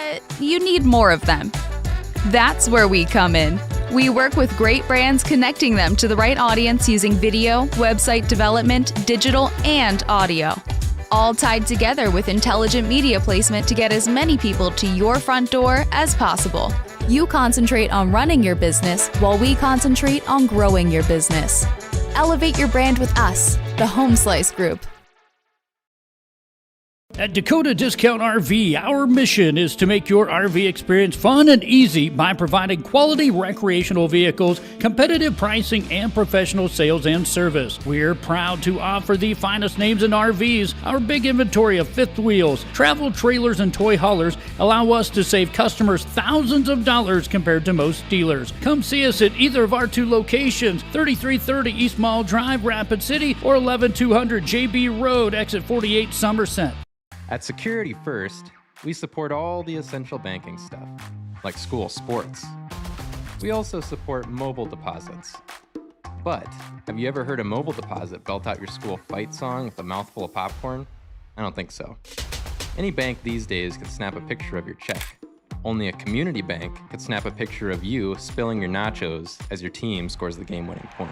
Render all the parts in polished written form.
but you need more of them. That's where we come in. We work with great brands, connecting them to the right audience using video, website development, digital, and audio. All tied together with intelligent media placement to get as many people to your front door as possible. You concentrate on running your business while we concentrate on growing your business. Elevate your brand with us, the Home Slice Group. At Dakota Discount RV, our mission is to make your RV experience fun and easy by providing quality recreational vehicles, competitive pricing, and professional sales and service. We're proud to offer the finest names in RVs. Our big inventory of fifth wheels, travel trailers, and toy haulers allow us to save customers thousands of dollars compared to most dealers. Come see us at either of our 2 locations, 3330 East Mall Drive, Rapid City, or 11200 JB Road, exit 48, Somerset. At Security First, we support all the essential banking stuff, like school sports. We also support mobile deposits. But have you ever heard a mobile deposit belt out your school fight song with a mouthful of popcorn? I don't think so. Any bank these days can snap a picture of your check. Only a community bank could snap a picture of you spilling your nachos as your team scores the game-winning point.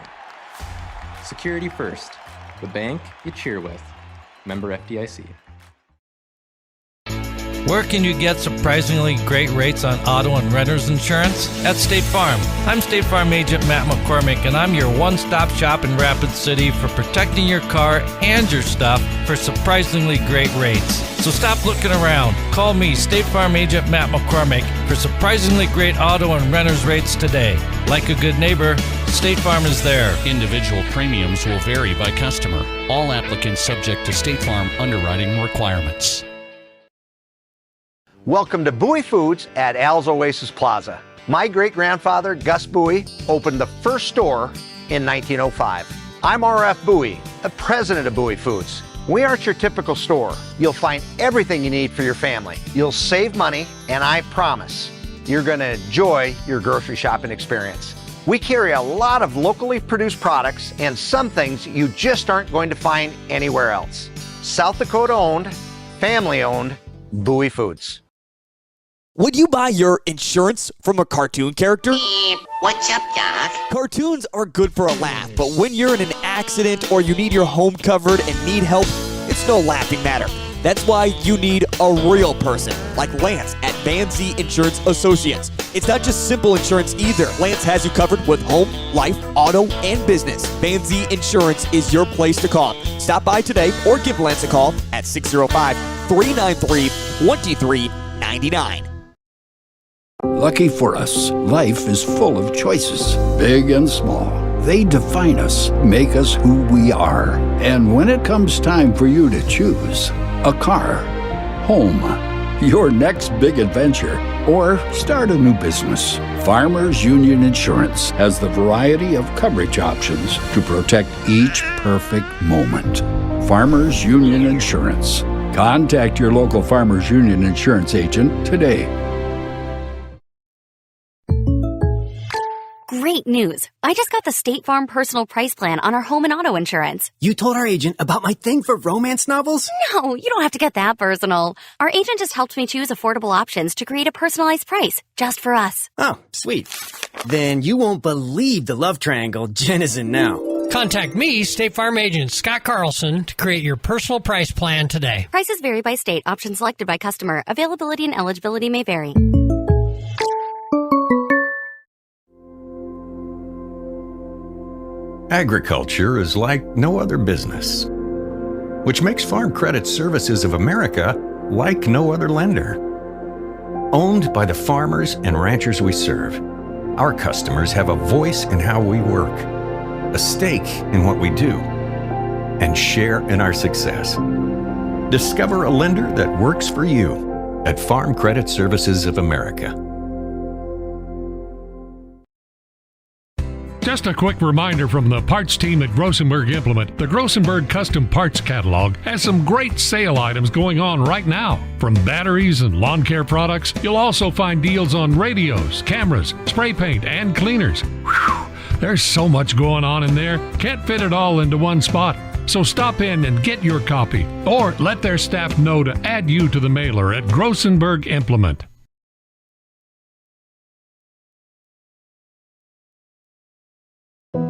Security First, the bank you cheer with. Member FDIC. Where can you get surprisingly great rates on auto and renter's insurance? At State Farm. I'm State Farm Agent Matt McCormick, and I'm your one-stop shop in Rapid City for protecting your car and your stuff for surprisingly great rates. So stop looking around. Call me, State Farm Agent Matt McCormick, for surprisingly great auto and renter's rates today. Like a good neighbor, State Farm is there. Individual premiums will vary by customer. All applicants subject to State Farm underwriting requirements. Welcome to Bowie Foods at Al's Oasis Plaza. My great-grandfather, Gus Bowie, opened the first store in 1905. I'm R.F. Bowie, the president of Bowie Foods. We aren't your typical store. You'll find everything you need for your family. You'll save money, and I promise you're going to enjoy your grocery shopping experience. We carry a lot of locally produced products and some things you just aren't going to find anywhere else. South Dakota-owned, family-owned, Bowie Foods. Would you buy your insurance from a cartoon character? What's up, Doc? Cartoons are good for a laugh, but when you're in an accident or you need your home covered and need help, it's no laughing matter. That's why you need a real person, like Lance at Van Z Insurance Associates. It's not just simple insurance either. Lance has you covered with home, life, auto, and business. Van Z Insurance is your place to call. Stop by today or give Lance a call at 605-393-2399. Lucky for us, life is full of choices, big and small. They define us, make us who we are. And when it comes time for you to choose, a car, home, your next big adventure, or start a new business, Farmers Union Insurance has the variety of coverage options to protect each perfect moment. Farmers Union Insurance. Contact your local Farmers Union Insurance agent today. Great news. I just got the State Farm personal price plan on our home and auto insurance. You told our agent about my thing for romance novels? No, you don't have to get that personal. Our agent just helped me choose affordable options to create a personalized price just for us. Oh, sweet. Then you won't believe the love triangle Jen is in now. Contact me, State Farm Agent Scott Carlson, to create your personal price plan today. Prices vary by state. Options selected by customer. Availability and eligibility may vary. Agriculture is like no other business, which makes Farm Credit Services of America like no other lender. Owned by the farmers and ranchers we serve, our customers have a voice in how we work, a stake in what we do, and share in our success. Discover a lender that works for you at Farm Credit Services of America. Just a quick reminder from the parts team at Grossenberg Implement. The Grossenberg Custom Parts Catalog has some great sale items going on right now. From batteries and lawn care products, you'll also find deals on radios, cameras, spray paint, and cleaners. Whew, there's so much going on in there. Can't fit it all into one spot. So stop in and get your copy, or let their staff know to add you to the mailer at Grossenberg Implement.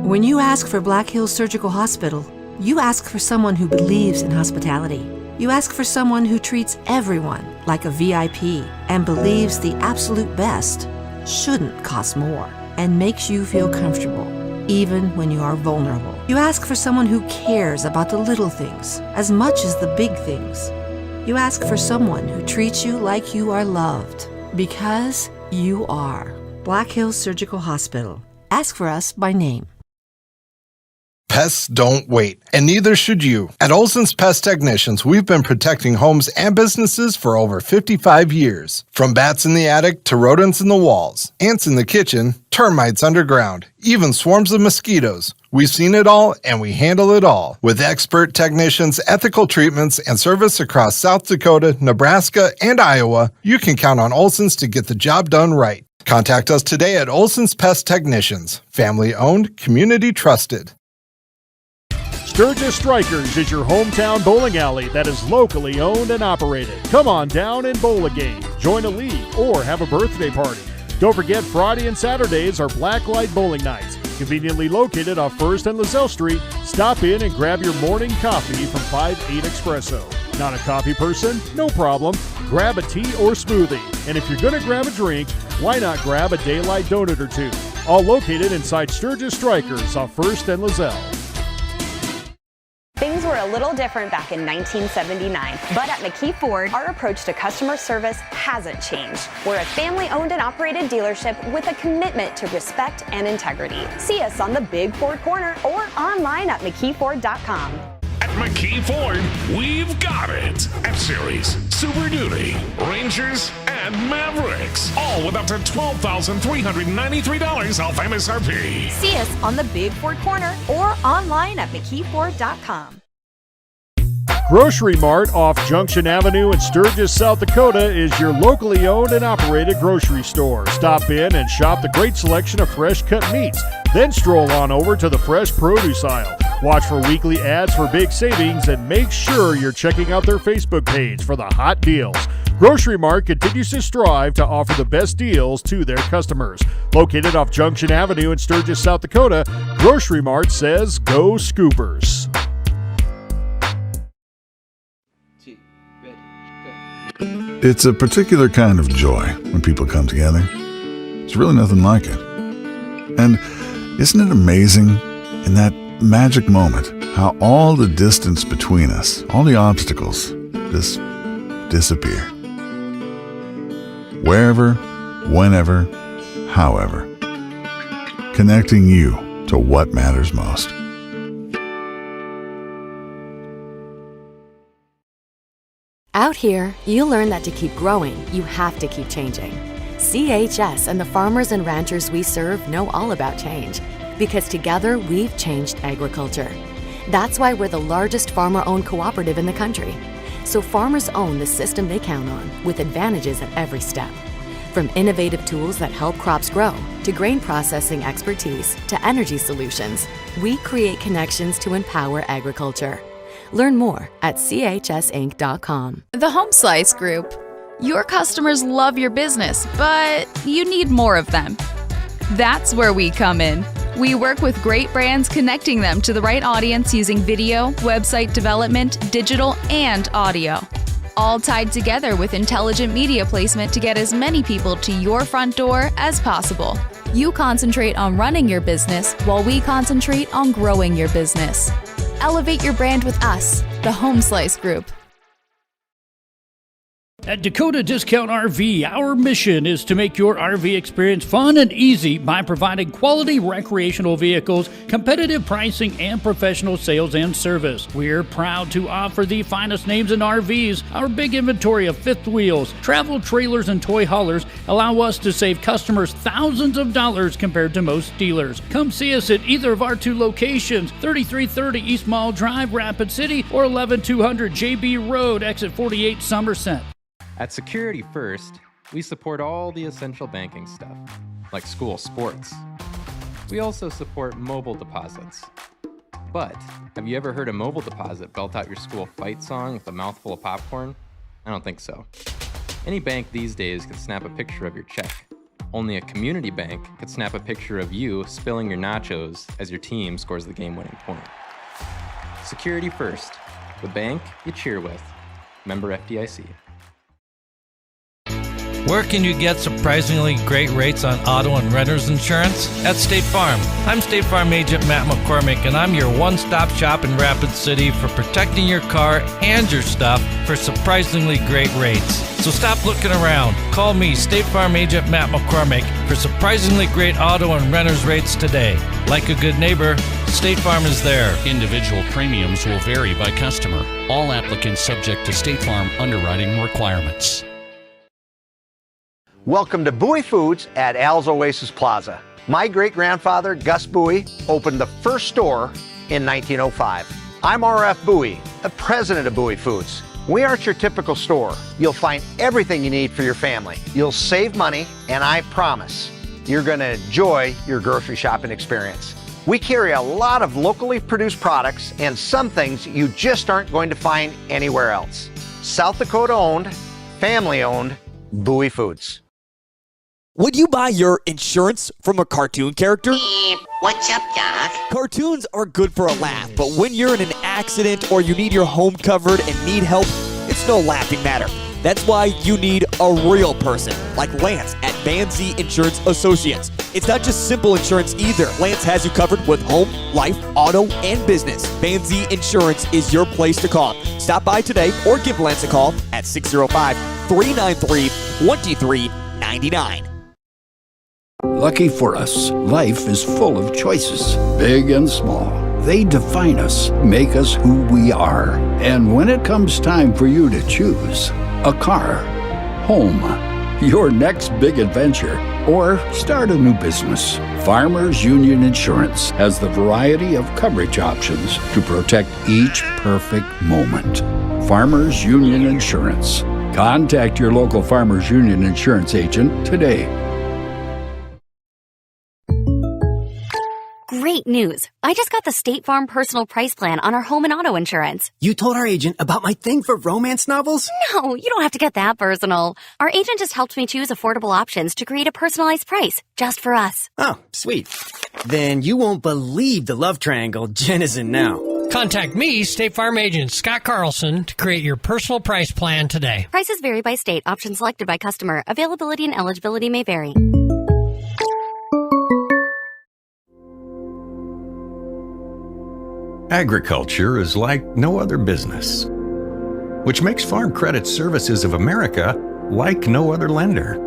When you ask for Black Hills Surgical Hospital, you ask for someone who believes in hospitality. You ask for someone who treats everyone like a VIP and believes the absolute best shouldn't cost more and makes you feel comfortable, even when you are vulnerable. You ask for someone who cares about the little things as much as the big things. You ask for someone who treats you like you are loved, because you are. Black Hills Surgical Hospital. Ask for us by name. Pests don't wait, and neither should you. At Olson's Pest Technicians, we've been protecting homes and businesses for over 55 years. From bats in the attic to rodents in the walls, ants in the kitchen, termites underground, even swarms of mosquitoes. We've seen it all, and we handle it all. With expert technicians, ethical treatments, and service across South Dakota, Nebraska, and Iowa, you can count on Olson's to get the job done right. Contact us today at Olson's Pest Technicians. Family-owned, community-trusted. Sturgis Strikers is your hometown bowling alley that is locally owned and operated. Come on down and bowl a game, join a league, or have a birthday party. Don't forget Friday and Saturdays are Blacklight Bowling Nights. Conveniently located off 1st and Lozelle Street, stop in and grab your morning coffee from 5-8 Espresso. Not a coffee person? No problem. Grab a tea or smoothie. And if you're going to grab a drink, why not grab a daylight donut or two? All located inside Sturgis Strikers off 1st and Lozelle. Things were a little different back in 1979, but at McKee Ford, our approach to customer service hasn't changed. We're a family-owned and operated dealership with a commitment to respect and integrity. See us on the Big Ford Corner or online at McKeeFord.com. At McKee Ford, we've got it. F-Series, Super Duty, Rangers, and Mavericks. All with up to $12,393 off MSRP. See us on the Big Ford Corner or online at McKeeFord.com. Grocery Mart off Junction Avenue in Sturgis, South Dakota is your locally owned and operated grocery store. Stop in and shop the great selection of fresh cut meats. Then stroll on over to the fresh produce aisle. Watch for weekly ads for big savings and make sure you're checking out their Facebook page for the hot deals. Grocery Mart continues to strive to offer the best deals to their customers. Located off Junction Avenue in Sturgis, South Dakota, Grocery Mart says go Scoopers. It's a particular kind of joy when people come together. There's really nothing like it. And isn't it amazing in that magic moment how all the distance between us, all the obstacles, just disappear? Wherever, whenever, however. Connecting you to what matters most. Out here, you learn that to keep growing, you have to keep changing. CHS and the farmers and ranchers we serve know all about change, because together we've changed agriculture. That's why we're the largest farmer-owned cooperative in the country. So farmers own the system they count on, with advantages at every step. From innovative tools that help crops grow, to grain processing expertise, to energy solutions, we create connections to empower agriculture. Learn more at chsinc.com. The Home Slice Group. Your customers love your business, but you need more of them. That's where we come in. We work with great brands, connecting them to the right audience using video, website development, digital, and audio. All tied together with intelligent media placement to get as many people to your front door as possible. You concentrate on running your business while we concentrate on growing your business. Elevate your brand with us, the Home Slice Group. At Dakota Discount RV, our mission is to make your RV experience fun and easy by providing quality recreational vehicles, competitive pricing, and professional sales and service. We're proud to offer the finest names in RVs. Our big inventory of fifth wheels, travel trailers, and toy haulers allow us to save customers thousands of dollars compared to most dealers. Come see us at either of our two locations, 3330 East Mall Drive, Rapid City, or 11200 JB Road, exit 48, Somerset. At Security First, we support all the essential banking stuff, like school sports. We also support mobile deposits. But have you ever heard a mobile deposit belt out your school fight song with a mouthful of popcorn? I don't think so. Any bank these days can snap a picture of your check, only a community bank could snap a picture of you spilling your nachos as your team scores the game-winning point. Security first. The bank you cheer with. Member FDIC. Where can you get surprisingly great rates on auto and renter's insurance? At State Farm. I'm State Farm Agent Matt McCormick, and I'm your one-stop shop in Rapid City for protecting your car and your stuff for surprisingly great rates. So stop looking around. Call me, State Farm Agent Matt McCormick, for surprisingly great auto and renter's rates today. Like a good neighbor, State Farm is there. Individual premiums will vary by customer. All applicants subject to State Farm underwriting requirements. Welcome to Bowie Foods at Al's Oasis Plaza. My great-grandfather, Gus Bowie, opened the first store in 1905. I'm R.F. Bowie, the president of Bowie Foods. We aren't your typical store. You'll find everything you need for your family. You'll save money, and I promise you're going to enjoy your grocery shopping experience. We carry a lot of locally produced products and some things you just aren't going to find anywhere else. South Dakota-owned, family-owned, Bowie Foods. Would you buy your insurance from a cartoon character? What's up, Doc? Cartoons are good for a laugh, but when you're in an accident or you need your home covered and need help, it's no laughing matter. That's why you need a real person, like Lance at Van Z Insurance Associates. It's not just simple insurance either. Lance has you covered with home, life, auto, and business. Van Z Insurance is your place to call. Stop by today or give Lance a call at 605-393-2399. Lucky for us, life is full of choices, big and small. They define us, make us who we are. And when it comes time for you to choose, a car, home, your next big adventure, or start a new business, Farmers Union Insurance has the variety of coverage options to protect each perfect moment. Farmers Union Insurance. Contact your local Farmers Union Insurance agent today. Great news. I just got the State Farm personal price plan on our home and auto insurance. You told our agent about my thing for romance novels? No, you don't have to get that personal. Our agent just helped me choose affordable options to create a personalized price just for us. Oh, sweet. Then you won't believe the love triangle Jen is in now. Contact me, State Farm Agent Scott Carlson, to create your personal price plan today. Prices vary by state. Options selected by customer. Availability and eligibility may vary. Agriculture is like no other business, which makes Farm Credit Services of America like no other lender.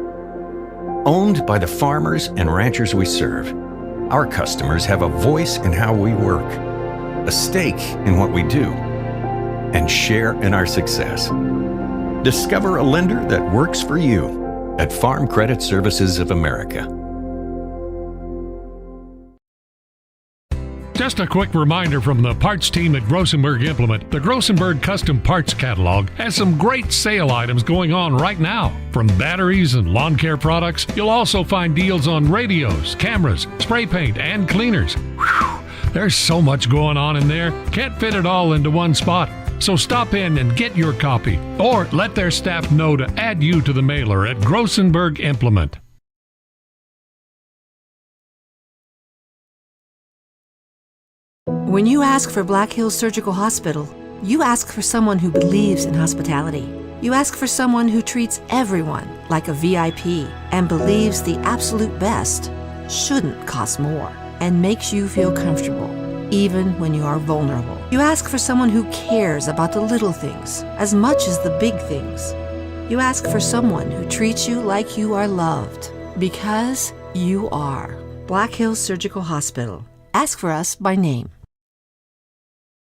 Owned by the farmers and ranchers we serve, our customers have a voice in how we work, a stake in what we do, and share in our success. Discover a lender that works for you at Farm Credit Services of America. Just a quick reminder from the parts team at Grossenberg Implement. The Grossenberg Custom Parts Catalog has some great sale items going on right now. From batteries and lawn care products, you'll also find deals on radios, cameras, spray paint, and cleaners. Whew, there's so much going on in there. Can't fit it all into one spot. So stop in and get your copy, or let their staff know to add you to the mailer at Grossenberg Implement. When you ask for Black Hills Surgical Hospital, you ask for someone who believes in hospitality. You ask for someone who treats everyone like a VIP and believes the absolute best shouldn't cost more and makes you feel comfortable, even when you are vulnerable. You ask for someone who cares about the little things as much as the big things. You ask for someone who treats you like you are loved, because you are. Black Hills Surgical Hospital. Ask for us by name.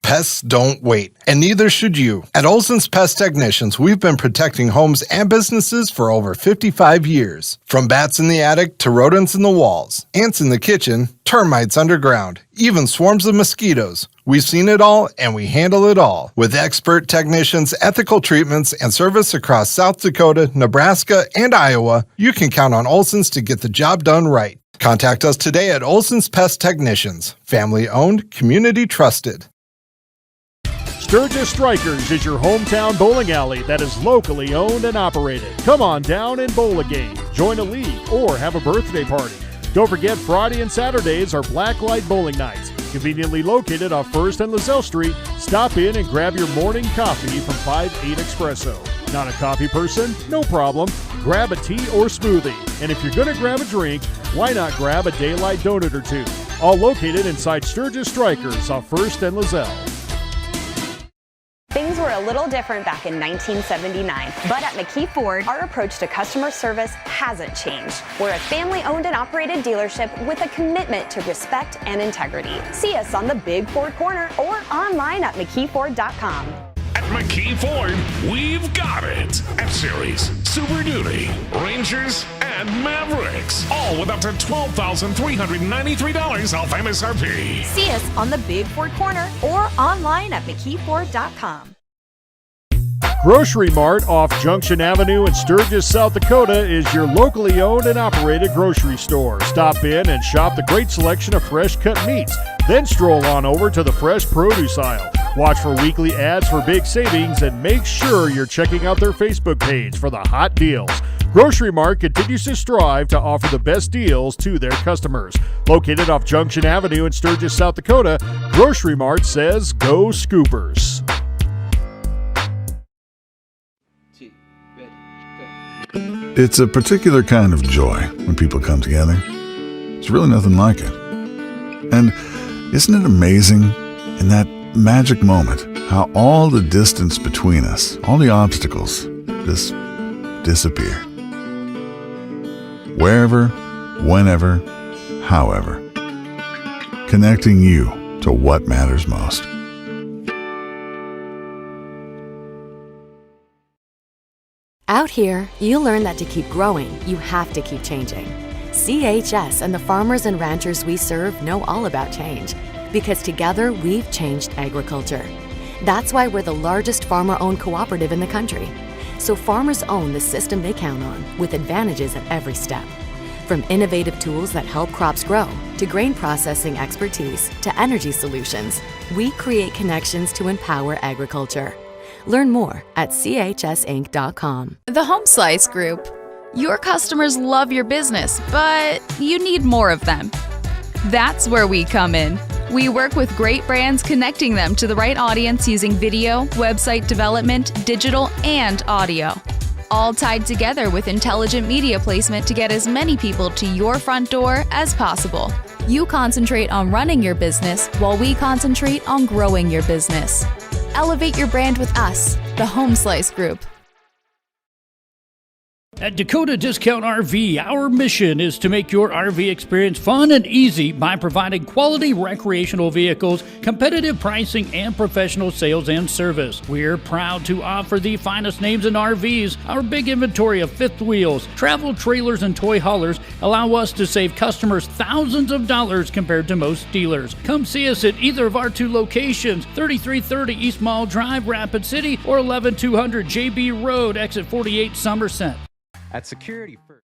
Pests don't wait, and neither should you. At Olson's Pest Technicians, we've been protecting homes and businesses for over 55 years. From bats in the attic to rodents in the walls, ants in the kitchen, termites underground, even swarms of mosquitoes. We've seen it all, and we handle it all. With expert technicians, ethical treatments, and service across South Dakota, Nebraska, and Iowa, you can count on Olson's to get the job done right. Contact us today at Olson's Pest Technicians. Family owned, community trusted. Sturgis Strikers is your hometown bowling alley that is locally owned and operated. Come on down and bowl a game, join a league, or have a birthday party. Don't forget Friday and Saturdays are blacklight bowling nights. Conveniently located off 1st and Lozelle Street, stop in and grab your morning coffee from 5-8 Espresso. Not a coffee person? No problem. Grab a tea or smoothie. And if you're going to grab a drink, why not grab a daylight donut or two? All located inside Sturgis Strikers off 1st and Lozelle. Things were a little different back in 1979, but at McKee Ford, our approach to customer service hasn't changed. We're a family-owned and operated dealership with a commitment to respect and integrity. See us on the Big Ford Corner or online at McKeeFord.com. At McKee Ford, we've got it. F-Series, Super Duty, Rangers, and Mavericks. All with up to $12,393 off MSRP. See us on the Big Ford Corner or online at McKeeFord.com. Grocery Mart off Junction Avenue in Sturgis, South Dakota is your locally owned and operated grocery store. Stop in and shop the great selection of fresh cut meats. Then stroll on over to the fresh produce aisle. Watch for weekly ads for big savings and make sure you're checking out their Facebook page for the hot deals. Grocery Mart continues to strive to offer the best deals to their customers. Located off Junction Avenue in Sturgis, South Dakota, Grocery Mart says go Scoopers. It's a particular kind of joy when people come together. There's really nothing like it. And isn't it amazing in that magic moment how all the distance between us, all the obstacles, just disappear? Wherever, whenever, however. Connecting you to what matters most. Out here, you learn that to keep growing, you have to keep changing. CHS and the farmers and ranchers we serve know all about change, because together we've changed agriculture. That's why we're the largest farmer-owned cooperative in the country. So farmers own the system they count on, with advantages at every step. From innovative tools that help crops grow, to grain processing expertise, to energy solutions, we create connections to empower agriculture. Learn more at chsinc.com. The Home Slice Group. Your customers love your business, but you need more of them. That's where we come in. We work with great brands, connecting them to the right audience using video, website development, digital, and audio. All tied together with intelligent media placement to get as many people to your front door as possible. You concentrate on running your business while we concentrate on growing your business. Elevate your brand with us, the Home Slice Group. At Dakota Discount RV, our mission is to make your RV experience fun and easy by providing quality recreational vehicles, competitive pricing, and professional sales and service. We're proud to offer the finest names in RVs. Our big inventory of fifth wheels, travel trailers, and toy haulers allow us to save customers thousands of dollars compared to most dealers. Come see us at either of our two locations, 3330 East Mall Drive, Rapid City, or 11200 JB Road, exit 48, Somerset. At Security First.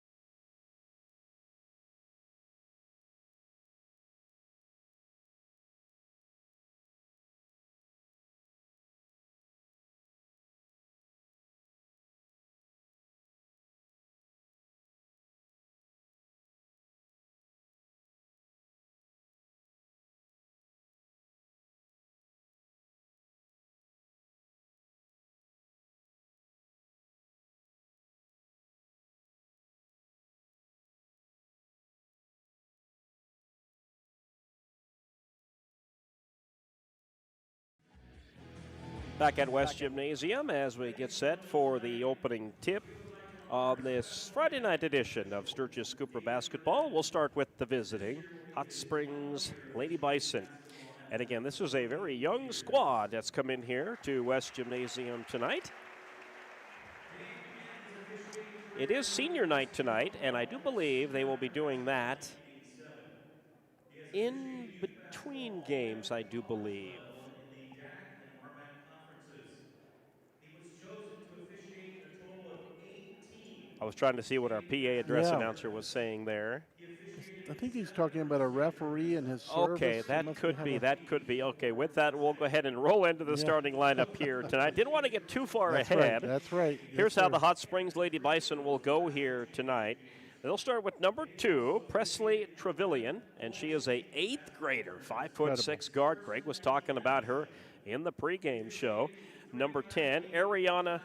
Back at West Gymnasium as we get set for the opening tip on this Friday night edition of Sturgis Cooper Basketball. We'll start with the visiting Hot Springs Lady Bison. And again, this is a very young squad that's come in here to West Gymnasium tonight. It is senior night tonight, and I do believe they will be doing that in between games, I do believe. I was trying to see what our PA address announcer was saying there. I think he's talking about a referee and his service. Okay, that could be. That could be. Okay, with that, we'll go ahead and roll into the starting lineup here tonight. Didn't want to get too far ahead. That's right. Here's how the Hot Springs Lady Bison will go here tonight. They'll start with number 2, Presley Trevelyan, and she is a 8th grader, 5'6" guard. Greg was talking about her in the pregame show. Number 10, Ariana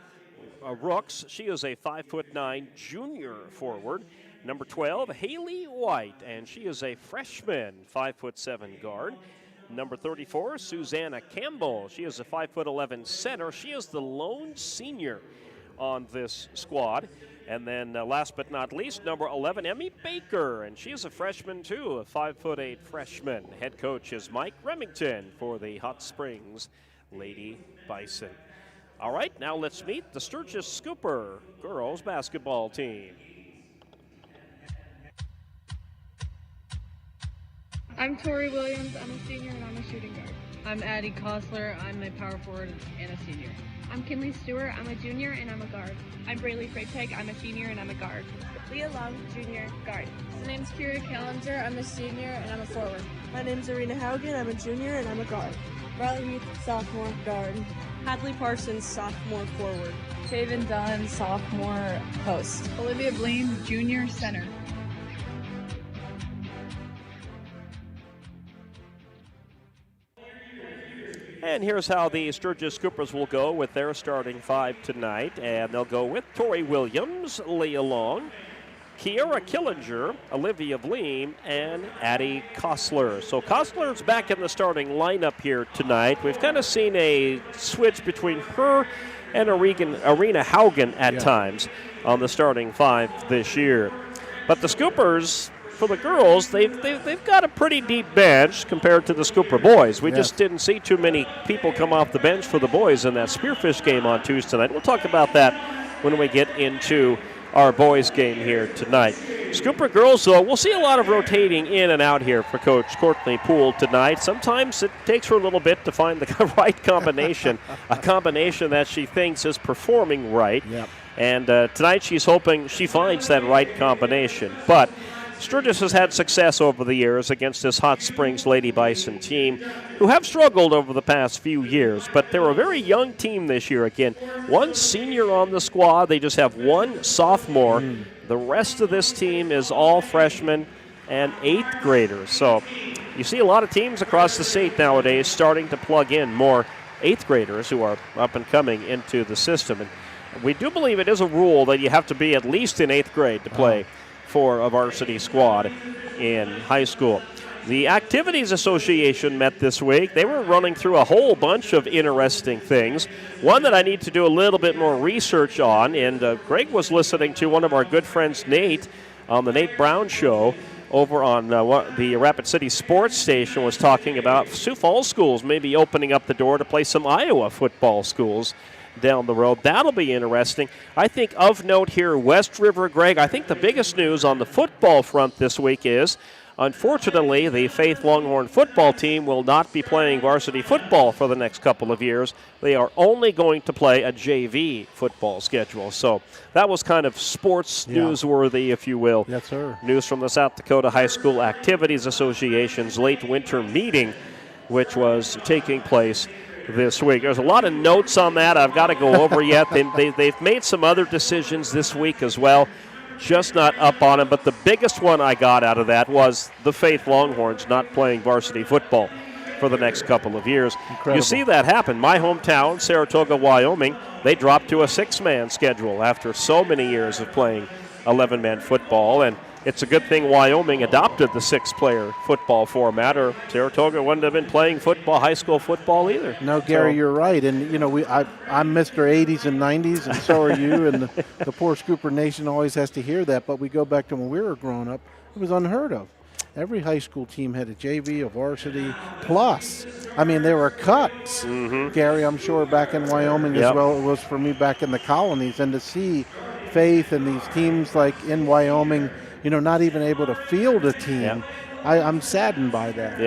Rooks. She is a 5'9" junior forward. Number 12, Haley White, and she is a freshman, 5'7" guard. Number 34, Susanna Campbell. She is a 5'11" center. She is the lone senior on this squad. And then last but not least, number 11, Emmy Baker, and she is a freshman too, a 5'8" freshman. Head coach is Mike Remington for the Hot Springs Lady Bison. All right, now let's meet the Sturgis Scooper girls basketball team. I'm Tori Williams. I'm a senior and I'm a shooting guard. I'm Addie Kostler. I'm a power forward and a senior. I'm Kinley Stewart. I'm a junior and I'm a guard. I'm Braylee Freitag. I'm a senior and I'm a guard. Leah Long, junior, guard. My name's Kira Callinger. I'm a senior and I'm a forward. My name's Arena Haugen. I'm a junior and I'm a guard. Riley Heath, sophomore, guard. Hadley Parsons, sophomore, forward. Taven Dunn, sophomore, post. Olivia Blaine, junior, center. And here's how the Sturgis Scoopers will go with their starting 5 tonight. And they'll go with Tori Williams, Leah Long, Kiara Killinger, Olivia Vleem, and Addie Kostler. So Kostler's back in the starting lineup here tonight. We've kind of seen a switch between her and Arena Haugen at times on the starting 5 this year. But the Scoopers, for the girls, they've got a pretty deep bench compared to the Scooper boys. We just didn't see too many people come off the bench for the boys in that Spearfish game on Tuesday night. We'll talk about that when we get into our boys game here tonight. Scooper girls, though, we'll see a lot of rotating in and out here for Coach Courtney Poole tonight. Sometimes it takes her a little bit to find the right combination, a combination that she thinks is performing right. And tonight she's hoping she finds that right combination. But Sturgis has had success over the years against this Hot Springs Lady Bison team, who have struggled over the past few years, but they're a very young team this year. Again, one senior on the squad. They just have one sophomore. The rest of this team is all freshmen and 8th graders. So you see a lot of teams across the state nowadays starting to plug in more 8th graders who are up and coming into the system. And we do believe it is a rule that you have to be at least in 8th grade to play for a varsity squad in high school. The Activities Association met this week. They were running through a whole bunch of interesting things. One that I need to do a little bit more research on, and Greg was listening to one of our good friends, Nate, on the Nate Brown Show over on the Rapid City Sports Station, was talking about Sioux Falls schools maybe opening up the door to play some Iowa football schools down the road. That'll be interesting. I think of note here, West River, Greg, I think the biggest news on the football front this week is, unfortunately, the Faith Longhorn football team will not be playing varsity football for the next couple of years. They are only going to play a JV football schedule. So that was kind of sports newsworthy, if you will. Yes, sir. News from the South Dakota High School Activities Association's late winter meeting, which was taking place this week. There's a lot of notes on that I've got to go over yet. They've made some other decisions this week as well, just not up on them. But the biggest one I got out of that was the Faith Longhorns not playing varsity football for the next couple of years. Incredible. You see that happen. My hometown, Saratoga, Wyoming, they dropped to a 6-man schedule after so many years of playing 11-man football. And it's a good thing Wyoming adopted the 6-player football format, or Saratoga wouldn't have been playing football, high school football either. No, Gary, you're right. And, you know, I'm Mr. 80s and 90s, and so are you. And the poor Scooper Nation always has to hear that. But we go back to when we were growing up, it was unheard of. Every high school team had a JV, a varsity, plus. I mean, there were cuts, Gary, I'm sure, back in Wyoming as well. It was for me back in the colonies. And to see Faith and these teams like in Wyoming, you know, not even able to field a team, I'm saddened by that.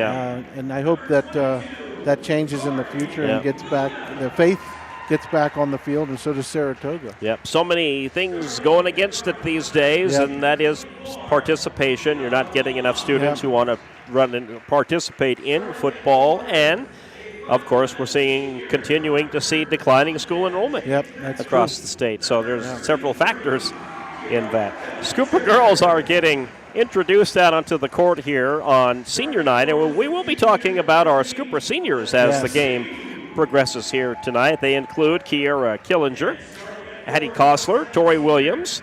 And I hope that that changes in the future and gets back. The Faith gets back on the field, and so does Saratoga. Yep, so many things going against it these days, and that is participation. You're not getting enough students who want to run and participate in football, and of course, we're continuing to see declining school enrollment across the state. So there's several factors in that. Scooper girls are getting introduced out onto the court here on senior night, and we will be talking about our Scooper seniors as the game progresses here tonight. They include Kiera Killinger, Hattie Kostler, Tori Williams,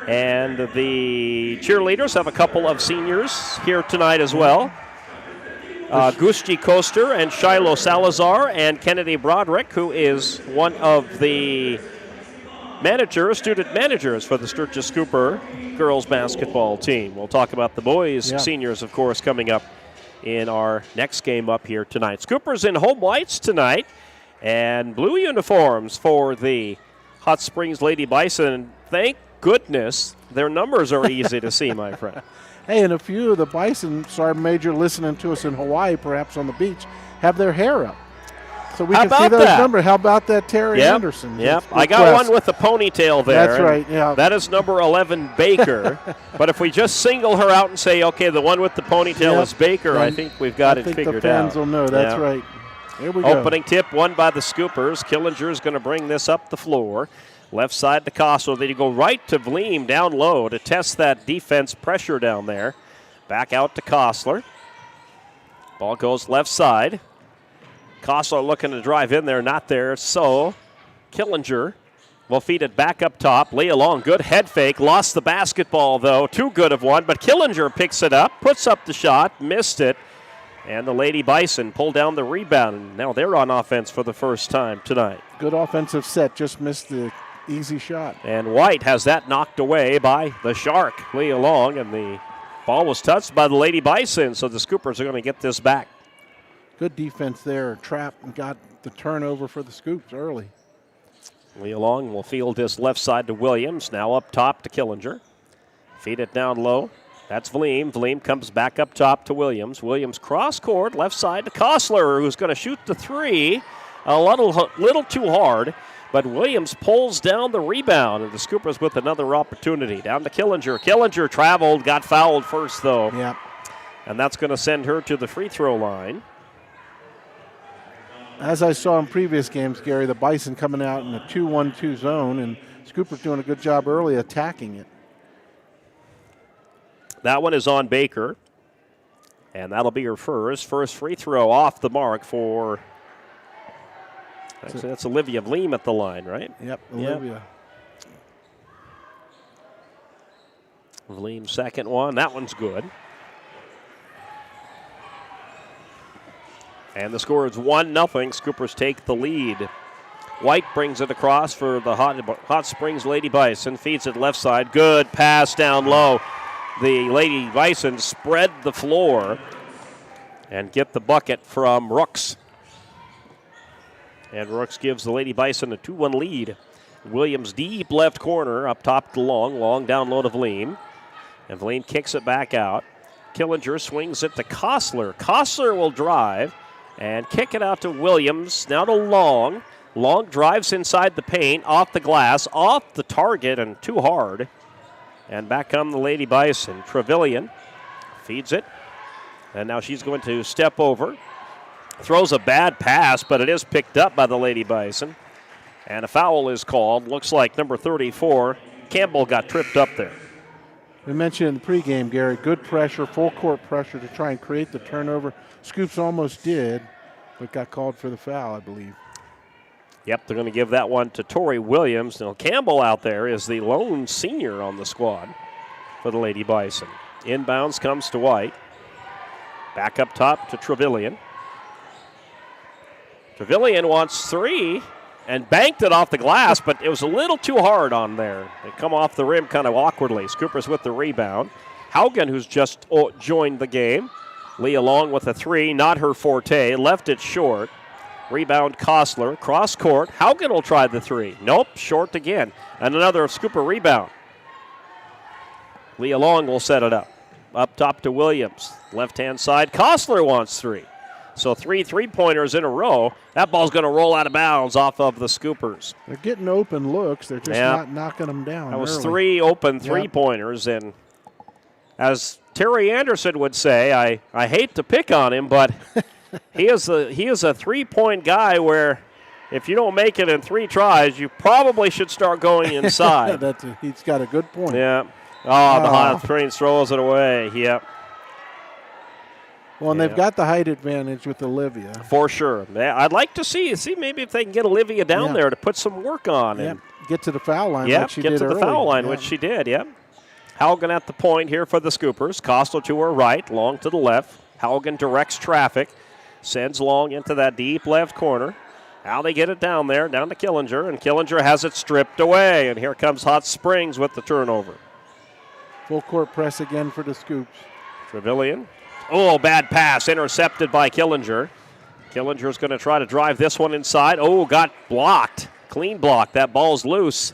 and the cheerleaders have a couple of seniors here tonight as well. Gusti Koster and Shiloh Salazar and Kennedy Broderick, who is one of the student managers for the Sturgis Scooper girls basketball team. We'll talk about the boys seniors, of course, coming up in our next game up here tonight. Scoopers in home whites tonight and blue uniforms for the Hot Springs Lady Bison. Thank goodness their numbers are easy to see, my friend. Hey, and a few of the Bison Sergeant Major listening to us in Hawaii, perhaps on the beach, have their hair up. So we can see those numbers. How about that, Terry Anderson? Yep, I got one with the ponytail there. That's right, yeah. That is number 11, Baker. But if we just single her out and say, okay, the one with the ponytail is Baker, I think we've got it figured out. I think the fans will know. That's right. Here we go. Opening tip, won by the Scoopers. Killinger is going to bring this up the floor. Left side to Kostler. Then you go right to Vleem down low to test that defense pressure down there. Back out to Kostler. Ball goes left side. Kostler looking to drive in there, not there. So Killinger will feed it back up top. Leah Long, good head fake. Lost the basketball, though. Too good of one, but Killinger picks it up, puts up the shot, missed it. And the Lady Bison pull down the rebound. And now they're on offense for the first time tonight. Good offensive set, just missed the easy shot. And White has that knocked away by the Shark, Leah Long, and the ball was touched by the Lady Bison, so the Scoopers are going to get this back. Good defense there. Trapped and got the turnover for the Scoops early. Leah Long will field this left side to Williams. Now up top to Killinger. Feed it down low. That's Vleem. Vleem comes back up top to Williams. Williams cross court, left side to Kostler, who's going to shoot the three. A little too hard, but Williams pulls down the rebound, and the Scoopers with another opportunity. Down to Killinger. Killinger traveled, got fouled first, though. Yep. And that's going to send her to the free throw line. As I saw in previous games, Gary, the Bison coming out in a 2-1-2 zone, and Scooper's doing a good job early attacking it. That one is on Baker, and that'll be her first free throw off the mark for, actually that's Olivia Vleem at the line, right? Yep, Olivia. Vleem's second one, that one's good. And the score is 1-0. Scoopers take the lead. White brings it across for the Hot Springs Lady Bison. Feeds it left side. Good pass down low. The Lady Bison spread the floor and get the bucket from Rooks. And Rooks gives the Lady Bison a 2-1 lead. Williams deep left corner up top to Long. Long down low to Vleem. And Vleem kicks it back out. Killinger swings it to Kostler. Kostler will drive and kick it out to Williams. Now to Long. Long drives inside the paint, off the glass, off the target, and too hard. And back come the Lady Bison. Trevelyan feeds it. And now she's going to step over. Throws a bad pass, but it is picked up by the Lady Bison. And a foul is called. Looks like number 34, Campbell, got tripped up there. We mentioned in the pregame, Gary, good pressure, full court pressure to try and create the turnover. Scoops almost did, but got called for the foul, I believe. Yep, they're going to give that one to Tori Williams. Now, Campbell out there is the lone senior on the squad for the Lady Bison. Inbounds comes to White. Back up top to Trevelyan. Trevelyan wants three and banked it off the glass, but it was a little too hard on there. They come off the rim kind of awkwardly. Scoopers with the rebound. Haugen, who's just joined the game. Leah Long with a three, not her forte, left it short. Rebound Kostler, cross court. Haugen will try the three. Nope, short again. And another Scooper rebound. Leah Long will set it up. Up top to Williams. Left-hand side, Kostler wants three. So 3 3-pointers in a row. That ball's going to roll out of bounds off of the Scoopers. They're getting open looks. They're just not knocking them down. That was early. 3 open 3-pointers. And as Terry Anderson would say, I hate to pick on him, but he is a 3-point guy where if you don't make it in 3 tries, you probably should start going inside. He's got a good point. Yeah. Oh, the Hot Springs throws it away. Yep. Well, and they've got the height advantage with Olivia. For sure. I'd like to see maybe if they can get Olivia down there to put some work on. Yeah. And get to the foul line get like she to did the early. foul line, which she did, yep. Haugen at the point here for the Scoopers. Costello to her right, Long to the left. Haugen directs traffic, sends Long into that deep left corner. How they get it down there, down to Killinger, and Killinger has it stripped away. And here comes Hot Springs with the turnover. Full court press again for the Scoops. Trevelyan. Oh, bad pass, intercepted by Killinger. Killinger's going to try to drive this one inside. Oh, got blocked. Clean block. That ball's loose.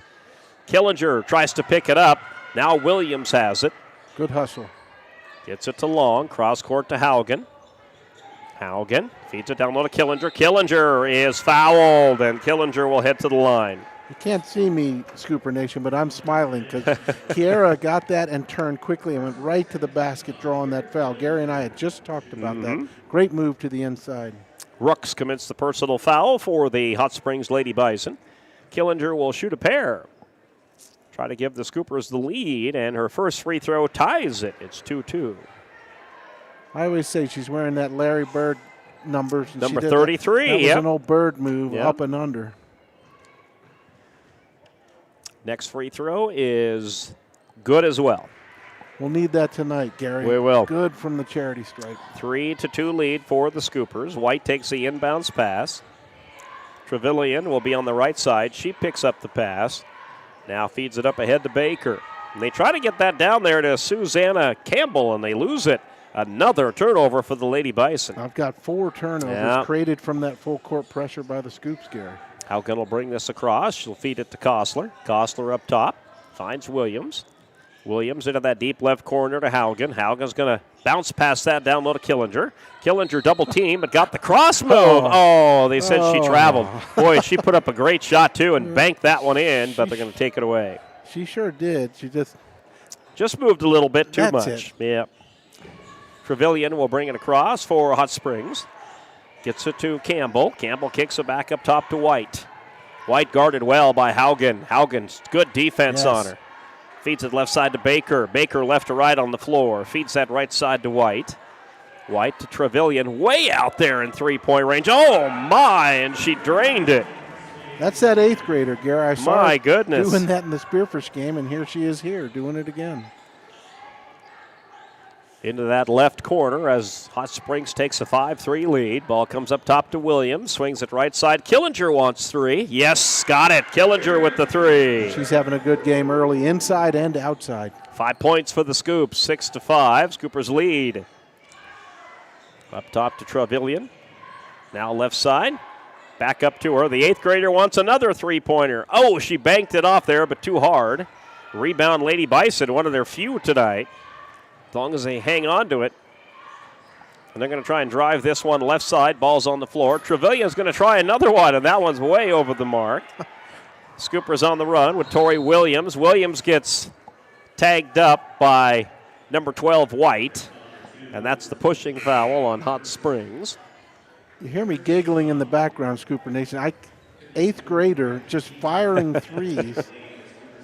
Killinger tries to pick it up. Now Williams has it. Good hustle. Gets it to Long. Cross court to Haugen. Haugen feeds it down low to Killinger. Killinger is fouled, and Killinger will head to the line. You can't see me, Scooper Nation, but I'm smiling because Kiera got that and turned quickly and went right to the basket drawing that foul. Gary and I had just talked about that. Great move to the inside. Rooks commits the personal foul for the Hot Springs Lady Bison. Killinger will shoot a pair. Try to give the Scoopers the lead, and her first free throw ties it. It's 2-2. I always say she's wearing that Larry Bird number. Number 33, That was an old Bird move, up and under. Next free throw is good as well. We'll need that tonight, Gary. We will. Good from the charity stripe. 3-2 lead for the Scoopers. White takes the inbounds pass. Trevelyan will be on the right side. She picks up the pass. Now feeds it up ahead to Baker. And they try to get that down there to Susanna Campbell, and they lose it. Another turnover for the Lady Bison. I've got 4 turnovers created from that full court pressure by the Scoops, Gary. Haugen will bring this across. She'll feed it to Kostler. Kostler up top. Finds Williams. Williams into that deep left corner to Haugen. Haugen's going to bounce past that down low to Killinger. Killinger double team, but got the cross move. Oh, they said she traveled. Boy, she put up a great shot, too, and banked that one in, but they're going to take it away. She sure did. She just moved a little bit too much. It. Yeah. Trevelyan will bring it across for Hot Springs. Gets it to Campbell. Campbell kicks it back up top to White. White guarded well by Haugen. Haugen's good defense on her. Feeds it left side to Baker. Baker left to right on the floor. Feeds that right side to White. White to Trevelyan. Way out there in three-point range. Oh, my, and she drained it. That's that 8th grader, Gary. I saw my her goodness. doing that in the Spearfish game, and here she is here doing it again. Into that left corner as Hot Springs takes a 5-3 lead. Ball comes up top to Williams. Swings it right side. Killinger wants 3. Yes, got it. Killinger with the 3. She's having a good game early, inside and outside. 5 points for the Scoops, 6-5. Scoopers lead. Up top to Trevelyan. Now left side. Back up to her. The 8th grader wants another three-pointer. Oh, she banked it off there, but too hard. Rebound Lady Bison, one of their few tonight. As long as they hang on to it. And they're going to try and drive this one left side. Ball's on the floor. Trevelyan's going to try another one, and that one's way over the mark. Scoopers on the run with Tori Williams. Williams gets tagged up by number 12, White. And that's the pushing foul on Hot Springs. You hear me giggling in the background, Scooper Nation. 8th grader just firing threes.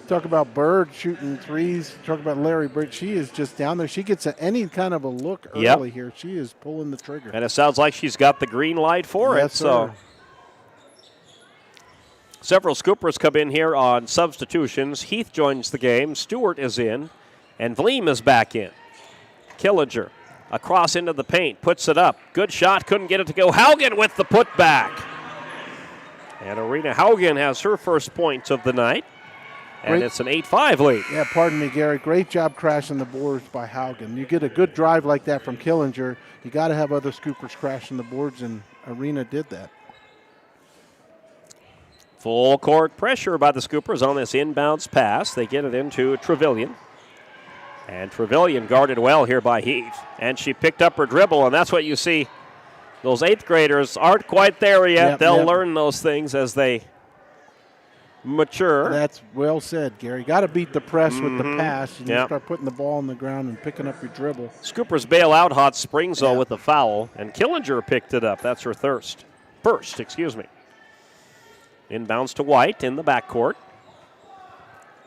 Talk about Bird shooting threes. Talk about Larry Bird. She is just down there. She gets any kind of a look early here. She is pulling the trigger. And it sounds like she's got the green light for it. So several Scoopers come in here on substitutions. Heath joins the game. Stewart is in. And Vleem is back in. Killinger across into the paint. Puts it up. Good shot. Couldn't get it to go. Haugen with the putback. And Arena Haugen has her first points of the night. And it's an 8-5 lead. Yeah, pardon me, Gary. Great job crashing the boards by Haugen. You get a good drive like that from Killinger, you got to have other Scoopers crashing the boards, and Arena did that. Full court pressure by the Scoopers on this inbounds pass. They get it into Trevelyan. And Trevelyan guarded well here by Heath. And she picked up her dribble, and that's what you see Those 8th graders aren't quite there yet. Yep, They'll learn those things as they mature. That's well said, Gary. Got to beat the press with the pass. And you Yep. start putting the ball on the ground and picking up your dribble. Scoopers bail out Hot Springs, though, with a foul, and Killinger picked it up. That's her first. Inbounds to White in the backcourt.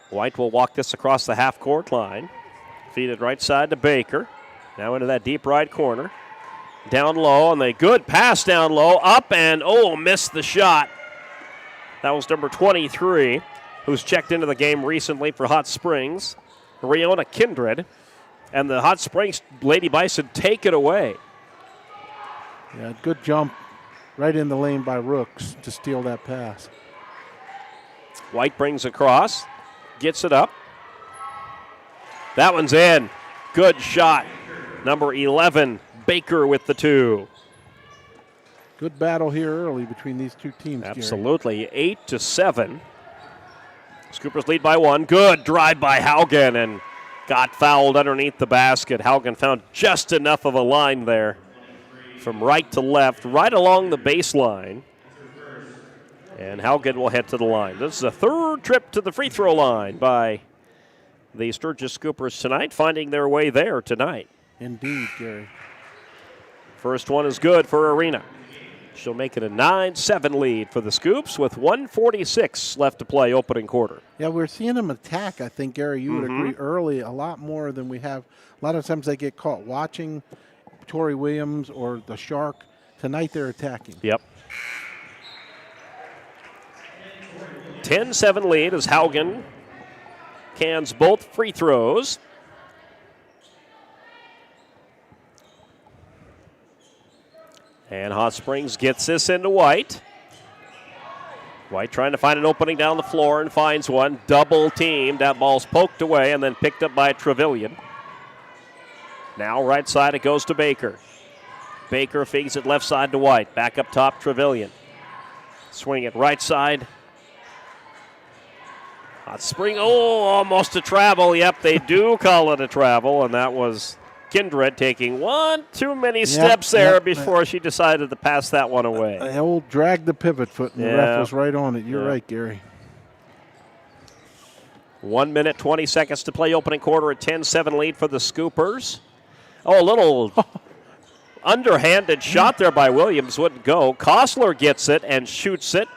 White will walk this across the half-court line. Feed it right side to Baker. Now into that deep right corner. Down low, and a good pass down low. Up and, missed the shot. That was number 23, who's checked into the game recently for Hot Springs, Riona Kindred. And the Hot Springs Lady Bison take it away. Yeah, good jump right in the lane by Rooks to steal that pass. White brings across, gets it up. That one's in. Good shot. Number 11, Baker with the 2. Good battle here early between these two teams, Absolutely. 8-7. Scoopers lead by 1. Good drive by Haugen and got fouled underneath the basket. Haugen found just enough of a line there from right to left, right along the baseline. And Haugen will head to the line. This is a 3rd trip to the free throw line by the Sturgis Scoopers tonight, finding their way there tonight. Indeed, Gary. First one is good for Arena. She'll make it a 9-7 lead for the Scoops with 1:46 left to play opening quarter. Yeah, we're seeing them attack, I think, Gary, you would agree, early a lot more than we have. A lot of times they get caught watching Tori Williams or the Shark. Tonight they're attacking. Yep. 10-7 lead as Haugen cans both free throws. And Hot Springs gets this into White. White trying to find an opening down the floor and finds one. Double teamed. That ball's poked away and then picked up by Trevelyan. Now right side it goes to Baker. Baker feeds it left side to White. Back up top, Trevelyan. Swing it right side. Hot Spring, almost a travel. Yep, they do call it a travel, and that was Kindred taking one too many steps there before she decided to pass that one away. The old drag the pivot foot, and the ref was right on it. You're right, Gary. 1 minute, 20 seconds to play opening quarter, a 10-7 lead for the Scoopers. A little underhanded shot there by Williams. Wouldn't go. Kostler gets it and shoots it.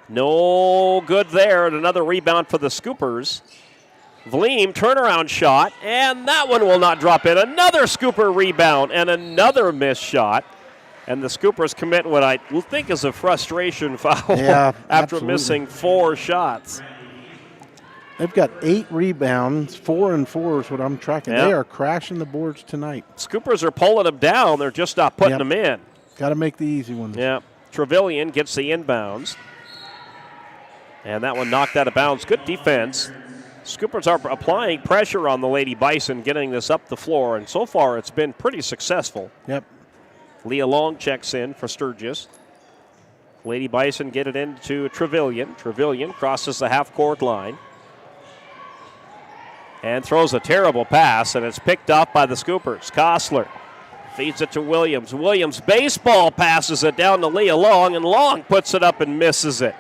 No good there. And another rebound for the Scoopers. Vleem, turnaround shot, and that one will not drop in. Another Scooper rebound and another missed shot. And the Scoopers commit what I think is a frustration foul after missing 4 shots. They've got 8 rebounds, 4 and 4 is what I'm tracking. Yeah. They are crashing the boards tonight. Scoopers are pulling them down. They're just not putting them in. Got to make the easy ones. Yeah. Trevelyan gets the inbounds. And that one knocked out of bounds. Good defense. Scoopers are applying pressure on the Lady Bison, getting this up the floor, and so far it's been pretty successful. Yep. Leah Long checks in for Sturgis. Lady Bison get it into Trevelyan. Trevelyan crosses the half-court line and throws a terrible pass, and it's picked off by the Scoopers. Kostler feeds it to Williams. Williams baseball passes it down to Leah Long, and Long puts it up and misses it.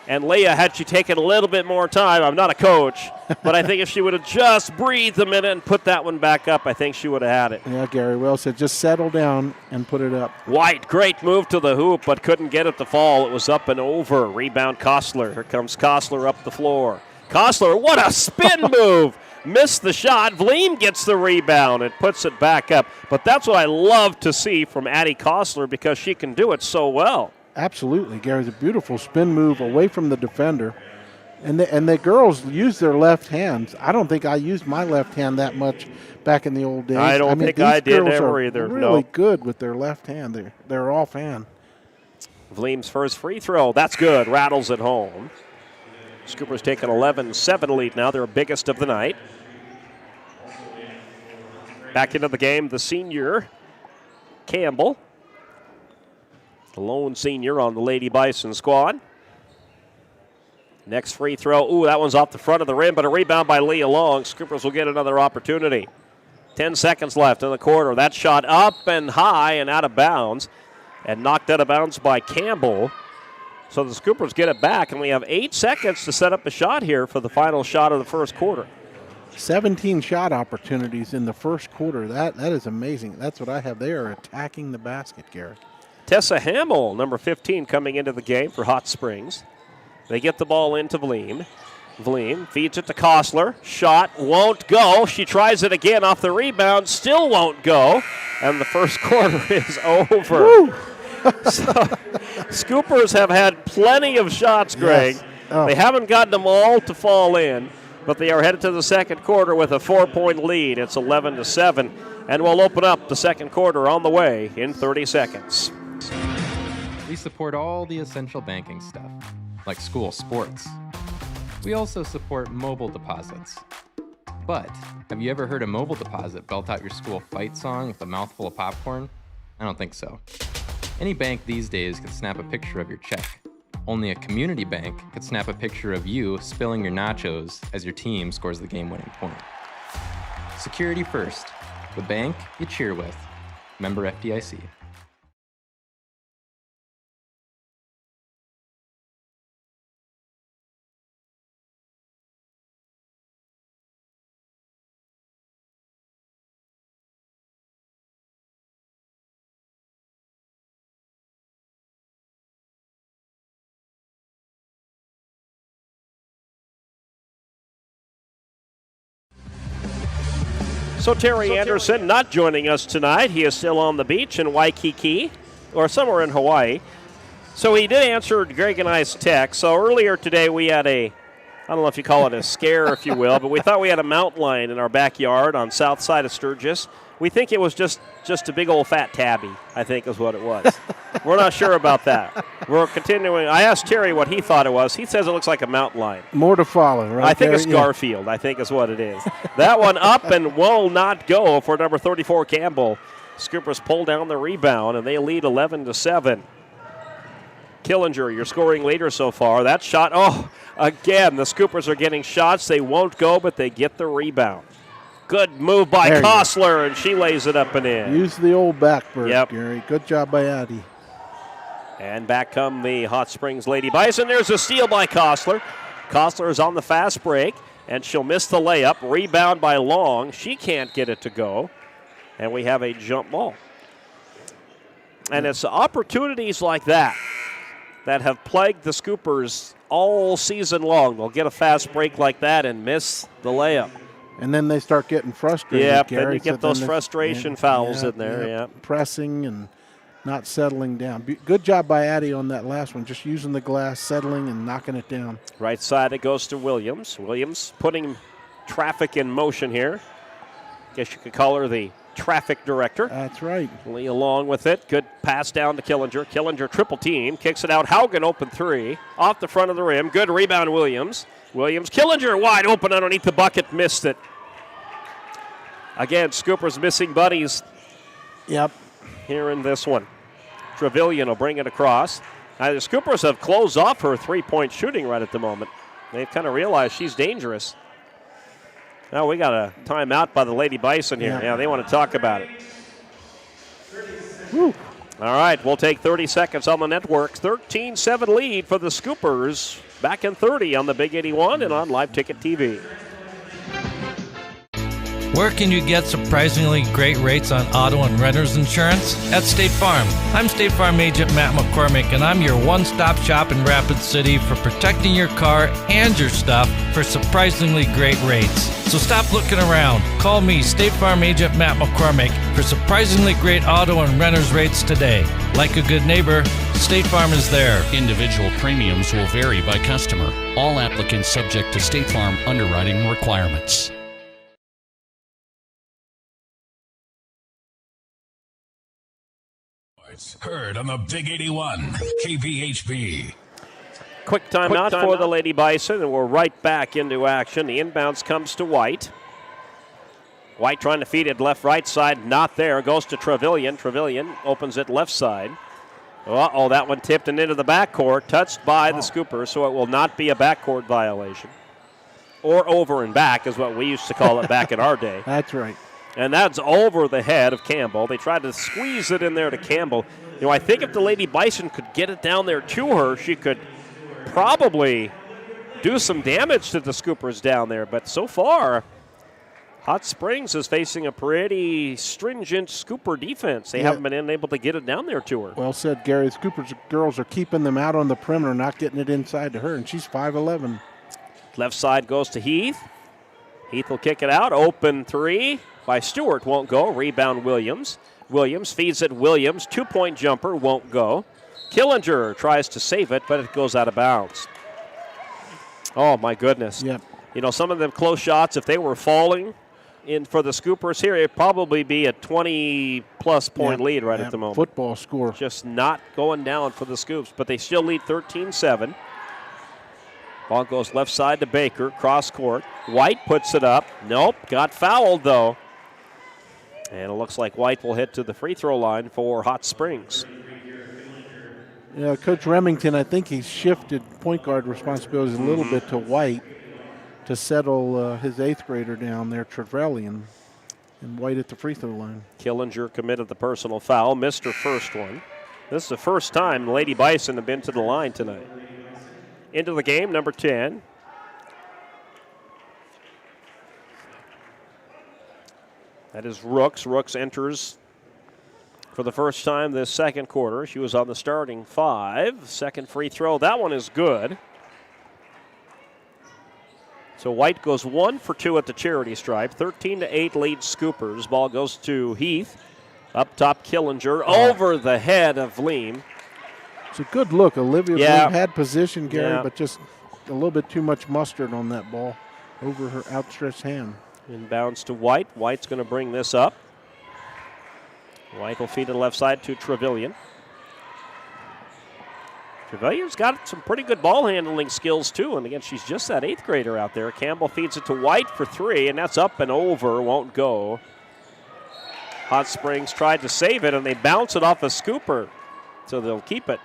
And Leah, had she taken a little bit more time, I'm not a coach, but I think if she would have just breathed a minute and put that one back up, I think she would have had it. Yeah, Gary well said. Just settle down and put it up. White, great move to the hoop, but couldn't get it to fall. It was up and over. Rebound Kostler. Here comes Kostler up the floor. Kostler, what a spin move. Missed the shot. Vleem gets the rebound and puts it back up. But that's what I love to see from Addie Kostler because she can do it so well. Absolutely, Gary. It's a beautiful spin move away from the defender. And the girls use their left hands. I don't think I used my left hand that much back in the old days. I don't think I did ever either. Really good with their left hand. They're offhand. Vleem's first free throw. That's good. Rattles it home. Scoopers take an 11-7 lead now. Their biggest of the night. Back into the game, the senior, Campbell. The lone senior on the Lady Bison squad. Next free throw. Ooh, that one's off the front of the rim, but a rebound by Leah Long. Scoopers will get another opportunity. 10 seconds left in the quarter. That shot up and high and out of bounds, and knocked out of bounds by Campbell. So the Scoopers get it back, and we have 8 seconds to set up a shot here for the final shot of the first quarter. 17 shot opportunities in the first quarter. That is amazing. That's what I have. They are attacking the basket, Gary. Tessa Hamill, number 15, coming into the game for Hot Springs. They get the ball into Vleem. Vleem feeds it to Kostler. Shot won't go. She tries it again off the rebound. Still won't go. And the first quarter is over. So, Scoopers have had plenty of shots, Greg. Yes. Oh. They haven't gotten them all to fall in, but they are headed to the second quarter with a 4-point lead. It's 11-7, and we'll open up the second quarter on the way in 30 seconds. We support all the essential banking stuff, like school sports. We also support mobile deposits. But have you ever heard a mobile deposit belt out your school fight song with a mouthful of popcorn? I don't think so. Any bank these days can snap a picture of your check. Only a community bank could snap a picture of you spilling your nachos as your team scores the game-winning point. Security first. The bank you cheer with. Member FDIC. So Terry Anderson not joining us tonight. He is still on the beach in Waikiki, or somewhere in Hawaii. So he did answer Greg and I's text. So earlier today we had I don't know if you call it a scare, if you will, but we thought we had a mountain lion in our backyard on south side of Sturgis. We think it was just a big old fat tabby, I think is what it was. We're not sure about that. We're continuing. I asked Terry what he thought it was. He says it looks like a mountain lion. More to follow, right? I think it's Garfield, I think is what it is. That one up and will not go for number 34, Campbell. Scoopers pull down the rebound, and they lead 11-7. Killinger, your scoring leader so far. That shot, again, the Scoopers are getting shots. They won't go, but they get the rebound. Good move by Kostler, and she lays it up and in. Use the old backboard, Gary. Good job by Addie. And back come the Hot Springs Lady Bison. There's a steal by Kostler. Kostler is on the fast break, and she'll miss the layup. Rebound by Long. She can't get it to go. And we have a jump ball. And it's opportunities like that have plagued the Scoopers all season long. They'll get a fast break like that and miss the layup. And then they start getting frustrated. Yeah, Gary. then you get those frustration fouls in there. Pressing and not settling down. Good job by Addie on that last one, just using the glass, settling and knocking it down. Right side it goes to Williams. Williams putting traffic in motion here. Guess you could call her the traffic director. That's right. Lee along with it. Good pass down to Killinger. Killinger triple team. Kicks it out. Haugen open three. Off the front of the rim. Good rebound, Williams. Killinger wide open underneath the bucket. Missed it. Again, Scoopers missing buddies. Yep. Here in this one. Trevelyan will bring it across. Now, the Scoopers have closed off her three-point shooting right at the moment. They've kind of realized she's dangerous. Now we got a timeout by the Lady Bison here. Yeah, they want to talk about it. Woo. All right, we'll take 30 seconds on the network. 13-7 lead for the Scoopers. Back in 30 on the Big 81 and on Live Ticket TV. Where can you get surprisingly great rates on auto and renter's insurance? At State Farm. I'm State Farm agent Matt McCormick, and I'm your one-stop shop in Rapid City for protecting your car and your stuff for surprisingly great rates. So stop looking around. Call me, State Farm agent Matt McCormick, for surprisingly great auto and renter's rates today. Like a good neighbor, State Farm is there. Individual premiums will vary by customer. All applicants subject to State Farm underwriting requirements. Heard on the Big 81, KBHB. Quick timeout for the Lady Bison, and we're right back into action. The inbounds comes to White. White trying to feed it left-right side, not there. Goes to Trevelyan. Trevelyan opens it left side. Uh-oh, that one tipped and into the backcourt, touched by the Scoopers, so it will not be a backcourt violation. Or over and back is what we used to call it back in our day. That's right. And that's over the head of Campbell. They tried to squeeze it in there to Campbell. You know, I think if the Lady Bison could get it down there to her, she could probably do some damage to the Scoopers down there. But so far, Hot Springs is facing a pretty stringent Scooper defense. They haven't been able to get it down there to her. Well said, Gary. The Scoopers girls are keeping them out on the perimeter, not getting it inside to her, and she's 5'11". Left side goes to Heath. Heath will kick it out. Open three by Stewart. Won't go. Rebound Williams. Williams feeds it Williams. 2-point jumper. Won't go. Killinger tries to save it, but it goes out of bounds. Oh, my goodness. Yep. You know, some of them close shots, if they were falling in for the Scoopers here, it'd probably be a 20-plus point lead right at the moment. Football score. Just not going down for the Scoops, but they still lead 13-7. Ball goes left side to Baker, cross court. White puts it up. Nope, got fouled though. And it looks like White will hit to the free throw line for Hot Springs. Yeah, Coach Remington, I think he's shifted point guard responsibilities a little bit to White to settle his 8th grader down there, Trevelyan, and White at the free throw line. Killinger committed the personal foul, missed her first one. This is the first time the Lady Bison have been to the line tonight. Into the game, number 10. That is Rooks. Rooks enters for the first time this second quarter. She was on the starting 5. Second free throw. That one is good. So White goes 1 for 2 at the charity stripe. 13-8 lead Scoopers. Ball goes to Heath. Up top, Killinger. Over the head of Vleem. It's a good look. Olivia Bloom had position, Gary, but just a little bit too much mustard on that ball over her outstretched hand. Inbounds to White. White's going to bring this up. White will feed to the left side to Trevelyan. Trevelyan's got some pretty good ball handling skills, too. And again, she's just that 8th grader out there. Campbell feeds it to White for 3, and that's up and over. Won't go. Hot Springs tried to save it, and they bounce it off a Scooper. So they'll keep it.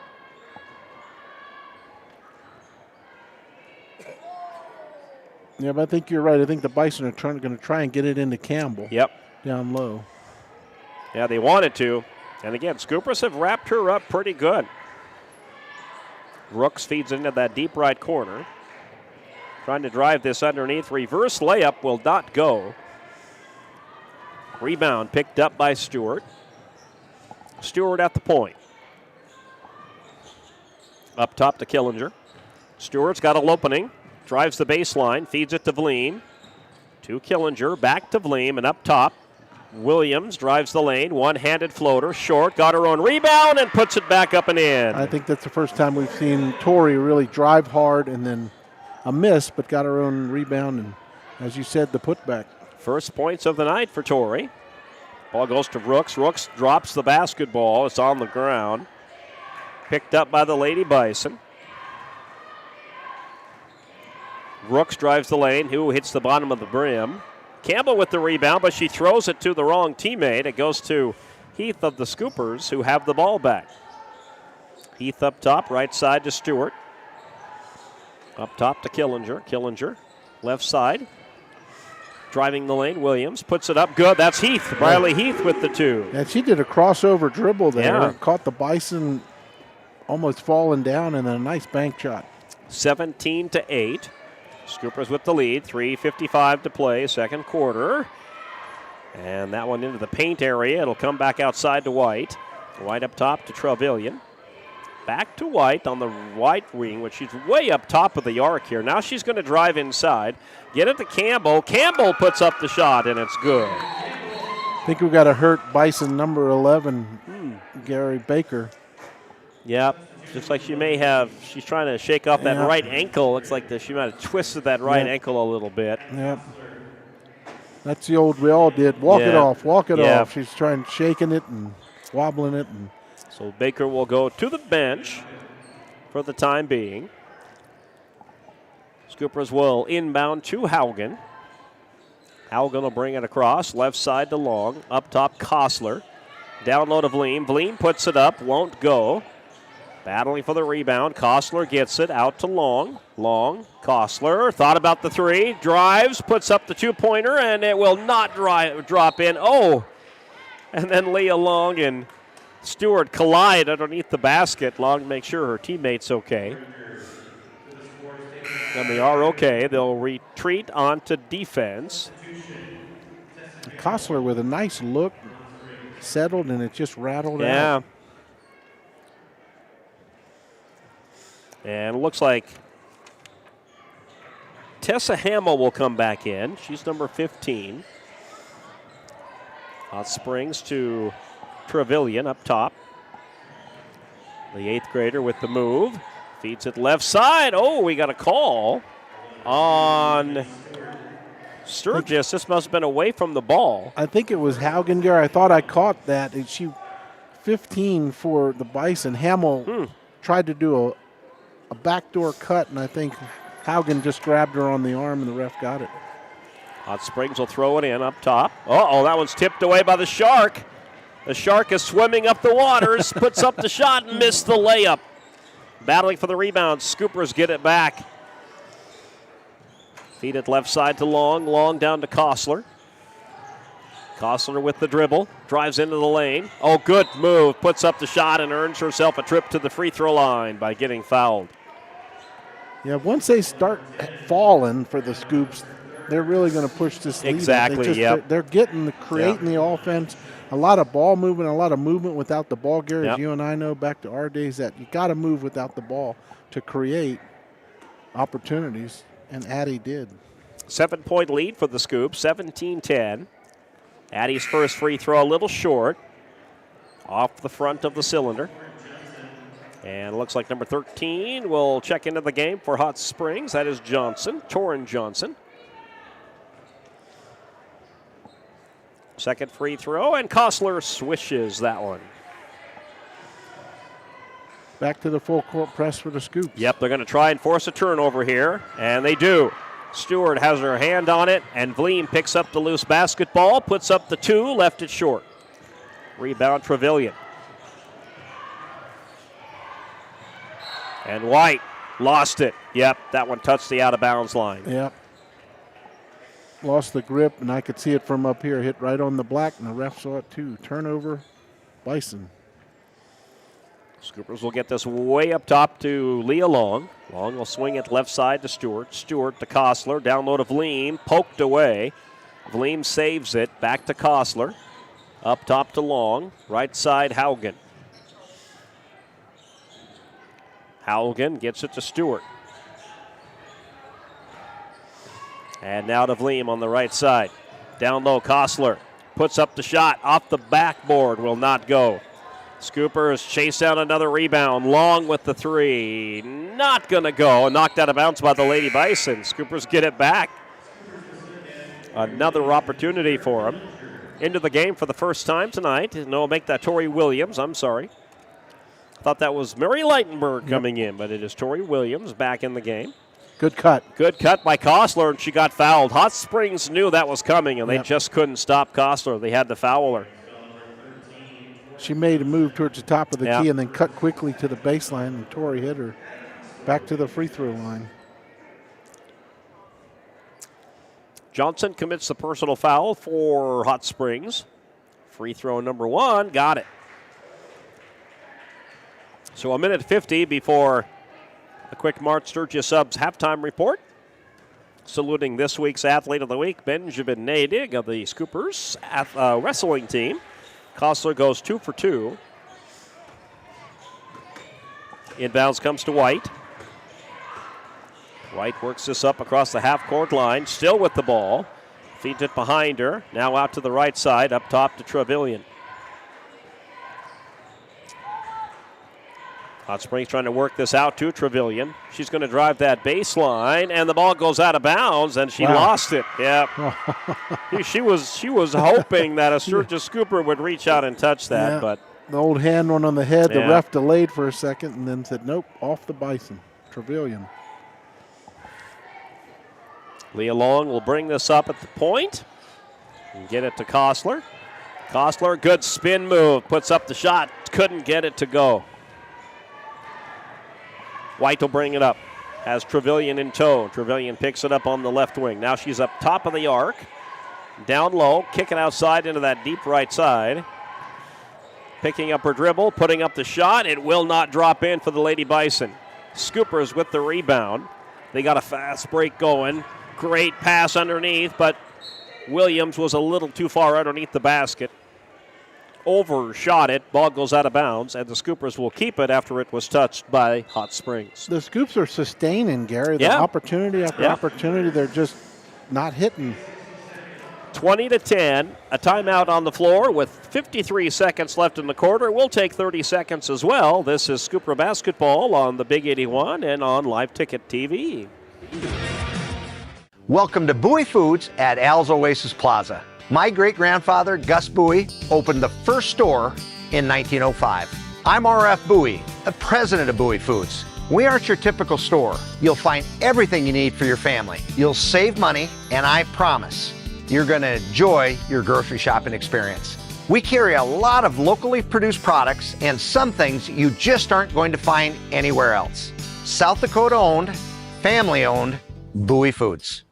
Yeah, but I think you're right. I think the Bison are going to try and get it into Campbell. Yep. Down low. Yeah, they wanted to. And again, Scoopers have wrapped her up pretty good. Rooks feeds into that deep right corner. Trying to drive this underneath. Reverse layup will not go. Rebound picked up by Stewart. Stewart at the point. Up top to Killinger. Stewart's got an opening. Drives the baseline, feeds it to Vleem. To Killinger, back to Vleem, and up top, Williams drives the lane, one-handed floater, short, got her own rebound, and puts it back up and in. I think that's the first time we've seen Tori really drive hard and then a miss, but got her own rebound, and as you said, the putback. First points of the night for Tori. Ball goes to Rooks. Rooks drops the basketball. It's on the ground. Picked up by the Lady Bison. Rooks drives the lane. Who hits the bottom of the brim? Campbell with the rebound, but she throws it to the wrong teammate. It goes to Heath of the Scoopers, who have the ball back. Heath up top, right side to Stewart. Up top to Killinger. Killinger, left side. Driving the lane, Williams puts it up. Good, that's Heath. Briley Heath with the 2. And she did a crossover dribble there. Yeah. Caught the Bison almost falling down, and then a nice bank shot. 17-8. Scoopers with the lead. 3:55 to play, second quarter. And that one into the paint area. It'll come back outside to White. White up top to Trevelyan. Back to White on the right wing, which she's way up top of the arc here. Now she's going to drive inside. Get it to Campbell. Campbell puts up the shot, and it's good. I think we've got to hurt Bison number 11, Gary Baker. Yep. Looks like she may have, she's trying to shake off that right ankle. Looks like she might have twisted that right ankle a little bit. Yep. That's the old we all did. Walk it off, walk it off. She's trying, shaking it and wobbling it. And so Baker will go to the bench for the time being. Scoopers will inbound to Haugen. Haugen will bring it across, left side to Long. Up top, Kostler. Down low to Vleem. Vleem puts it up, won't go. Battling for the rebound. Kostler gets it out to Long. Long, Kostler thought about the three, drives, puts up the two-pointer, and it will not drop in. Oh, and then Leah Long and Stewart collide underneath the basket. Long makes sure her teammate's okay. And they are okay. They'll retreat onto defense. Kostler with a nice look, settled, and it just rattled out. Yeah. And it looks like Tessa Hamill will come back in. She's number 15. Hot Springs to Trevelyan up top. The 8th grader with the move. Feeds it left side. Oh, we got a call on Sturgis. This must have been away from the ball. I think it was Haugen, Gary. I thought I caught that. And she 15 for the Bison. Hamill tried to do a backdoor cut, and I think Haugen just grabbed her on the arm, and the ref got it. Hot Springs will throw it in up top. Uh-oh, that one's tipped away by the Shark. The Shark is swimming up the waters, puts up the shot, and missed the layup. Battling for the rebound. Scoopers get it back. Feed it left side to Long. Long down to Kostler. Kostler with the dribble. Drives into the lane. Oh, good move. Puts up the shot and earns herself a trip to the free throw line by getting fouled. Yeah, once they start falling for the Scoops, they're really going to push this lead. Exactly, They're getting, creating the offense. A lot of ball movement, a lot of movement without the ball, Gary. As you and I know back to our days that you got to move without the ball to create opportunities, and Addie did. 7-point lead for the Scoops, 17-10. Addie's first free throw a little short, off the front of the cylinder. And it looks like number 13 will check into the game for Hot Springs. That is Johnson, Torrin Johnson. Second free throw, and Kostler swishes that one. Back to the full court press for the Scoops. Yep, they're going to try and force a turnover here, and they do. Stewart has her hand on it, and Vleem picks up the loose basketball, puts up the two, left it short. Rebound Trevelyan. And White lost it. Yep, that one touched the out-of-bounds line. Yep. Lost the grip, and I could see it from up here. Hit right on the black, and the ref saw it too. Turnover, Bison. Scoopers will get this way up top to Leah Long. Long will swing it left side to Stewart. Stewart to Kostler. Down low to Vleem. Poked away. Vleem saves it. Back to Kostler. Up top to Long. Right side, Haugen. Haugen gets it to Stewart. And now to Vleem on the right side. Down low, Kostler puts up the shot. Off the backboard, will not go. Scoopers chase down another rebound. Long with the three. Not going to go. Knocked out of bounds by the Lady Bison. Scoopers get it back. Another opportunity for them. Into the game for the first time tonight. No, make that Tori Williams. I'm sorry. Thought that was Mary Leitenberg coming in, but it is Tori Williams back in the game. Good cut. Good cut by Kostler, and she got fouled. Hot Springs knew that was coming, and they just couldn't stop Kostler. They had to foul her. She made a move towards the top of the key and then cut quickly to the baseline, and Tori hit her back to the free throw line. Johnson commits the personal foul for Hot Springs. Free throw number one, got it. So 1:50 before a quick Mart Sturgis Subs halftime report. Saluting this week's Athlete of the Week, Benjamin Nadig of the Scoopers wrestling team. Kostler goes 2 for 2. Inbounds comes to White. White works this up across the half-court line, still with the ball. Feeds it behind her. Now out to the right side, up top to Trevelyan. Hot Springs trying to work this out to Trevelyan. She's going to drive that baseline, and the ball goes out of bounds, and she lost it. Yeah, she was hoping that a Sturgis Scooper would reach out and touch that, but the old hand one on the head. The ref delayed for a second, and then said, "Nope, off the Bison." Trevelyan. Leah Long will bring this up at the point and get it to Kostler. Kostler, good spin move, puts up the shot, couldn't get it to go. White will bring it up. Has Trevelyan in tow. Trevelyan picks it up on the left wing. Now she's up top of the arc. Down low, kicking outside into that deep right side. Picking up her dribble, putting up the shot. It will not drop in for the Lady Bison. Scoopers with the rebound. They got a fast break going. Great pass underneath, but Williams was a little too far underneath the basket. Overshot it. Ball goes out of bounds, and the Scoopers will keep it after it was touched by Hot Springs. The Scoops are sustaining, Gary. The opportunity after opportunity, they're just not hitting. 20-10, a timeout on the floor with 53 seconds left in the quarter. We'll take 30 seconds as well. This is Scooper Basketball on the Big 81 and on Live Ticket TV. Welcome to Bowie Foods at Al's Oasis Plaza. My great-grandfather, Gus Bowie, opened the first store in 1905. I'm R.F. Bowie, the president of Bowie Foods. We aren't your typical store. You'll find everything you need for your family. You'll save money, and I promise you're going to enjoy your grocery shopping experience. We carry a lot of locally produced products and some things you just aren't going to find anywhere else. South Dakota owned, family owned, Bowie Foods.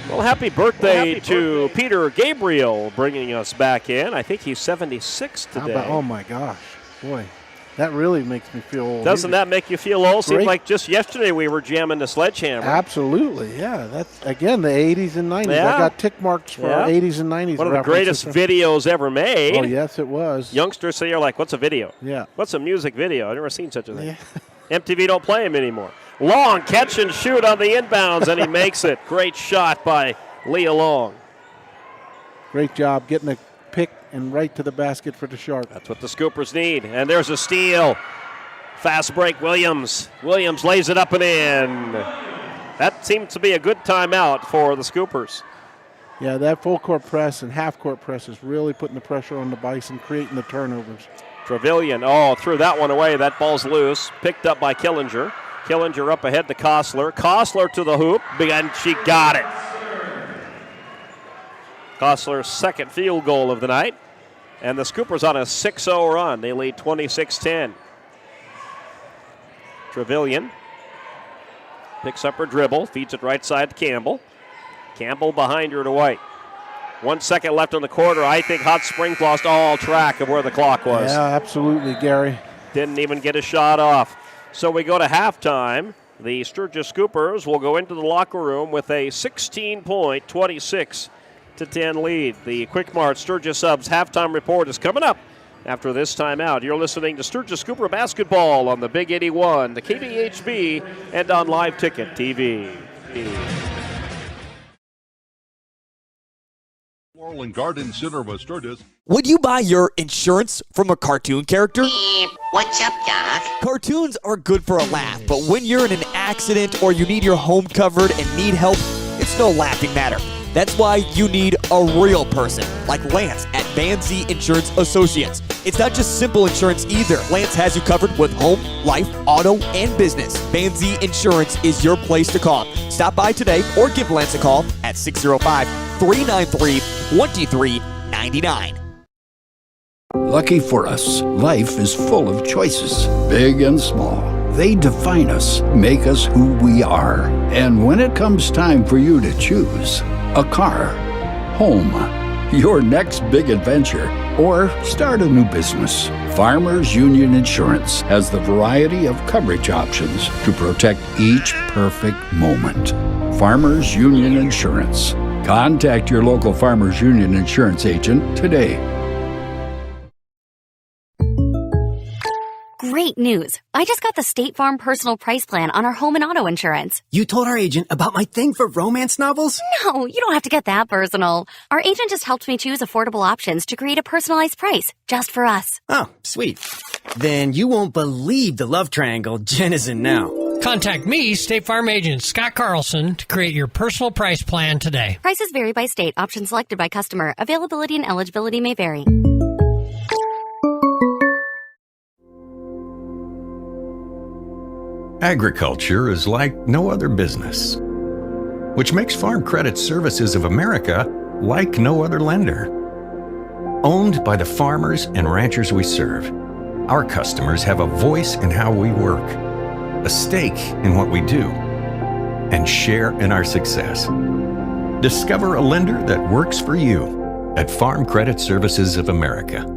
Well, happy birthday to Peter Gabriel bringing us back in. I think he's 76 today. Oh, my gosh. Boy, that really makes me feel old. Doesn't that make you feel old? Seems like just yesterday we were jamming the Sledgehammer. Absolutely, yeah. That's, again, the 80s and 90s. Yeah. I got tick marks for 80s and 90s. One of the greatest videos ever made. Oh, yes, it was. Youngsters say, like, what's a video? Yeah. What's a music video? I've never seen such a thing. Yeah. MTV don't play them anymore. Long catch and shoot on the inbounds, and he makes it. Great shot by Leah Long. Great job getting a pick and right to the basket for the Sharp. That's what the Scoopers need. And there's a steal. Fast break, Williams. Williams lays it up and in. That seems to be a good timeout for the Scoopers. Yeah, that full court press and half court press is really putting the pressure on the Bison, creating the turnovers. Trevelyan, threw that one away. That ball's loose. Picked up by Killinger. Killinger up ahead to Kostler. Kostler to the hoop, and she got it. Kostler's second field goal of the night. And the Scoopers on a 6-0 run. They lead 26-10. Trevelyan picks up her dribble, feeds it right side to Campbell. Campbell behind her to White. 1 second left on the quarter. I think Hot Springs lost all track of where the clock was. Yeah, absolutely, Gary. Didn't even get a shot off. So we go to halftime. The Sturgis Scoopers will go into the locker room with a 16-point, 26-10 lead. The Quick Mart Sturgis Subs halftime report is coming up after this timeout. You're listening to Sturgis Scooper Basketball on the Big 81, the KBHB, and on Live Ticket TV. Floral and Garden Center of Sturgis. Would you buy your insurance from a cartoon character? What's up, Doc? Cartoons are good for a laugh, but when you're in an accident or you need your home covered and need help, it's no laughing matter. That's why you need a real person, like Lance at Van Z Insurance Associates. It's not just simple insurance either. Lance has you covered with home, life, auto, and business. Van Z Insurance is your place to call. Stop by today or give Lance a call at 605-393-2399. Lucky for us, life is full of choices, big and small. They define us, make us who we are. And when it comes time for you to choose a car, home, your next big adventure, or start a new business, Farmers Union Insurance has the variety of coverage options to protect each perfect moment. Farmers Union Insurance. Contact your local Farmers Union Insurance agent today. Great news. I just got the State Farm personal price plan on our home and auto insurance. You told our agent about my thing for romance novels? No, you don't have to get that personal. Our agent just helped me choose affordable options to create a personalized price just for us. Oh, sweet. Then you won't believe the love triangle Jen is in now. Contact me, State Farm Agent Scott Carlson, to create your personal price plan today. Prices vary by state. Options selected by customer. Availability and eligibility may vary. Agriculture is like no other business, which makes Farm Credit Services of America like no other lender. Owned by the farmers and ranchers we serve, our customers have a voice in how we work, a stake in what we do, and share in our success. Discover a lender that works for you at Farm Credit Services of America.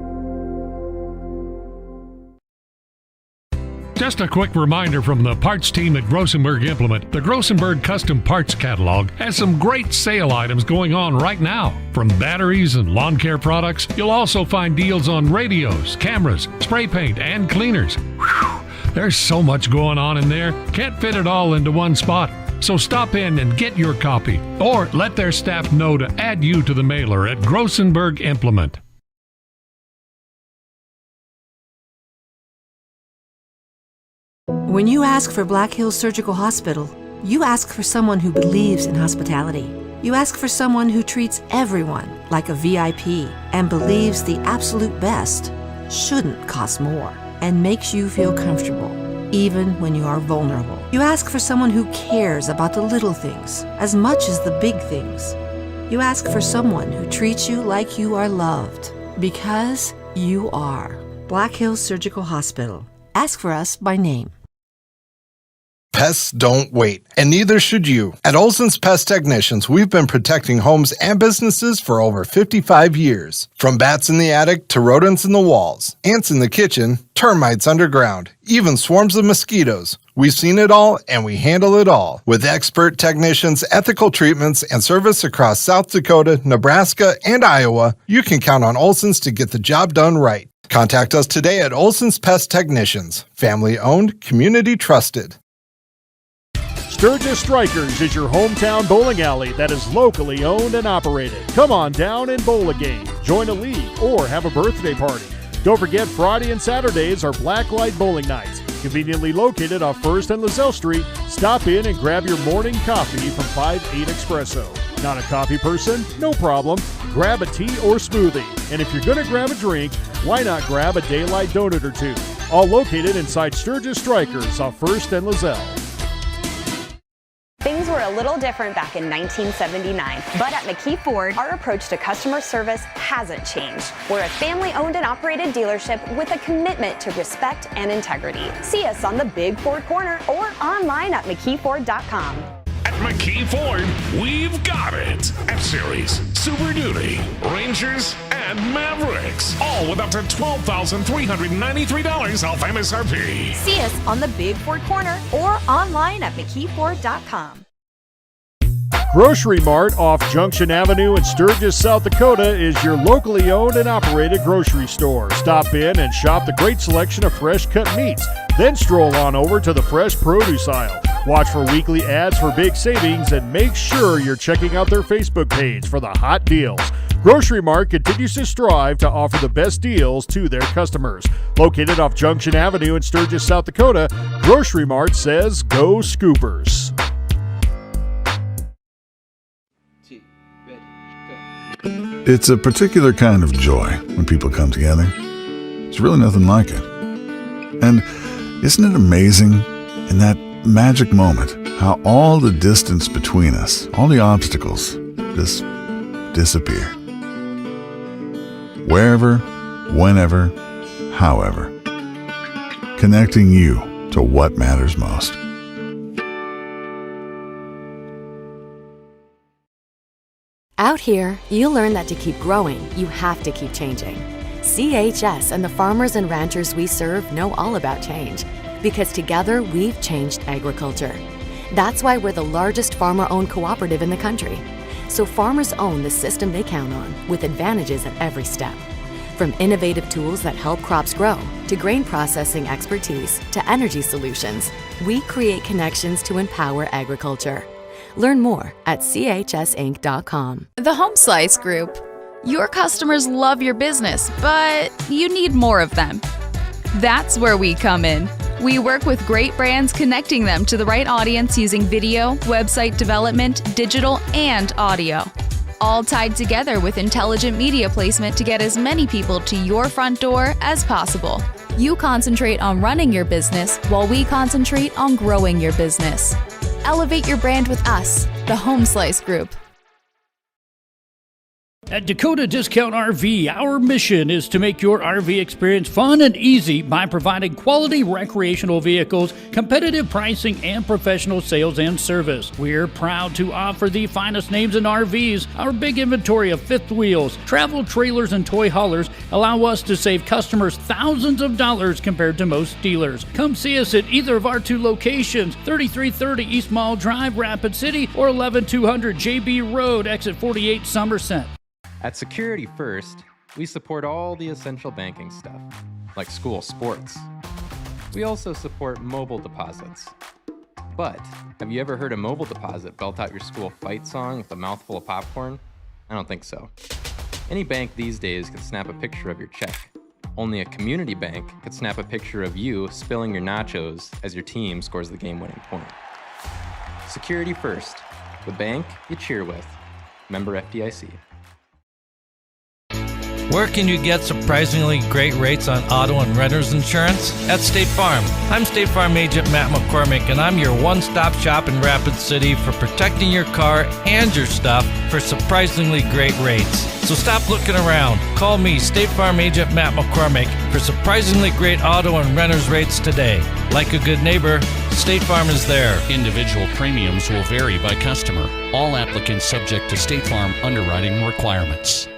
Just a quick reminder from the parts team at Grossenberg Implement. The Grossenberg Custom Parts Catalog has some great sale items going on right now. From batteries and lawn care products, you'll also find deals on radios, cameras, spray paint, and cleaners. Whew, there's so much going on in there. Can't fit it all into one spot. So stop in and get your copy, or let their staff know to add you to the mailer at Grossenberg Implement. When you ask for Black Hills Surgical Hospital, you ask for someone who believes in hospitality. You ask for someone who treats everyone like a VIP and believes the absolute best shouldn't cost more and makes you feel comfortable, even when you are vulnerable. You ask for someone who cares about the little things as much as the big things. You ask for someone who treats you like you are loved, because you are. Black Hills Surgical Hospital. Ask for us by name. Pests don't wait, and neither should you. At Olson's Pest Technicians, we've been protecting homes and businesses for over 55 years. From bats in the attic to rodents in the walls, ants in the kitchen, termites underground, even swarms of mosquitoes. We've seen it all, and we handle it all. With expert technicians, ethical treatments, and service across South Dakota, Nebraska, and Iowa, you can count on Olson's to get the job done right. Contact us today at Olson's Pest Technicians. Family-owned, community-trusted. Sturgis Strikers is your hometown bowling alley that is locally owned and operated. Come on down and bowl a game, join a league, or have a birthday party. Don't forget, Friday and Saturdays are Blacklight Bowling Nights. Conveniently located off 1st and Lozelle Street, stop in and grab your morning coffee from 5-8 Espresso. Not a coffee person? No problem. Grab a tea or smoothie. And if you're going to grab a drink, why not grab a Daylight donut or two? All located inside Sturgis Strikers off 1st and Lozelle. Things were a little different back in 1979, but at McKee Ford, our approach to customer service hasn't changed. We're a family-owned and operated dealership with a commitment to respect and integrity. See us on the Big Ford Corner or online at McKeeFord.com. At McKee Ford, we've got it. F-Series, Super Duty, Rangers, and Mavericks. All with up to $12,393 off MSRP. See us on the Big Ford Corner or online at McKeeFord.com. Grocery Mart off Junction Avenue in Sturgis, South Dakota is your locally owned and operated grocery store. Stop in and shop the great selection of fresh cut meats. Then stroll on over to the fresh produce aisle. Watch for weekly ads for big savings and make sure you're checking out their Facebook page for the hot deals. Grocery Mart continues to strive to offer the best deals to their customers. Located off Junction Avenue in Sturgis, South Dakota, Grocery Mart says go Scoopers. It's a particular kind of joy when people come together. There's really nothing like it. And isn't it amazing in that magic moment how all the distance between us, all the obstacles, just disappear? Wherever, whenever, however. Connecting you to what matters most. Out here, you learn that to keep growing, you have to keep changing. CHS and the farmers and ranchers we serve know all about change, because together we've changed agriculture. That's why we're the largest farmer-owned cooperative in the country. So farmers own the system they count on, with advantages at every step. From innovative tools that help crops grow, to grain processing expertise, to energy solutions, we create connections to empower agriculture. Learn more at chsinc.com. The Home Slice Group. Your customers love your business, but you need more of them. That's where we come in. We work with great brands connecting them to the right audience using video, website development, digital, and audio. All tied together with intelligent media placement to get as many people to your front door as possible. You concentrate on running your business while we concentrate on growing your business. Elevate your brand with us, the Home Slice Group. At Dakota Discount RV, our mission is to make your RV experience fun and easy by providing quality recreational vehicles, competitive pricing, and professional sales and service. We're proud to offer the finest names in RVs. Our big inventory of fifth wheels, travel trailers, and toy haulers allow us to save customers thousands of dollars compared to most dealers. Come see us at either of our two locations, 3330 East Mall Drive, Rapid City, or 11200 JB Road, exit 48, Somerset. At Security First, we support all the essential banking stuff, like school sports. We also support mobile deposits. But have you ever heard a mobile deposit belt out your school fight song with a mouthful of popcorn? I don't think so. Any bank these days can snap a picture of your check. Only a community bank could snap a picture of you spilling your nachos as your team scores the game-winning point. Security First, the bank you cheer with. Member FDIC. Where can you get surprisingly great rates on auto and renter's insurance? At State Farm. I'm State Farm Agent Matt McCormick, and I'm your one-stop shop in Rapid City for protecting your car and your stuff for surprisingly great rates. So stop looking around. Call me, State Farm Agent Matt McCormick, for surprisingly great auto and renter's rates today. Like a good neighbor, State Farm is there. Individual premiums will vary by customer. All applicants subject to State Farm underwriting requirements.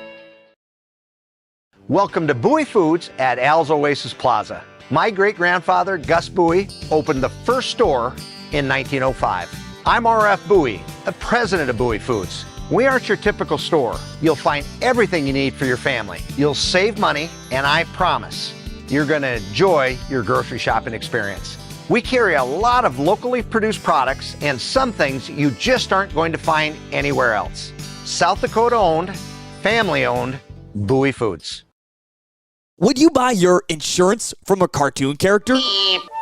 Welcome to Bowie Foods at Al's Oasis Plaza. My great-grandfather, Gus Bowie, opened the first store in 1905. I'm RF Bowie, the president of Bowie Foods. We aren't your typical store. You'll find everything you need for your family. You'll save money, and I promise you're going to enjoy your grocery shopping experience. We carry a lot of locally produced products and some things you just aren't going to find anywhere else. South Dakota-owned, family-owned, Bowie Foods. Would you buy your insurance from a cartoon character?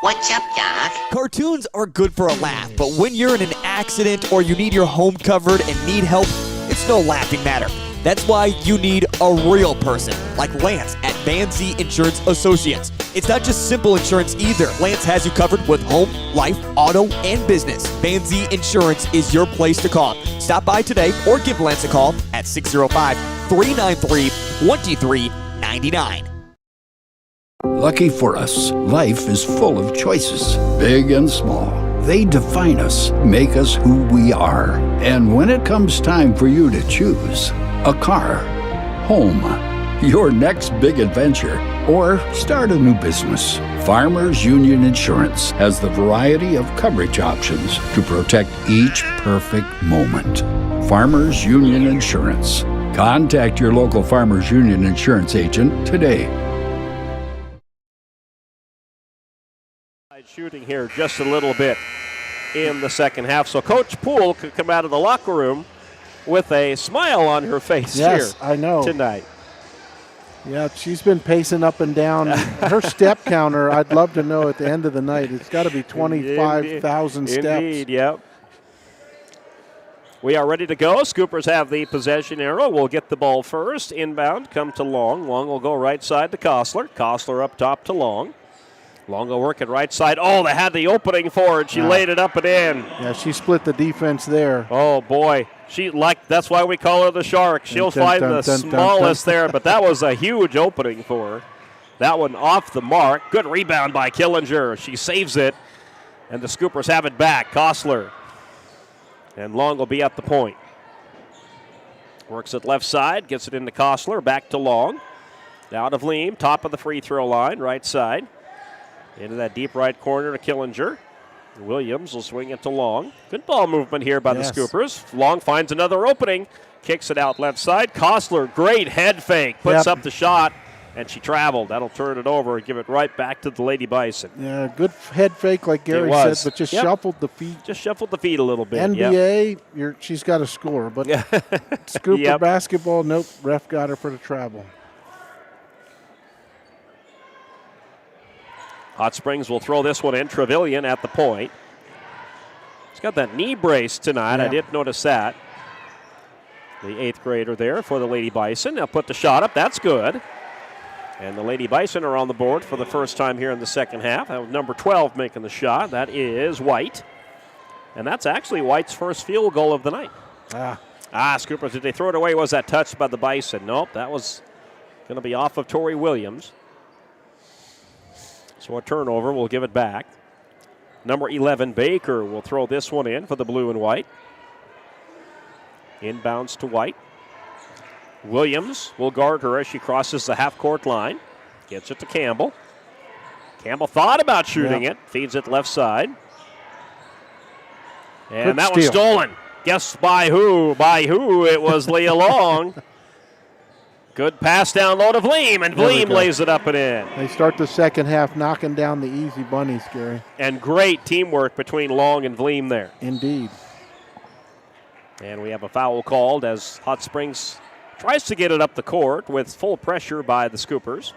What's up, Doc? Cartoons are good for a laugh, but when you're in an accident or you need your home covered and need help, it's no laughing matter. That's why you need a real person, like Lance at Van Zee Insurance Associates. It's not just simple insurance either. Lance has you covered with home, life, auto, and business. Van Zee Insurance is your place to call. Stop by today or give Lance a call at 605-393-2399. Lucky for us, life is full of choices, big and small. They define us, make us who we are. And when it comes time for you to choose, a car, home, your next big adventure, or start a new business, Farmers Union Insurance has the variety of coverage options to protect each perfect moment. Farmers Union Insurance. Contact your local Farmers Union Insurance agent today. Shooting here just a little bit in the second half. So Coach Poole could come out of the locker room with a smile on her face here I know. tonight. Yeah, she's been pacing up and down. Her step counter, I'd love to know at the end of the night. It's got to be 25,000 steps. Indeed, yep. We are ready to go. Scoopers have the possession arrow. We'll get the ball first. Inbound, come to Long. Long will go right side to Kostler. Kostler up top to Long. Long will work it right side. Oh, they had the opening for it. She laid it up and in. Yeah, she split the defense there. Oh, boy. That's why we call her the Shark. She'll find the smallest there, but that was a huge opening for her. That one off the mark. Good rebound by Killinger. She saves it, and the Scoopers have it back. Kostler. And Long will be at the point. Works it left side, gets it into Kostler, back to Long. Out of Leam, top of the free throw line, right side. Into that deep right corner to Killinger. Williams will swing it to Long. Good ball movement here by the Scoopers. Long finds another opening. Kicks it out left side. Kostler, great head fake. Puts up the shot, and she traveled. That'll turn it over and give it right back to the Lady Bison. Yeah, good head fake like Gary said, but just shuffled the feet. Just shuffled the feet a little bit. NBA, she's got to score. But Scooper basketball, nope, ref got her for the travel. Hot Springs will throw this one in. Trevelyan at the point. He's got that knee brace tonight. Yeah. I didn't notice that. The 8th grader there for the Lady Bison. Now put the shot up. That's good. And the Lady Bison are on the board for the first time here in the second half. That was number 12 making the shot. That is White. And that's actually White's first field goal of the night. Scoopers, did they throw it away? Was that touched by the Bison? Nope, that was going to be off of Tori Williams. So a turnover, we'll give it back. Number 11, Baker, will throw this one in for the blue and white. Inbounds to White. Williams will guard her as she crosses the half-court line. Gets it to Campbell. Campbell thought about shooting it. Feeds it left side. And Good that steal. one's stolen. Guess by who? By who? It was Leah Long. Good pass down low to Vleem, and There we Vleem go. lays it up and in. They start the second half knocking down the easy bunnies, Gary. And great teamwork between Long and Vleem there. Indeed. And we have a foul called as Hot Springs tries to get it up the court with full pressure by the Scoopers.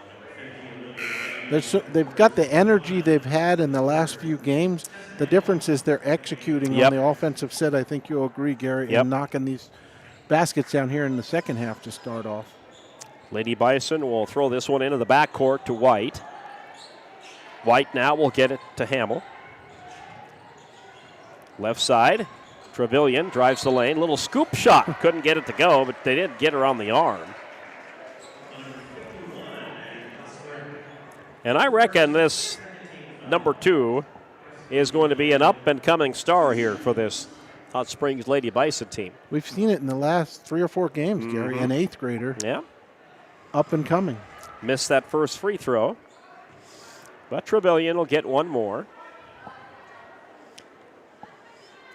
They've got the energy they've had in the last few games. The difference is they're executing on the offensive set. I think you'll agree, Gary, and knocking these baskets down here in the second half to start off. Lady Bison will throw this one into the backcourt to White. White now will get it to Hamill. Left side, Trevelyan drives the lane. Little scoop shot. Couldn't get it to go, but they did get her on the arm. And I reckon this number 2 is going to be an up-and-coming star here for this Hot Springs Lady Bison team. We've seen it in the last 3 or 4 games, Gary, an 8th grader. Yeah. Up and coming. Missed that first free throw. But Trevelyan will get one more.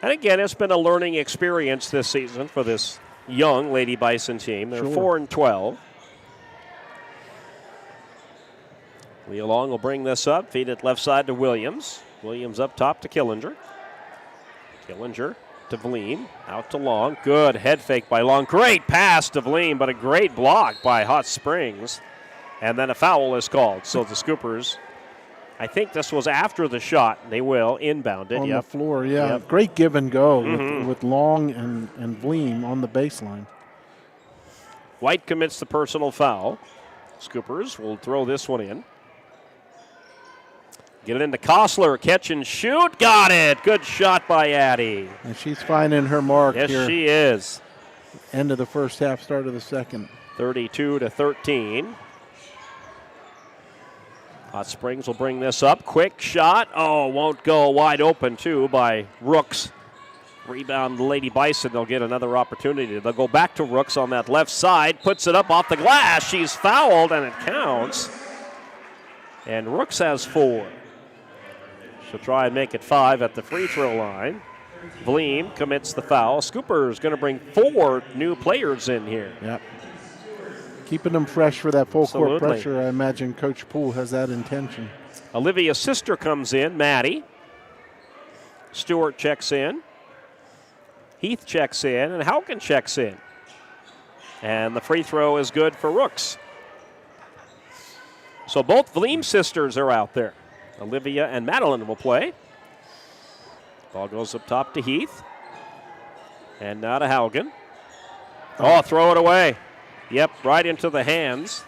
And again, it's been a learning experience this season for this young Lady Bison team. They're 4-12. Leah Long will bring this up, feed it left side to Williams. Williams up top to Killinger. Killinger to Vleem, out to Long. Good head fake by Long. Great pass to Vleem, but a great block by Hot Springs. And then a foul is called. So the Scoopers, I think this was after the shot. They will inbound it. On the floor, Great give and go with Long and Vleem on the baseline. White commits the personal foul. Scoopers will throw this one in. Get it into Kostler, catch and shoot, got it. Good shot by Addie. And she's finding her mark here. Yes, she is. End of the first half, start of the second. 32-13. Hot Springs will bring this up. Quick shot. Oh, won't go. Wide open, too, by Rooks. Rebound, Lady Bison. They'll get another opportunity. They'll go back to Rooks on that left side. Puts it up off the glass. She's fouled, and it counts. And Rooks has 4. She'll try and make it 5 at the free throw line. Vleem commits the foul. Scooper's going to bring 4 new players in here. Yep. Keeping them fresh for that full court Absolutely. pressure. I imagine Coach Poole has that intention. Olivia's sister comes in, Maddie. Stewart checks in. Heath checks in, and Hauken checks in. And the free throw is good for Rooks. So both Vleem sisters are out there. Olivia and Madeline will play. Ball goes up top to Heath. And now to Haugen. Oh, throw it away. Yep, right into the hands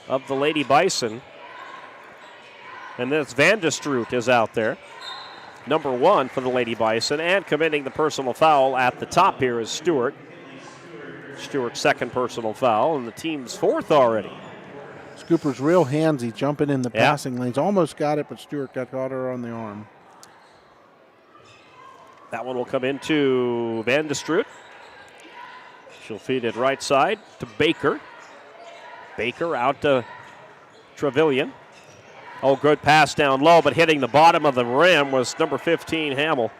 of the Lady Bison. And this Vandestroot is out there. Number 1 for the Lady Bison. And committing the personal foul at the top here is Stewart. Stewart's second personal foul, and the team's 4th already. Scooper's real handsy, jumping in the passing lanes. Almost got it, but Stewart got her on the arm. That one will come into Vandestroot. She'll feed it right side to Baker. Baker out to Trevelyan. Oh, good pass down low, but hitting the bottom of the rim was number 15, Hamill.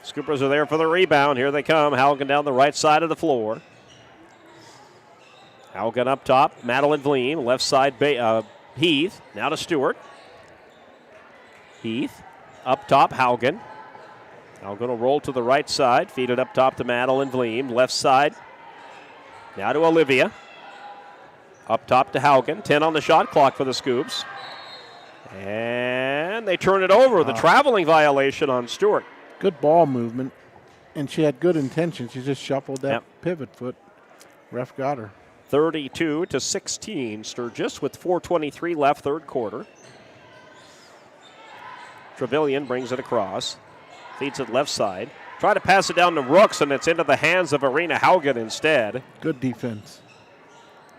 Scoopers are there for the rebound. Here they come. Haugen down the right side of the floor. Haugen up top. Madeline Vleem. Left side, Heath. Now to Stewart. Heath. Up top, Haugen. Haugen will roll to the right side. Feed it up top to Madeline Vleem. Left side. Now to Olivia. Up top to Haugen. 10 on the shot clock for the Scoops. And And they turn it over. The traveling violation on Stewart. Good ball movement, and she had good intention. She just shuffled that pivot foot. Ref got her. 32-16, Sturgis with 4:23 left, third quarter. Trevelyan brings it across. Feeds it left side. Try to pass it down to Rooks, and it's into the hands of Arena Haugen instead. Good defense.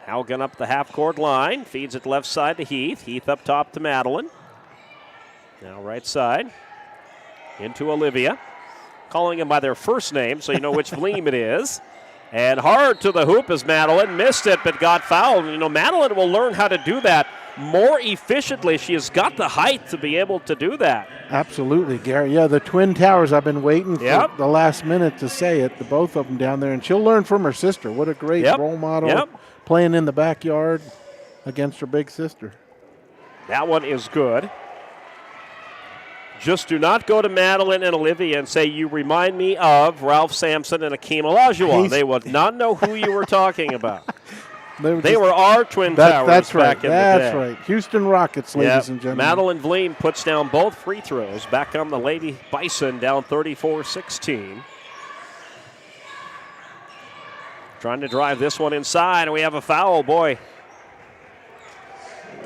Haugen up the half-court line. Feeds it left side to Heath. Heath up top to Madeline. Now right side. Into Olivia. Calling them by their first name so you know which Vleem it is. And hard to the hoop as Madeline missed it but got fouled. You know, Madeline will learn how to do that more efficiently. She has got the height to be able to do that. Absolutely, Gary. Yeah, the Twin Towers, I've been waiting for the last minute to say it, the both of them down there. And she'll learn from her sister. What a great role model, playing in the backyard against her big sister. That one is good. Just do not go to Madeline and Olivia and say, you remind me of Ralph Sampson and Akeem Olajuwon. They would not know who you were talking about. They were our Twin Towers back in the day. That's right. Houston Rockets, ladies and gentlemen. Madeline Vleem puts down both free throws. Back on the Lady Bison, down 34-16. Trying to drive this one inside, and we have a foul. Boy,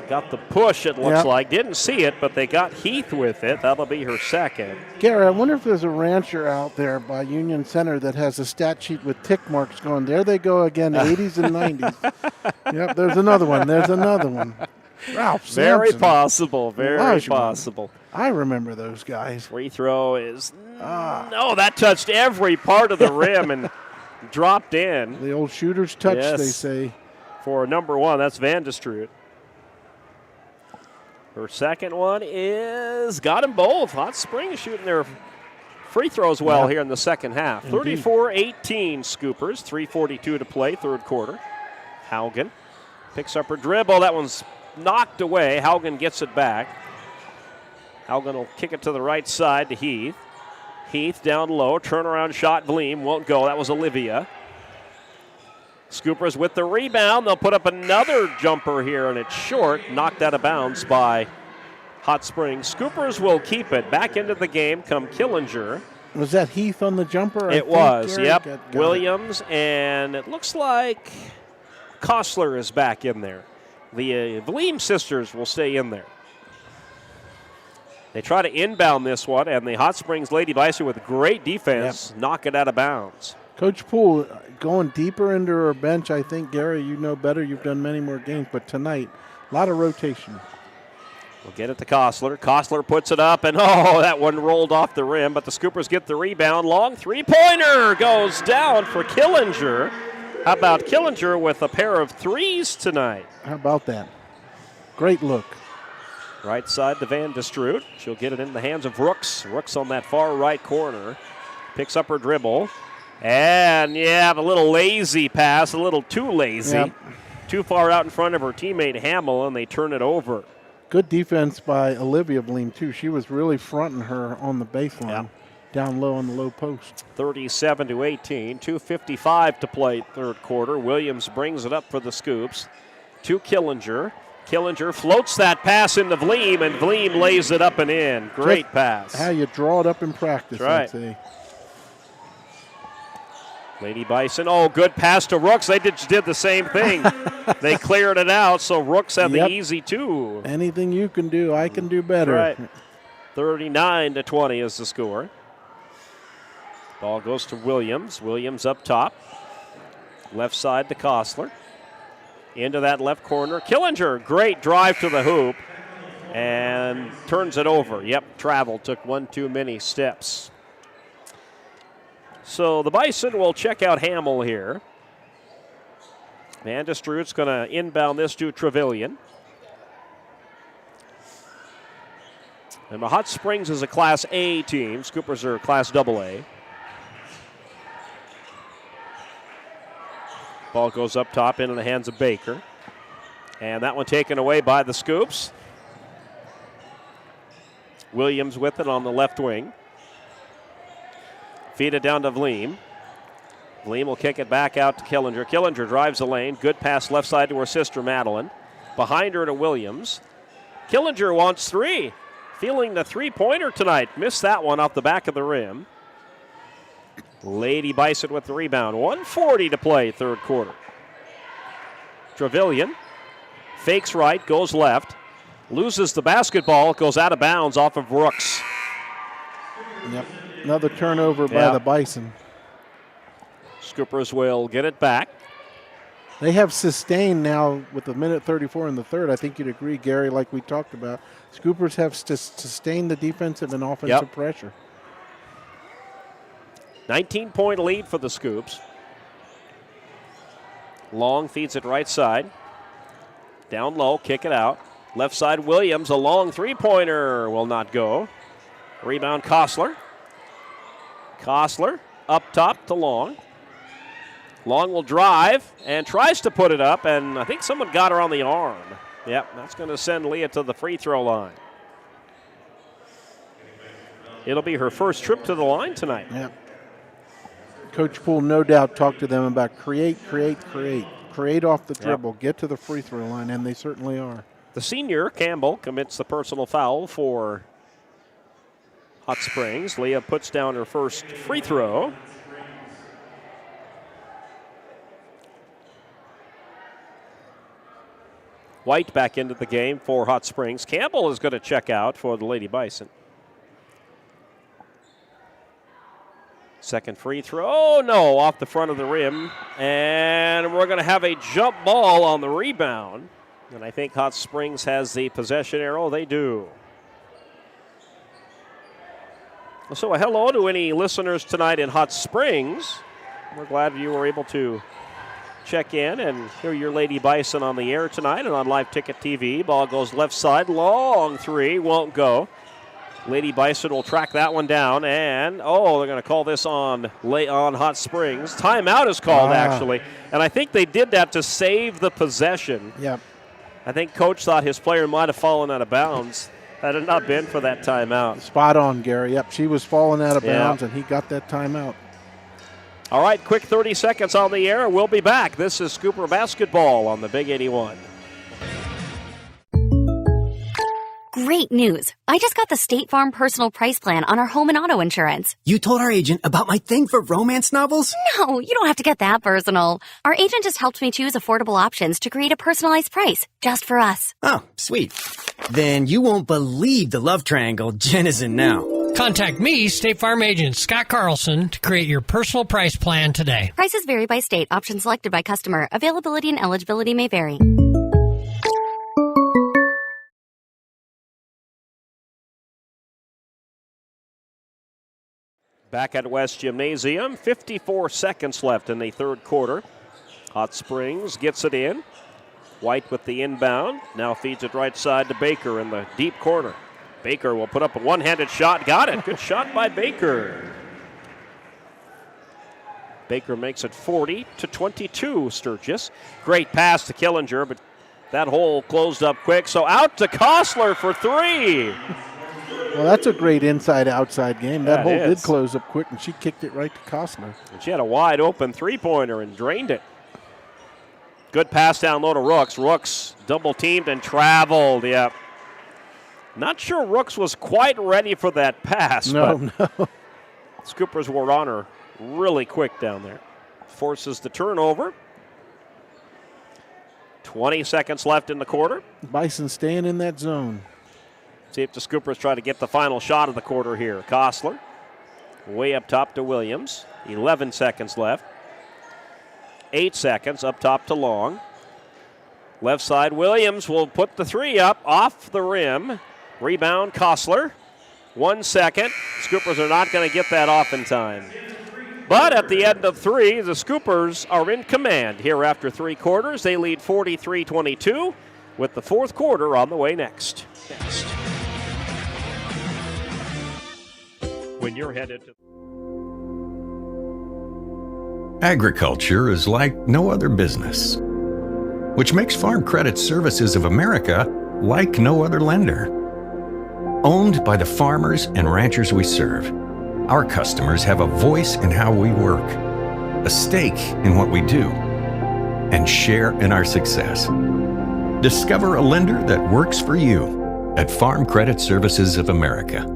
got the push, it looks like. Didn't see it, but they got Heath with it. That'll be her second. Gary, I wonder if there's a rancher out there by Union Center that has a stat sheet with tick marks going, there they go again, 80s and 90s. Yep, there's another one. There's another one. Ralph Sampson. Very possible. Very possible. I remember those guys. Free throw is, no, that touched every part of the rim and dropped in. The old shooter's touch, they say. For number one, that's Van de Stroot. Her second one is got them both. Hot Springs shooting their free throws well here in the second half. 34-18 Scoopers, 3:42 to play, third quarter. Haugen picks up her dribble. That one's knocked away. Haugen gets it back. Haugen will kick it to the right side to Heath. Heath down low, turnaround shot, Vleem won't go. That was Olivia. Scoopers with the rebound. They'll put up another jumper here, and it's short. Knocked out of bounds by Hot Springs. Scoopers will keep it. Back into the game come Killinger. Was that Heath on the jumper? It was, yep. Williams, and it looks like Kostler is back in there. The Vleem sisters will stay in there. They try to inbound this one, and the Hot Springs Lady Bison with great defense knock it out of bounds. Coach Poole going deeper into her bench, I think, Gary, you know better. You've done many more games, but tonight, a lot of rotation. We'll get it to Kostler. Kostler puts it up, and that one rolled off the rim, but the Scoopers get the rebound. Long three-pointer goes down for Killinger. How about Killinger with a pair of threes tonight? How about that? Great look. Right side to Van de Stroot. She'll get it in the hands of Rooks. Rooks on that far right corner. Picks up her dribble. And, the little lazy pass, a little too lazy. Yep. Too far out in front of her teammate Hamill, and they turn it over. Good defense by Olivia Vleem, too. She was really fronting her on the baseline, down low on the low post. 37-18, 2:55 to play third quarter. Williams brings it up for the Scoops to Killinger. Killinger floats that pass into Vleem, and Vleem lays it up and in. Great pass. How you draw it up in practice, That's right. I'd say. Lady Bison, good pass to Rooks. They did the same thing. They cleared it out, so Rooks had the easy two. Anything you can do, I can do better. Right. 39-20 is the score. Ball goes to Williams. Williams up top. Left side to Kostler. Into that left corner. Killinger, great drive to the hoop. And turns it over. Travel. Took one too many steps. So the Bison will check out Hamill here. Van de Stroot's going to inbound this to Trevelyan. And the Hot Springs is a Class A team. Scoopers are Class AA. Ball goes up top into the hands of Baker. And that one taken away by the Scoops. Williams with it on the left wing. Feed it down to Vleem. Vleem will kick it back out to Killinger. Killinger drives the lane. Good pass left side to her sister, Madeline. Behind her to Williams. Killinger wants three. feeling the three-pointer tonight. Missed that one off the back of the rim. Lady Bison with the rebound. 1:40 to play, third quarter. Trevelyan fakes right, goes left, loses the basketball, goes out of bounds off of Rooks. Yep, another turnover by the Bison. Scoopers will get it back. They have sustained now with a minute 34 in the third. I think you'd agree, Gary, like we talked about. Scoopers have sustained the defensive and offensive pressure. 19-point lead for the Scoops. Long feeds it right side. Down low, kick it out. Left side, Williams, a long three-pointer will not go. Rebound, Kostler. Kostler up top to Long. Long will drive and tries to put it up, and I think someone got her on the arm. Yep, that's going to send Leah to the free throw line. It'll be her first trip to the line tonight. Yep. Coach Poole no doubt talked to them about create off the dribble, get to the free throw line, and they certainly are. The senior, Campbell, commits the personal foul for Hot Springs. Leah puts down her first free throw. White back into the game for Hot Springs. Campbell is going to check out for the Lady Bison. Second free throw. Oh, no, off the front of the rim. And we're going to have a jump ball on the rebound. And I think Hot Springs has the possession arrow. They do. So a hello to any listeners tonight in Hot Springs. We're glad you were able to check in and hear your Lady Bison on the air tonight and on Live Ticket TV. Ball goes left side. Long three. Won't go. Lady Bison will track that one down, and, they're going to call this on Hot Springs. Timeout is called, actually, and I think they did that to save the possession. Yep. I think Coach thought his player might have fallen out of bounds had it not been for that timeout. Spot on, Gary. Yep, she was falling out of bounds, and he got that timeout. All right, quick 30 seconds on the air. We'll be back. This is Scooper Basketball on the Big 81. Great news. I just got the State Farm personal price plan on our home and auto insurance. You told our agent about my thing for romance novels? No, you don't have to get that personal. Our agent just helped me choose affordable options to create a personalized price just for us. Oh, sweet. Then you won't believe the love triangle Jen is in now. Contact me, State Farm agent Scott Carlson, to create your personal price plan today. Prices vary by state. Options selected by customer. Availability and eligibility may vary. Back at West Gymnasium, 54 seconds left in the third quarter. Hot Springs gets it in. White with the inbound. Now feeds it right side to Baker in the deep corner. Baker will put up a one-handed shot. Got it. Good shot by Baker. Baker makes it 40-22, Sturgis. Great pass to Killinger, but that hole closed up quick. So out to Kostler for three. Well, that's a great inside-outside game. That hole did close up quick, and she kicked it right to Kostler. And she had a wide-open three-pointer and drained it. Good pass down low to Rooks. Rooks double-teamed and traveled. Yep. Not sure Rooks was quite ready for that pass. No. Scoopers were on her really quick down there. Forces the turnover. 20 seconds left in the quarter. Bison staying in that zone. See if the Scoopers try to get the final shot of the quarter here. Kostler way up top to Williams. 11 seconds left. 8 seconds up top to Long. Left side, Williams will put the three up off the rim. Rebound, Kostler. 1 second. Scoopers are not going to get that off in time. But at the end of three, the Scoopers are in command here after three quarters. They lead 43-22 with the fourth quarter on the way next. When you're headed to Agriculture is like no other business, which makes Farm Credit Services of America like no other lender. Owned by the farmers and ranchers we serve, our customers have a voice in how we work, a stake in what we do, and share in our success. Discover a lender that works for you at Farm Credit Services of America.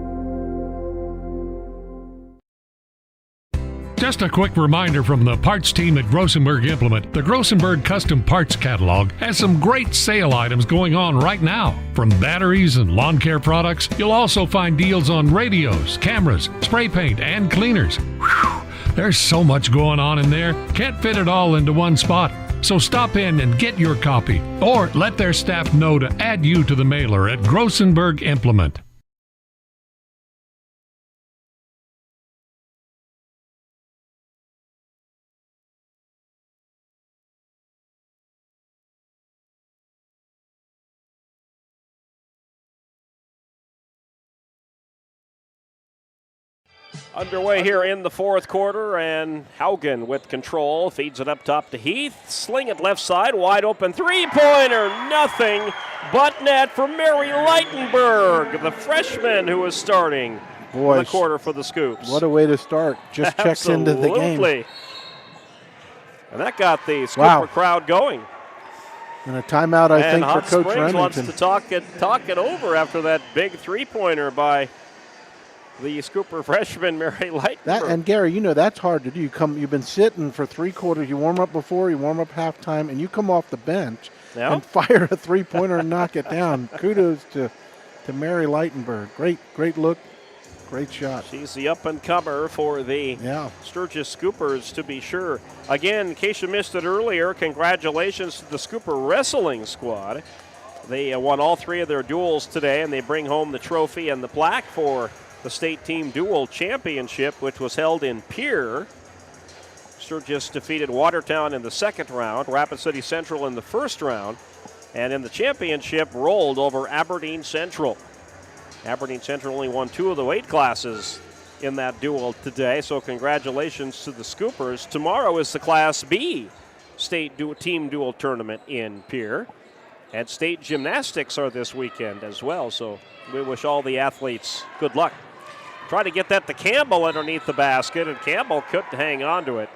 Just a quick reminder from the parts team at Grossenberg Implement. The Grossenberg Custom Parts Catalog has some great sale items going on right now. From batteries and lawn care products, you'll also find deals on radios, cameras, spray paint, and cleaners. Whew, there's so much going on in there. Can't fit it all into one spot. So stop in and get your copy, or let their staff know to add you to the mailer at Grossenberg Implement. Underway here in the fourth quarter, and Haugen with control, feeds it up top to Heath, sling it left side, wide open three-pointer, nothing but net for Mary Leitenberg, the freshman who is starting the quarter for the Scoops. What a way to start. Just checks into the game. And that got the Scooper crowd going. And a timeout, I think, for Hot Coach Springs Remington. wants to talk it over after that big three-pointer by the Scooper freshman, Mary Leitenberg. And Gary, you know that's hard to do. You've been sitting for three quarters. You warm up before, you warm up halftime, and you come off the bench and fire a three-pointer and knock it down. Kudos to Mary Leitenberg. Great look, great shot. She's the up-and-comer for the Sturgis Scoopers, to be sure. Again, in case you missed it earlier, congratulations to the Scooper wrestling squad. They won all three of their duels today, and they bring home the trophy and the plaque for the state team dual championship, which was held in Pierre. Sturgis defeated Watertown in the second round, Rapid City Central in the first round, and in the championship rolled over Aberdeen Central. Aberdeen Central only won two of the weight classes in that duel today, so congratulations to the Scoopers. Tomorrow is the Class B state team dual tournament in Pierre, and state gymnastics are this weekend as well, so we wish all the athletes good luck. Try to get that to Campbell underneath the basket, and Campbell couldn't hang on to it.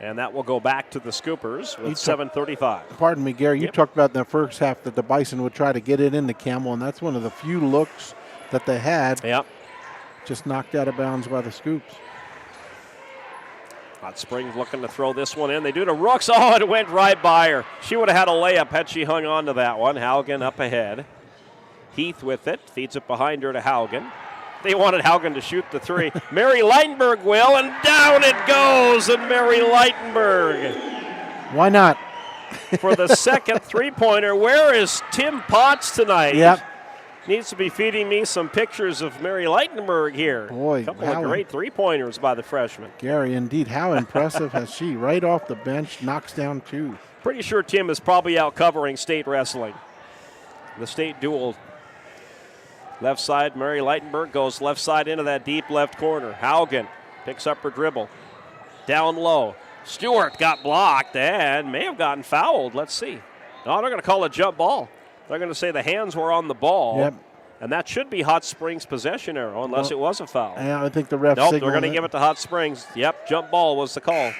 And that will go back to the Scoopers with 7:35. Pardon me, Gary. You talked about in the first half that the Bison would try to get it into Campbell, and that's one of the few looks that they had. Yep. Just knocked out of bounds by the Scoops. Hot Springs looking to throw this one in. They do to Rooks. Oh, it went right by her. She would have had a layup had she hung on to that one. Haugen up ahead. Heath with it. Feeds it behind her to Haugen. They wanted Haugen to shoot the three. Mary Leitenberg will, and down it goes, and Mary Leitenberg. Why not? For the second three-pointer. Where is Tim Potts tonight? Yep. Needs to be feeding me some pictures of Mary Leitenberg here. Boy, a couple of great three-pointers by the freshman. Gary, indeed, how impressive has she? Right off the bench, knocks down two. Pretty sure Tim is probably out covering state wrestling. The state duel. Left side, Mary Leitenberg goes left side into that deep left corner. Haugen picks up her dribble. Down low. Stewart got blocked and may have gotten fouled. Let's see. No, they're going to call a jump ball. They're going to say the hands were on the ball. Yep. And that should be Hot Springs possession arrow unless it was a foul. Yeah, I think the ref Nope, they're going to give it to Hot Springs. Yep, jump ball was the call.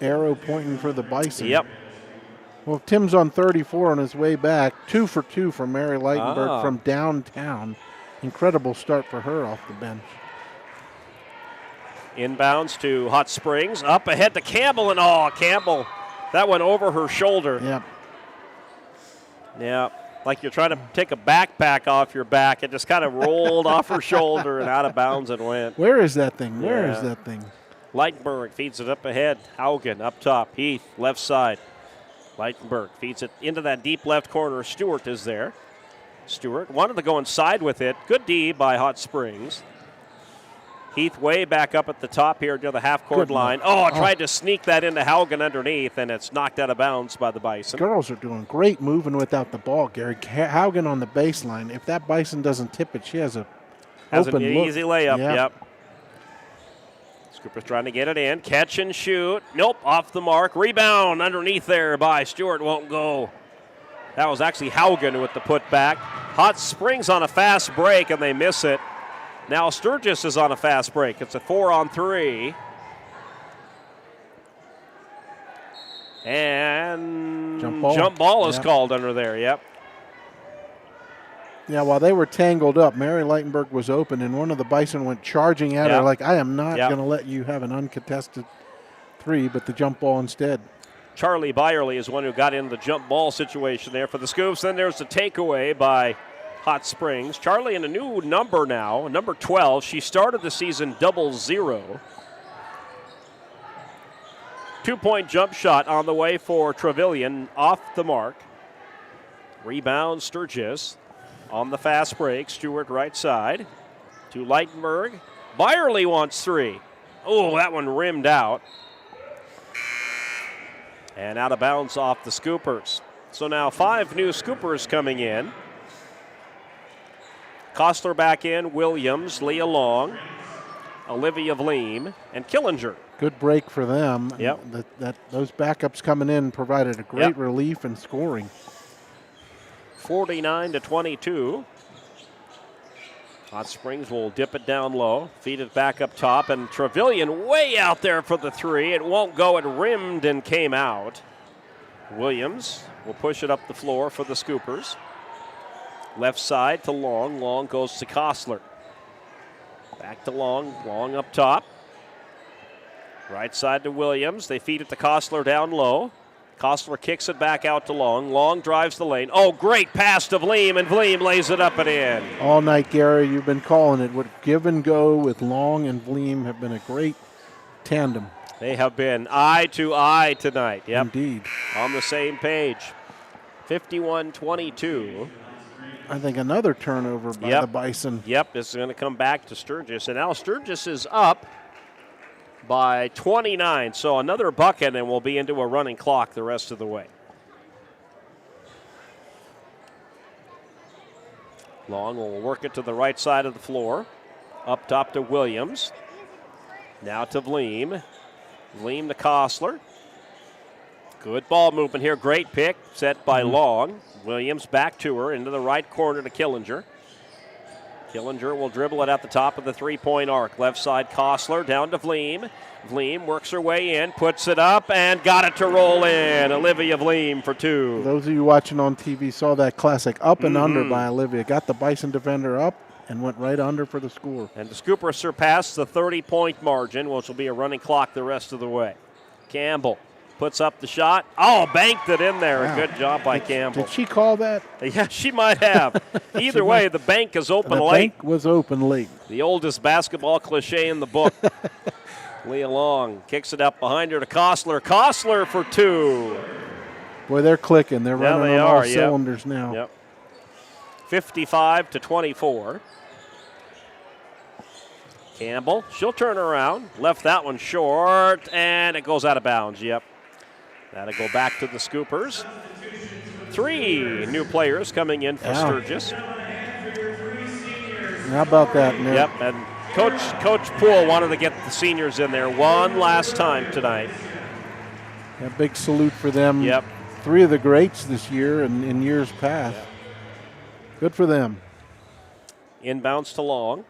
Arrow pointing for the Bison. Yep. Well, Tim's on 34 on his way back. 2 for 2 for Mary Leitenberg from downtown. Incredible start for her off the bench. Inbounds to Hot Springs. Up ahead to Campbell, and Campbell. That went over her shoulder. Yep. Yeah, like you're trying to take a backpack off your back. It just kind of rolled off her shoulder and out of bounds it went. Where is that thing? Where is that thing? Leitenberg feeds it up ahead. Haugen up top. Heath left side. Leitenberg feeds it into that deep left corner. Stewart is there. Stewart wanted to go inside with it. Good D by Hot Springs. Heath way back up at the top here near the half-court line. Tried to sneak that into Haugen underneath, and it's knocked out of bounds by the Bison. Girls are doing great moving without the ball, Gary. Haugen on the baseline. If that Bison doesn't tip it, she has an open an look. Easy layup, yep. Scooper's trying to get it in. Catch and shoot. Nope, off the mark. Rebound underneath there by Stewart. Won't go. That was actually Haugen with the putback. Hot Springs on a fast break, and they miss it. Now Sturgis is on a fast break. It's a 4-on-3. And jump ball is called under there, yep. Yeah, while they were tangled up, Mary Leitenberg was open, and one of the Bison went charging at her like, I am not going to let you have an uncontested 3, but the jump ball instead. Charlie Byerly is one who got in the jump ball situation there for the Scoops. Then there's the takeaway by Hot Springs. Charlie in a new number now, number 12. She started the season 0-0. 2-point jump shot on the way for Trevilian, off the mark. Rebound Sturgis on the fast break. Stewart right side to Leitenberg. Byerly wants 3. Oh, that one rimmed out. And out of bounds off the Scoopers. So now 5 new Scoopers coming in. Kostler back in, Williams, Leah Long, Olivia Vleem, and Killinger. Good break for them. Yep. Those backups coming in provided a great relief in scoring. 49-22. Hot Springs will dip it down low, feed it back up top, and Trevilian way out there for the 3. It won't go. It rimmed and came out. Williams will push it up the floor for the Scoopers. Left side to Long. Long goes to Kostler. Back to Long. Long up top. Right side to Williams. They feed it to Kostler down low. Kostler kicks it back out to Long. Long drives the lane. Oh, great pass to Vleem, and Vleem lays it up and in. All night, Gary, you've been calling it. What give and go with Long and Vleem have been a great tandem. They have been eye to eye tonight. Yep. Indeed. On the same page. 51-22. I think another turnover by the Bison. Yep, this is going to come back to Sturgis. And now Sturgis is up by 29. So another bucket, and we'll be into a running clock the rest of the way. Long will work it to the right side of the floor. Up top to Williams. Now to Vleem. Vleem to Kostler. Good ball movement here. Great pick set by Long. Williams back to her into the right corner to Killinger. Killinger will dribble it at the top of the three-point arc. Left side Kostler down to Vleem. Vleem works her way in, puts it up, and got it to roll in. Olivia Vleem for 2. Those of you watching on TV saw that classic up and under by Olivia. Got the Bison defender up and went right under for the score. And the Scooper surpassed the 30-point margin, which will be a running clock the rest of the way. Campbell puts up the shot. Oh, banked it in there. Wow. Good job by Campbell. Did she call that? Yeah, she might have. Either way, the bank is open the late. bank was open late. The oldest basketball cliche in the book. Leah Long kicks it up behind her to Kostler. Kostler for 2. Boy, they're clicking. They're running on all cylinders now. Yep. 55-24. Campbell, she'll turn around. Left that one short, and it goes out of bounds. Yep. That'll go back to the Scoopers. 3 new players coming in for Sturgis. How about that, Nick? Yep, and Coach Poole wanted to get the seniors in there one last time tonight. A big salute for them. Yep. 3 of the greats this year and in years past. Yep. Good for them. Inbounds to Long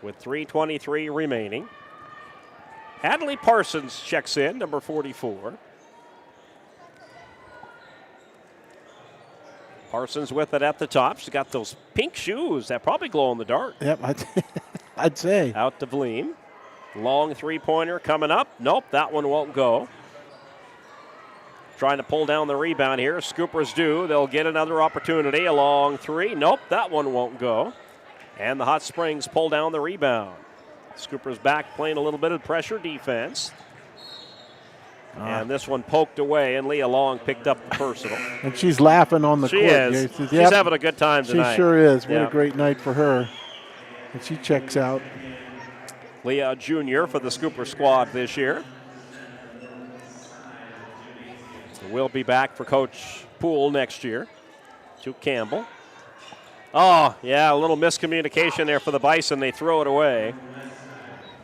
with 3:23 remaining. Hadley Parsons checks in, number 44. Parsons with it at the top. She's got those pink shoes that probably glow in the dark. Yep, I'd say. Out to Vleem. Long three-pointer coming up. Nope, that one won't go. Trying to pull down the rebound here. Scoopers do. They'll get another opportunity. A long 3. Nope, that one won't go. And the Hot Springs pull down the rebound. Scoopers back playing a little bit of pressure defense. And this one poked away, and Leah Long picked up the personal. And she's laughing on the court. She is. She's having a good time tonight. She sure is. What a great night for her. And she checks out. Leah Jr. for the Scooper squad this year. We'll be back for Coach Poole next year. To Campbell. Oh, yeah, a little miscommunication there for the Bison. They throw it away.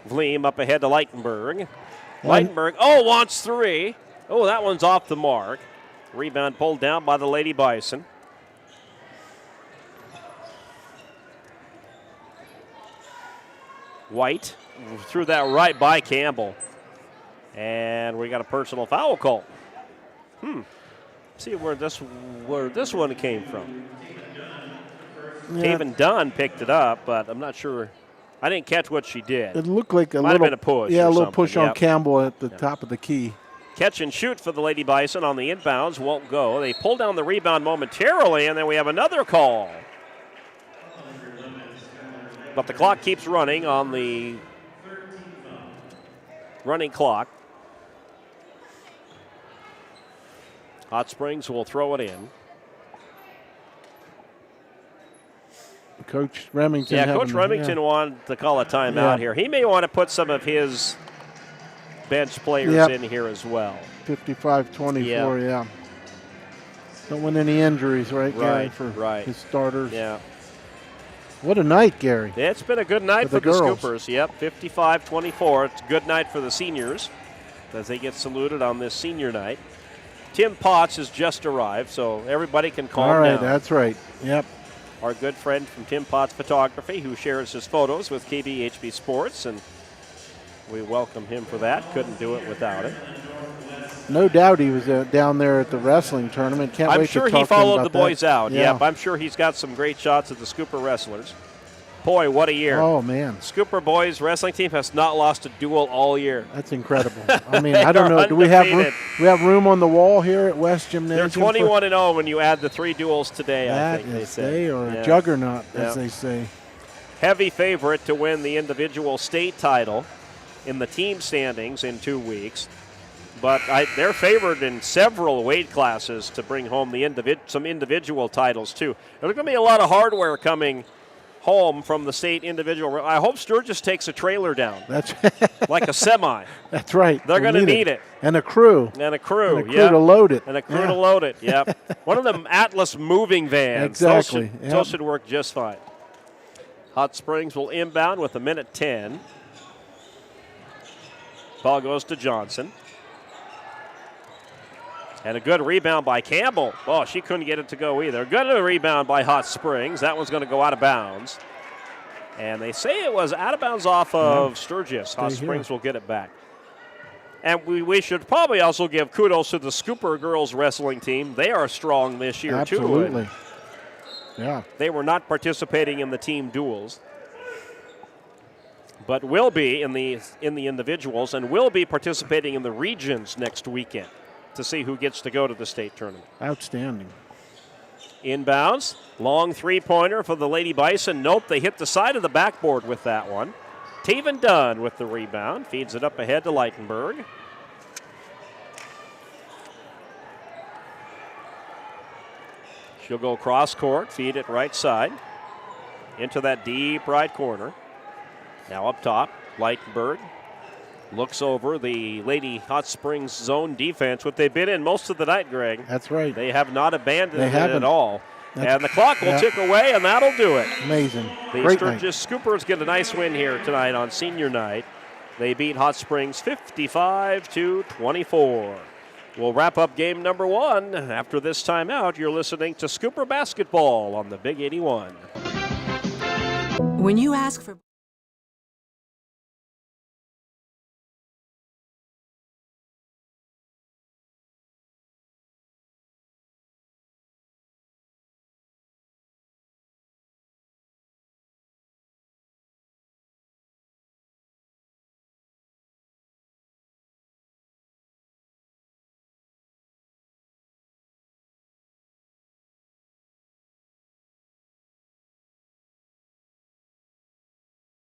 Vleem up ahead to Leitenberg. Leitenberg, wants 3. Oh, that one's off the mark. Rebound pulled down by the Lady Bison. White threw that right by Campbell. And we got a personal foul call. See where this one came from. Taven Dunn picked it up, but I'm not sure. I didn't catch what she did. It looked like Might have been a push. Yeah, or a little something. push on Yep. Campbell at the top of the key. Catch and shoot for the Lady Bison on the inbounds. Won't go. They pull down the rebound momentarily, and then we have another call. But the clock keeps running on the running clock. Hot Springs will throw it in. Coach Remington. Yeah, Coach Remington wanted to call a timeout here. He may want to put some of his bench players in here as well. 55-24, yeah. Don't want any injuries, right, Gary, for his starters. Yeah. What a night, Gary. It's been a good night for the Scoopers. Yep, 55-24. It's a good night for the seniors as they get saluted on this senior night. Tim Potts has just arrived, so everybody can calm down. All right, that's right. Yep. Our good friend from Tim Potts Photography, who shares his photos with KBHB Sports, and we welcome him for that. Couldn't do it without it. No doubt he was down there at the wrestling tournament. Can't I'm wait sure to talk he to him followed about the boys that. out. Yeah. Yep, I'm sure he's got some great shots of the Scooper wrestlers. Boy, what a year. Oh, man. Scooper boys wrestling team has not lost a duel all year. That's incredible. I mean, I don't know. Do we have room on the wall here at West Gymnasium? They're 21-0 when you add the 3 duels today, I think they say. They are a juggernaut, as they say. Heavy favorite to win the individual state title in the team standings in 2 weeks. But they're favored in several weight classes to bring home some individual titles, too. There's going to be a lot of hardware coming home from the state individual. I hope Sturgis takes a trailer down. That's like a semi. That's right. They're going to need it. And a crew. And a crew, And a crew to load it. And a crew to load it, yep. One of them Atlas moving vans. Exactly. Those should work just fine. Hot Springs will inbound with 1:10. Ball goes to Johnson. And a good rebound by Campbell. Oh, she couldn't get it to go either. Good rebound by Hot Springs. That one's going to go out of bounds. And they say it was out of bounds off of Sturgis. Hot Springs will get it back. And we should probably also give kudos to the Scooper girls wrestling team. They are strong this year, too. Absolutely. Yeah. They were not participating in the team duels, but will be in the individuals and will be participating in the regions next weekend to see who gets to go to the state tournament. Outstanding. Inbounds, long three-pointer for the Lady Bison. Nope, they hit the side of the backboard with that one. Taven Dunn with the rebound, feeds it up ahead to Leitenberg. She'll go cross court, feed it right side into that deep right corner. Now up top, Leitenberg looks over the Lady Hot Springs zone defense, what they've been in most of the night, Greg. That's right. They have not abandoned it haven't. at all. And the clock will tick away, and that'll do it. Amazing. The Great Sturgis Scoopers get a nice win here tonight on senior night. They beat Hot Springs 55-24. We'll wrap up game number 1. After this timeout, you're listening to Scooper Basketball on the Big 81. When you ask for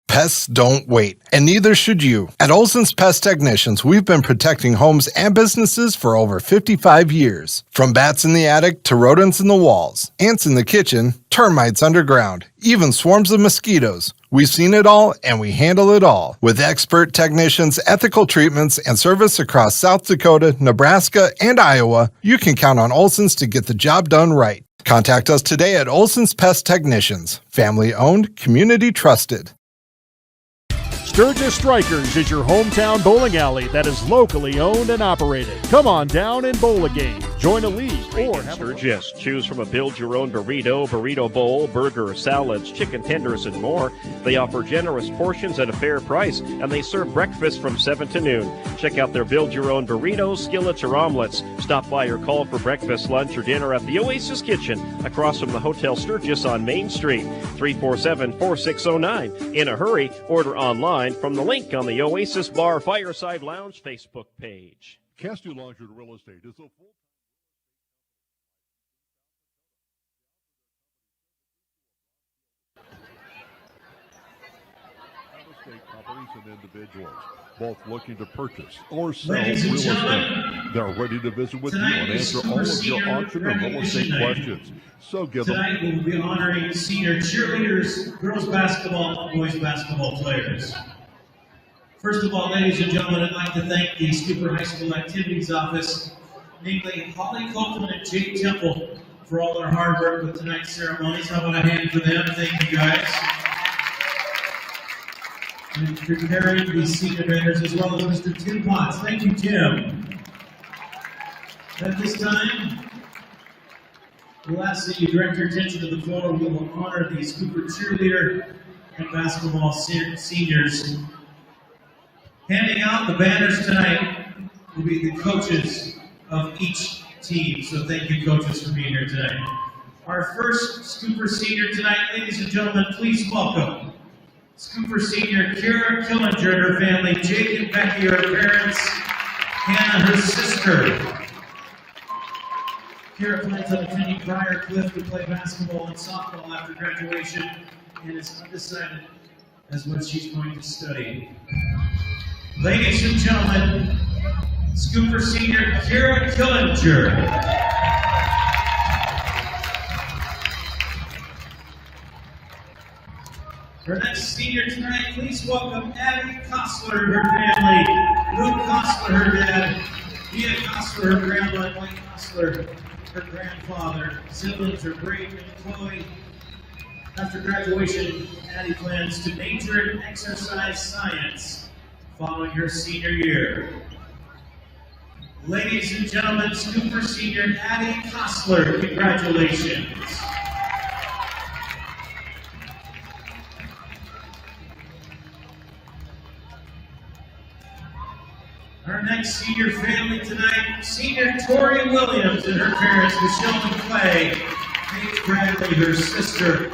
Pests don't wait, and neither should you. At Olson's Pest Technicians, we've been protecting homes and businesses for over 55 years. From bats in the attic to rodents in the walls, ants in the kitchen, termites underground, even swarms of mosquitoes. We've seen it all, and we handle it all. With expert technicians, ethical treatments, and service across South Dakota, Nebraska, and Iowa, you can count on Olson's to get the job done right. Contact us today at Olson's Pest Technicians. Family owned, community trusted. Sturgis Strikers is your hometown bowling alley that is locally owned and operated. Come on down and bowl a game. Join a league or have Sturgis. Choose from a build-your-own burrito bowl, burger, salads, chicken tenders, and more. They offer generous portions at a fair price, and they serve breakfast from 7 to noon. Check out their build-your-own burritos, skillets, or omelets. Stop by or call for breakfast, lunch, or dinner at the Oasis Kitchen across from the Hotel Sturgis on Main Street, 347-4609. In a hurry, order online from the link on the Oasis Bar Fireside Lounge Facebook page. Castillo Longshore Real Estate is a full companies and individuals, both looking to purchase or sell real estate. They're ready to visit with you and answer all of your auction and real estate questions. So give them. Tonight we will be honoring senior cheerleaders, girls basketball, and boys basketball players. First of all, ladies and gentlemen, I'd like to thank the Cooper High School Activities Office, namely Holly Copeland and Jake Temple, for all their hard work with tonight's ceremonies. How about a hand for them? Thank you, guys. And preparing the senior banners, as well as Mr. Tim Potts. Thank you, Tim. At this time, we'll ask that you direct your attention to the floor. We will honor these Cooper cheerleader and basketball seniors. Handing out the banners tonight will be the coaches of each team. So thank you, coaches, for being here tonight. Our first Scooper senior tonight, ladies and gentlemen, please welcome Scooper senior Kara Killinger and her family, Jake and Becky, her parents, Hannah, her sister. Kara plans on attending Briar Cliff to play basketball and softball after graduation and is undecided as what she's going to study. Ladies and gentlemen, Scooper senior Kara Killinger. Our next senior tonight, please welcome Abby Kostler and her family. Luke Kostler, her dad. Mia Kostler, her grandma. Mike Kostler, her grandfather. Siblings are Brayden and Chloe. After graduation, Addie plans to major in exercise science following her senior year. Ladies and gentlemen, Scooper senior Addie Kostler, congratulations. Our next senior family tonight, senior Tori Williams and her parents, Michelle and Clay, Paige Bradley, her sister.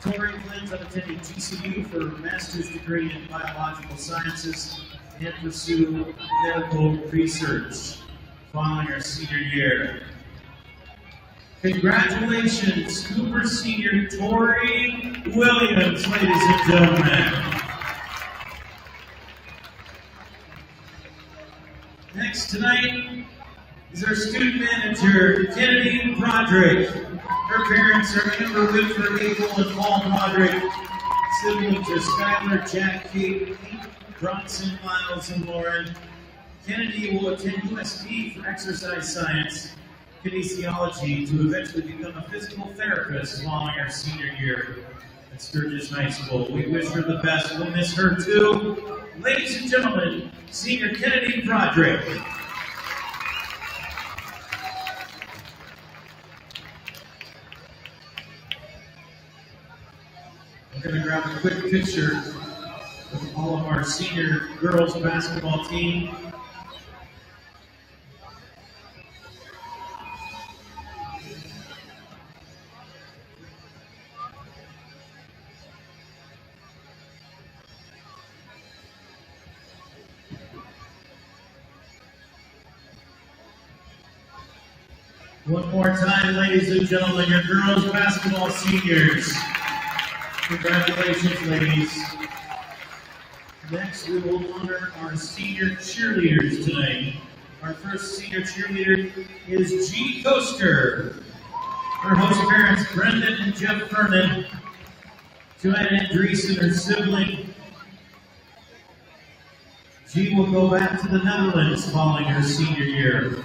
Tori plans on attending GCU for a master's degree in biological sciences and pursue medical research following her senior year. Congratulations, Cooper senior Tori Williams, ladies and gentlemen. Next tonight is our student manager, Kennedy Broderick. Her parents are Amber Whitford, Abel, and Paul Broderick. Siblings are Skylar, Jack, Kate, Bronson, Miles, and Lauren. Kennedy will attend USP for exercise science, kinesiology, to eventually become a physical therapist following her senior year at Sturgis High School. We wish her the best. We'll miss her too. Ladies and gentlemen, senior Kennedy Broderick. We're going to grab a quick picture of all of our senior girls basketball team. One more time, ladies and gentlemen, your girls basketball seniors. Congratulations, ladies. Next, we will honor our senior cheerleaders tonight. Our first senior cheerleader is G. Coaster. Her host parents, Brendan and Jeff Vernon. Joanna Andreessen, her sibling. G will go back to the Netherlands following her senior year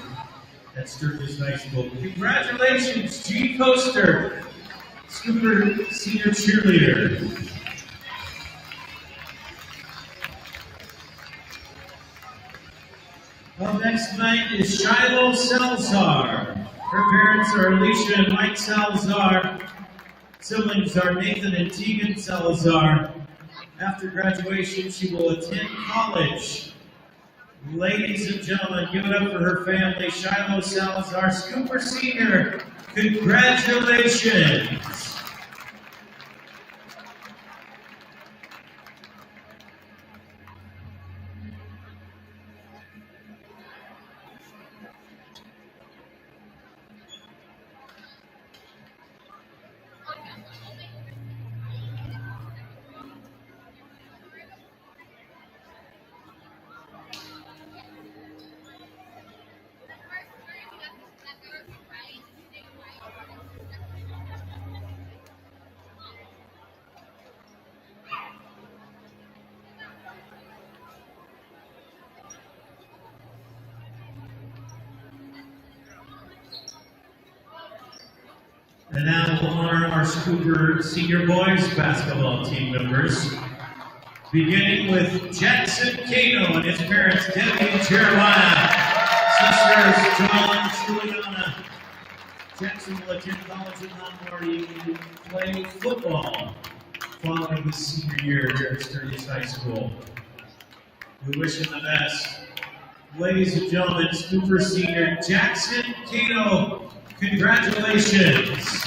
at Sturgis High School. Congratulations, G. Coaster, Scooper senior cheerleader. next tonight is Shiloh Salazar. Her parents are Alicia and Mike Salazar. Siblings are Nathan and Tegan Salazar. After graduation, she will attend college. Ladies and gentlemen, give it up for her family, Shiloh Salazar, Scooper Senior. Congratulations. And now we'll honor our Scooper Senior Boys basketball team members, beginning with Jackson Cato and his parents, Debbie and Jeremiah, sisters Joel and Juliana. Jackson will attend college in Lombardie and play football following his senior year here at Sturgis High School. We wish him the best. Ladies and gentlemen, Scooper Senior Jackson Cato, congratulations.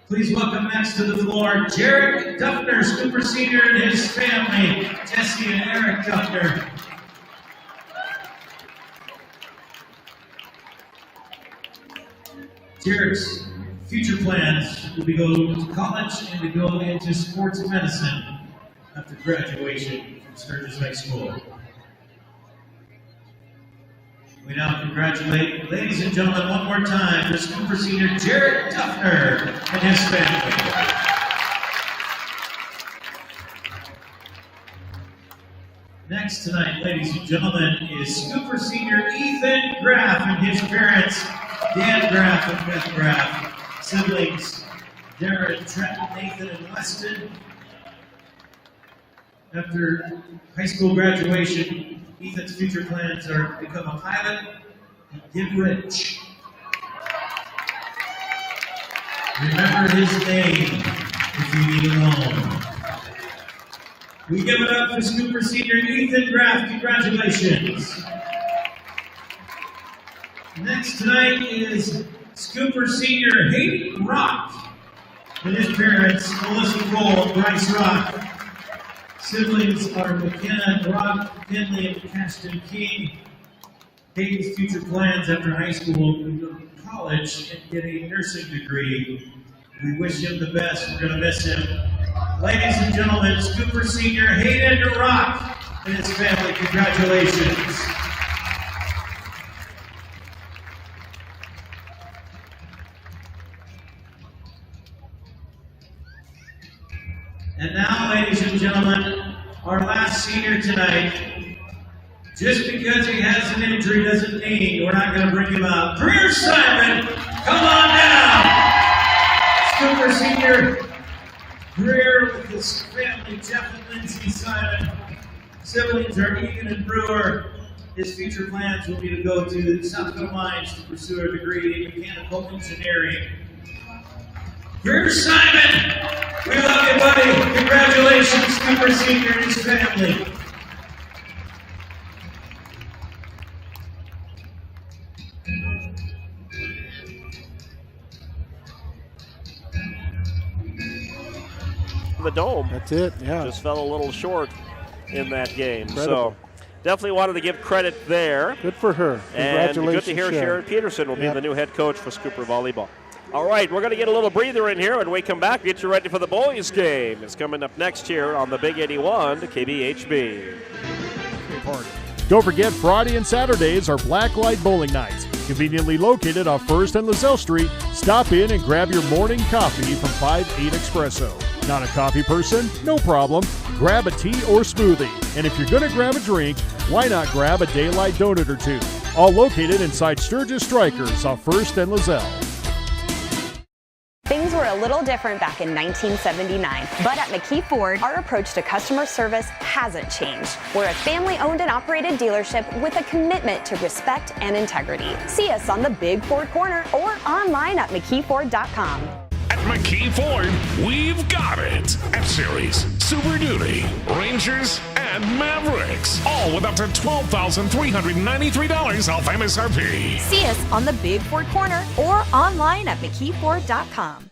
Please welcome next to the floor, Jared Duffner, Scooper Senior and his family, Jesse and Eric Duffner. Jared's future plans will be go to college and to go into sports medicine after graduation from Sturgis High School. We now congratulate, ladies and gentlemen, one more time for Scooper Senior Jared Duffner and his family. Next tonight, ladies and gentlemen, is Scooper Senior Ethan Graff and his parents, Dan Graff and Beth Graff. Siblings, Darren, Trenton, Nathan, and Weston. After high school graduation, Ethan's future plans are to become a pilot and get rich. Remember his name if you need a loan. We give it up for Scooper Senior Ethan Graff. Congratulations. Next tonight is Scooper Senior Hayden Rock and his parents, Melissa Cole and Bryce Rock. Siblings are McKenna Rock, Finley, and Caston King. Hayden's future plans after high school will go to college and get a nursing degree. We wish him the best. We're going to miss him. Ladies and gentlemen, Scooper Senior Hayden Rock and his family, congratulations. And now, ladies and gentlemen, our last senior tonight. Just because he has an injury doesn't mean we're not going to bring him out. Greer Simon, come on down. Scooper Senior Greer with his family, Jeff and Lindsay Simon. Siblings are Egan and Brewer. His future plans will be to go to South Dakota Mines to pursue a degree in mechanical engineering. Greer Simon, we love you, buddy. Congratulations, Scooper Senior and his family. The dome. That's it, yeah. Just fell a little short in that game. Incredible. So definitely wanted to give credit there. Good for her. And Congratulations, good to hear Sharon Peterson will be Yep. the new head coach for Scooper Volleyball. All right, we're going to get a little breather in here. When we come back, get you ready for the boys' game. It's coming up next here on the Big 81 to KBHB. Don't forget, Friday and Saturdays are Blacklight Bowling Nights. Conveniently located off 1st and LaSalle Street, stop in and grab your morning coffee from 5-8 Espresso. Not a coffee person? No problem. Grab a tea or smoothie. And if you're going to grab a drink, why not grab a Daylight donut or two? All located inside Sturgis Strikers off 1st and LaSalle. Things were a little different back in 1979. But at McKee Ford, our approach to customer service hasn't changed. We're a family-owned and operated dealership with a commitment to respect and integrity. See us on the Big Ford Corner or online at McKeeFord.com. At McKee Ford, we've got it. F-Series, Super Duty, Rangers, and Mavericks. All with up to $12,393 off MSRP. See us on the Big Ford Corner or online at McKeeFord.com.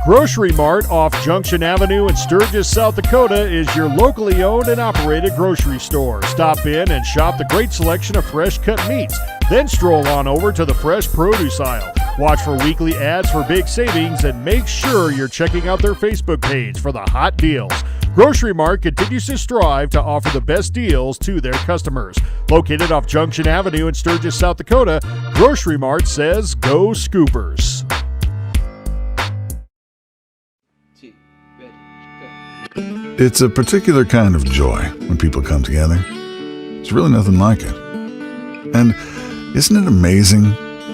Grocery Mart off Junction Avenue in Sturgis, South Dakota is your locally owned and operated grocery store. Stop in and shop the great selection of fresh cut meats. Then stroll on over to the fresh produce aisle. Watch for weekly ads for big savings and make sure you're checking out their Facebook page for the hot deals. Grocery Mart continues to strive to offer the best deals to their customers. Located off Junction Avenue in Sturgis, South Dakota, Grocery Mart says go Scoopers. It's a particular kind of joy when people come together. There's really nothing like it. And isn't it amazing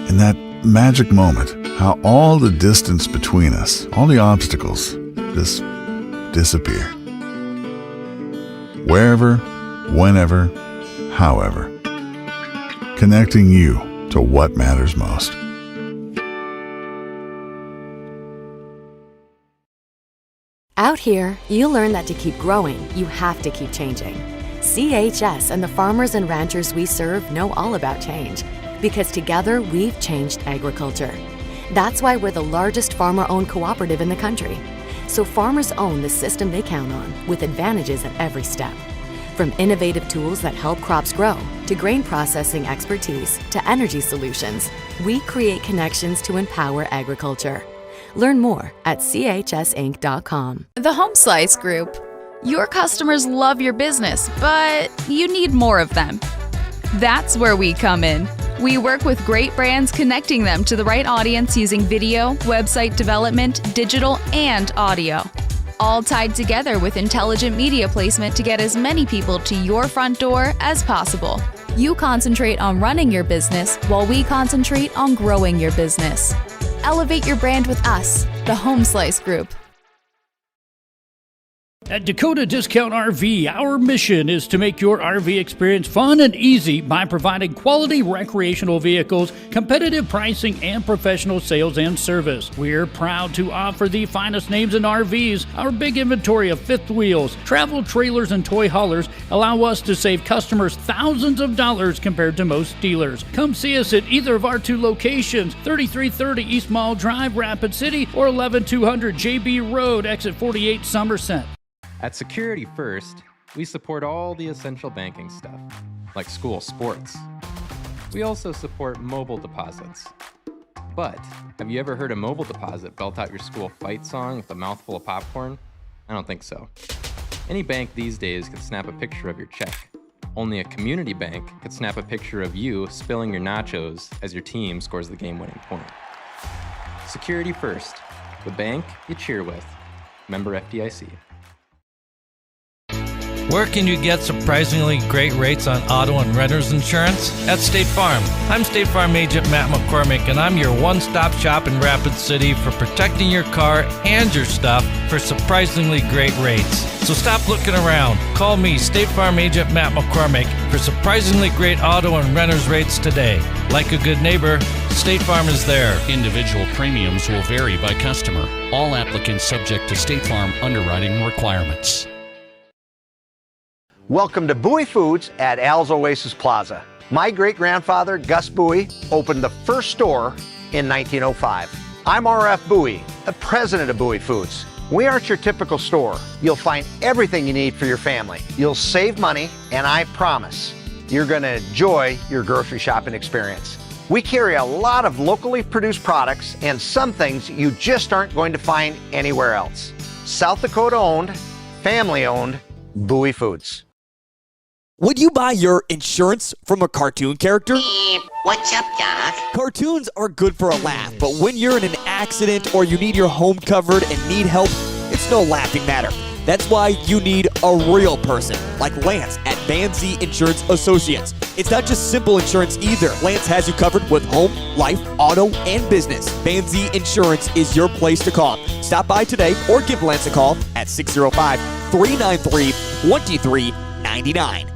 in that magic moment how all the distance between us, all the obstacles, just disappear? Wherever, whenever, however. Connecting you to what matters most. Out here, you learn that to keep growing, you have to keep changing. CHS and the farmers and ranchers we serve know all about change, because together we've changed agriculture. That's why we're the largest farmer-owned cooperative in the country. So farmers own the system they count on, with advantages at every step. From innovative tools that help crops grow, to grain processing expertise, to energy solutions, we create connections to empower agriculture. Learn more at chsinc.com. The Home Slice Group. Your customers love your business, but you need more of them. That's where we come in. We work with great brands, connecting them to the right audience using video, website development, digital, and audio. All tied together with intelligent media placement to get as many people to your front door as possible. You concentrate on running your business while we concentrate on growing your business. Elevate your brand with us, the Home Slice Group. At Dakota Discount RV, our mission is to make your RV experience fun and easy by providing quality recreational vehicles, competitive pricing, and professional sales and service. We're proud to offer the finest names in RVs. Our big inventory of fifth wheels, travel trailers, and toy haulers allow us to save customers thousands of dollars compared to most dealers. Come see us at either of our two locations, 3330 East Mall Drive, Rapid City, or 11200 JB Road, exit 48, Somerset. At Security First, we support all the essential banking stuff, like school sports. We also support mobile deposits. But have you ever heard a mobile deposit belt out your school fight song with a mouthful of popcorn? I don't think so. Any bank these days can snap a picture of your check. Only a community bank could snap a picture of you spilling your nachos as your team scores the game-winning point. Security First, the bank you cheer with. Member FDIC. Where can you get surprisingly great rates on auto and renter's insurance? At State Farm. I'm State Farm Agent Matt McCormick, and I'm your one-stop shop in Rapid City for protecting your car and your stuff for surprisingly great rates. So stop looking around. Call me, State Farm Agent Matt McCormick, for surprisingly great auto and renter's rates today. Like a good neighbor, State Farm is there. Individual premiums will vary by customer. All applicants subject to State Farm underwriting requirements. Welcome to Bowie Foods at Al's Oasis Plaza. My great-grandfather, Gus Bowie, opened the first store in 1905. I'm R.F. Bowie, the president of Bowie Foods. We aren't your typical store. You'll find everything you need for your family. You'll save money, and I promise you're going to enjoy your grocery shopping experience. We carry a lot of locally produced products and some things you just aren't going to find anywhere else. South Dakota-owned, family-owned, Bowie Foods. Would you buy your insurance from a cartoon character? What's up, Doc? Cartoons are good for a laugh, but when you're in an accident or you need your home covered and need help, it's no laughing matter. That's why you need a real person like Lance at Van Zee Insurance Associates. It's not just simple insurance either. Lance has you covered with home, life, auto, and business. Banzi Insurance is your place to call. Stop by today or give Lance a call at 605-393-2399.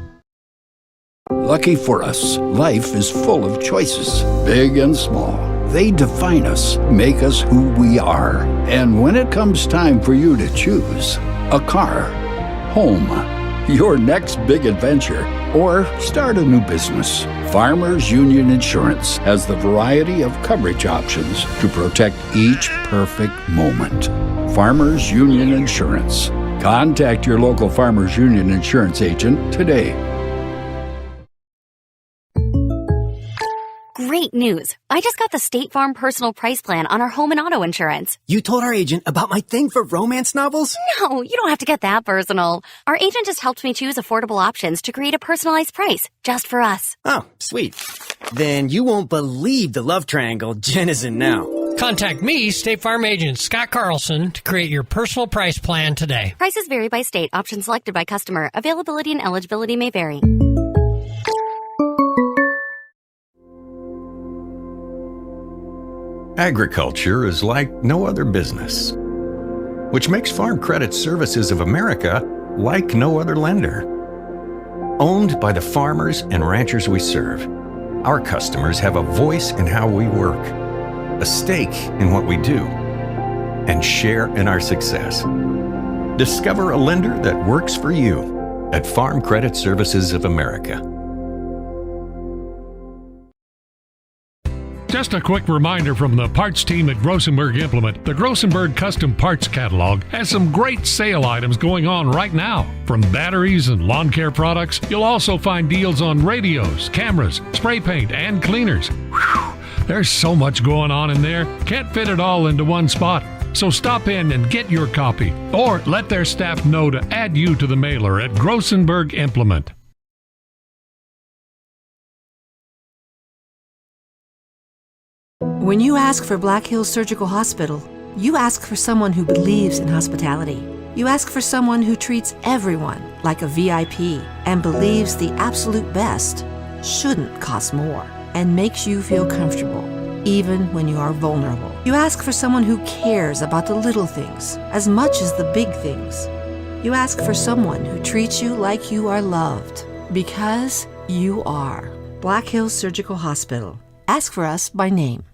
Lucky for us, life is full of choices, big and small. They define us, make us who we are. And when it comes time for you to choose a car, home, your next big adventure, or start a new business, Farmers Union Insurance has the variety of coverage options to protect each perfect moment. Farmers Union Insurance. Contact your local Farmers Union Insurance agent today. Great news. I just got the State Farm personal price plan on our home and auto insurance. You told our agent about my thing for romance novels? No, you don't have to get that personal. Our agent just helped me choose affordable options to create a personalized price just for us. Oh, sweet. Then you won't believe the love triangle Jen is in now. Contact me, State Farm agent Scott Carlson, to create your personal price plan today. Prices vary by state. Options selected by customer. Availability and eligibility may vary. Agriculture is like no other business, which makes Farm Credit Services of America like no other lender. Owned by the farmers and ranchers we serve, our customers have a voice in how we work, a stake in what we do, and share in our success. Discover a lender that works for you at Farm Credit Services of America. Just a quick reminder from the parts team at Grossenberg Implement. The Grossenberg Custom Parts Catalog has some great sale items going on right now. From batteries and lawn care products, you'll also find deals on radios, cameras, spray paint, and cleaners. Whew, there's so much going on in there. Can't fit it all into one spot. So stop in and get your copy, or let their staff know to add you to the mailer at Grossenberg Implement. When you ask for Black Hills Surgical Hospital, you ask for someone who believes in hospitality. You ask for someone who treats everyone like a VIP and believes the absolute best shouldn't cost more and makes you feel comfortable, even when you are vulnerable. You ask for someone who cares about the little things as much as the big things. You ask for someone who treats you like you are loved, because you are. Black Hills Surgical Hospital. Ask for us by name.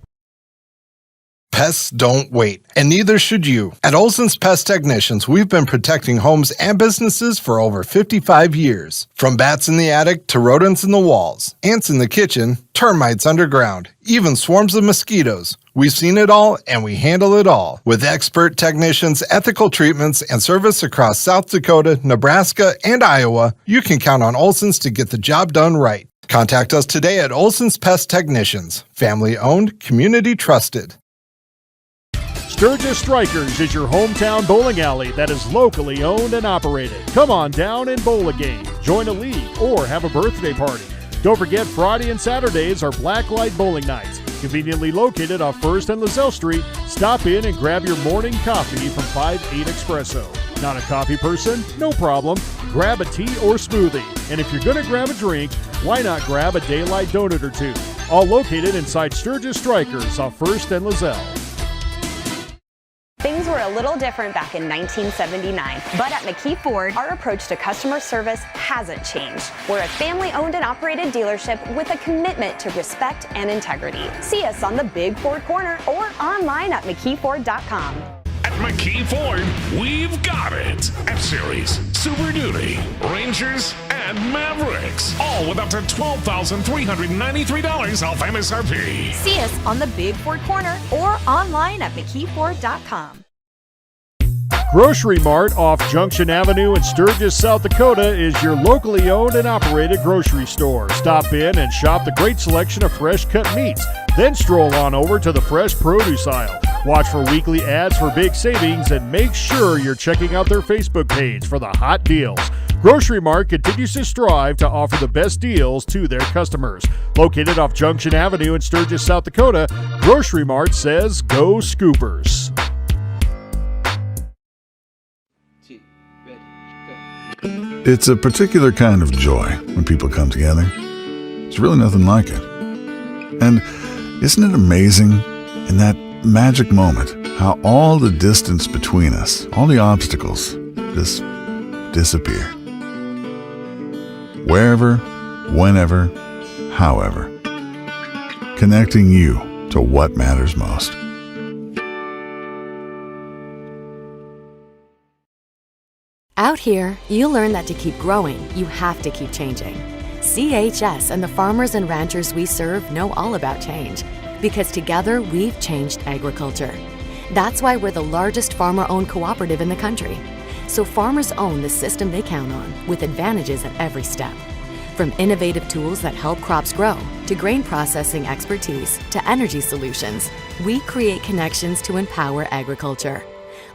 Pests don't wait, and neither should you. At Olson's Pest Technicians, we've been protecting homes and businesses for over 55 years. From bats in the attic to rodents in the walls, ants in the kitchen, termites underground, even swarms of mosquitoes. We've seen it all, and we handle it all. With expert technicians, ethical treatments, and service across South Dakota, Nebraska, and Iowa, you can count on Olson's to get the job done right. Contact us today at Olson's Pest Technicians. Family owned, community trusted. Sturgis Strikers is your hometown bowling alley that is locally owned and operated. Come on down and bowl a game, join a league, or have a birthday party. Don't forget, Friday and Saturdays are Blacklight Bowling Nights. Conveniently located off 1st and LaSalle Street, stop in and grab your morning coffee from 5-8 Espresso. Not a coffee person? No problem. Grab a tea or smoothie. And if you're going to grab a drink, why not grab a Daylight donut or two? All located inside Sturgis Strikers off 1st and LaSalle. Things were a little different back in 1979, but at McKee Ford, our approach to customer service hasn't changed. We're a family-owned and operated dealership with a commitment to respect and integrity. See us on the Big Ford Corner or online at McKeeFord.com. At McKee Ford, we've got it. F-Series, Super Duty, Rangers, and Mavericks. All with up to $12,393 off MSRP. See us on the Big Ford Corner or online at McKeeFord.com. Grocery Mart off Junction Avenue in Sturgis, South Dakota is your locally owned and operated grocery store. Stop in and shop the great selection of fresh cut meats. Then stroll on over to the fresh produce aisle. Watch for weekly ads for big savings and make sure you're checking out their Facebook page for the hot deals. Grocery Mart continues to strive to offer the best deals to their customers. Located off Junction Avenue in Sturgis, South Dakota, Grocery Mart says go Scoopers. It's a particular kind of joy when people come together. There's really nothing like it. And isn't it amazing in that magic moment how all the distance between us, all the obstacles, just disappear? Wherever, whenever, however. Connecting you to what matters most. Out here, you learn that to keep growing, you have to keep changing. CHS and the farmers and ranchers we serve know all about change, because together we've changed agriculture. That's why we're the largest farmer-owned cooperative in the country. So farmers own the system they count on, with advantages at every step. From innovative tools that help crops grow, to grain processing expertise, to energy solutions, we create connections to empower agriculture.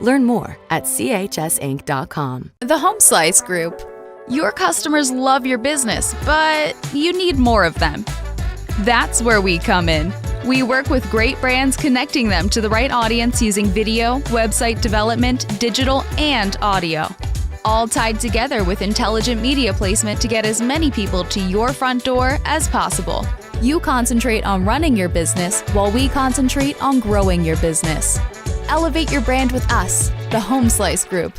Learn more at chsinc.com. The Home Slice Group. Your customers love your business, but you need more of them. That's where we come in. We work with great brands, connecting them to the right audience using video, website development, digital, and audio. All tied together with intelligent media placement to get as many people to your front door as possible. You concentrate on running your business while we concentrate on growing your business. Elevate your brand with us, the Home Slice Group.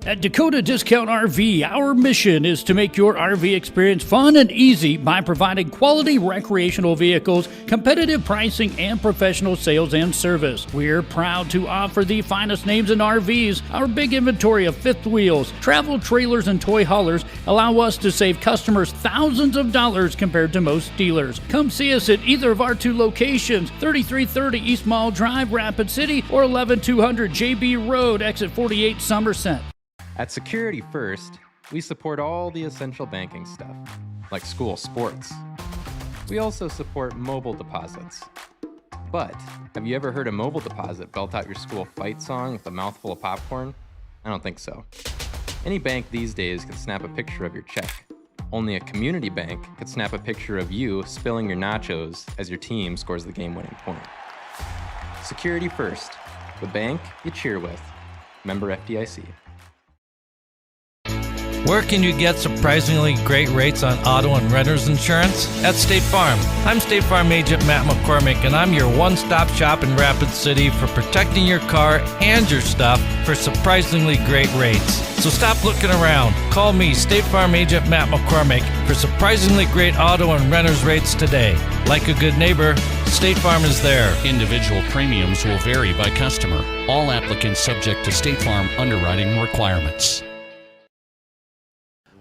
At Dakota Discount RV, our mission is to make your RV experience fun and easy by providing quality recreational vehicles, competitive pricing, and professional sales and service. We're proud to offer the finest names in RVs. Our big inventory of fifth wheels, travel trailers, and toy haulers allow us to save customers thousands of dollars compared to most dealers. Come see us at either of our two locations, 3330 East Mall Drive, Rapid City, or 11200 JB Road, exit 48, Somerset. At Security First, we support all the essential banking stuff, like school sports. We also support mobile deposits. But have you ever heard a mobile deposit belt out your school fight song with a mouthful of popcorn? I don't think so. Any bank these days can snap a picture of your check. Only a community bank could snap a picture of you spilling your nachos as your team scores the game-winning point. Security First, the bank you cheer with. Member FDIC. Where can you get surprisingly great rates on auto and renter's insurance? At State Farm. I'm State Farm Agent Matt McCormick, and I'm your one-stop shop in Rapid City for protecting your car and your stuff for surprisingly great rates. So stop looking around. Call me, State Farm Agent Matt McCormick, for surprisingly great auto and renter's rates today. Like a good neighbor, State Farm is there. Individual premiums will vary by customer. All applicants subject to State Farm underwriting requirements.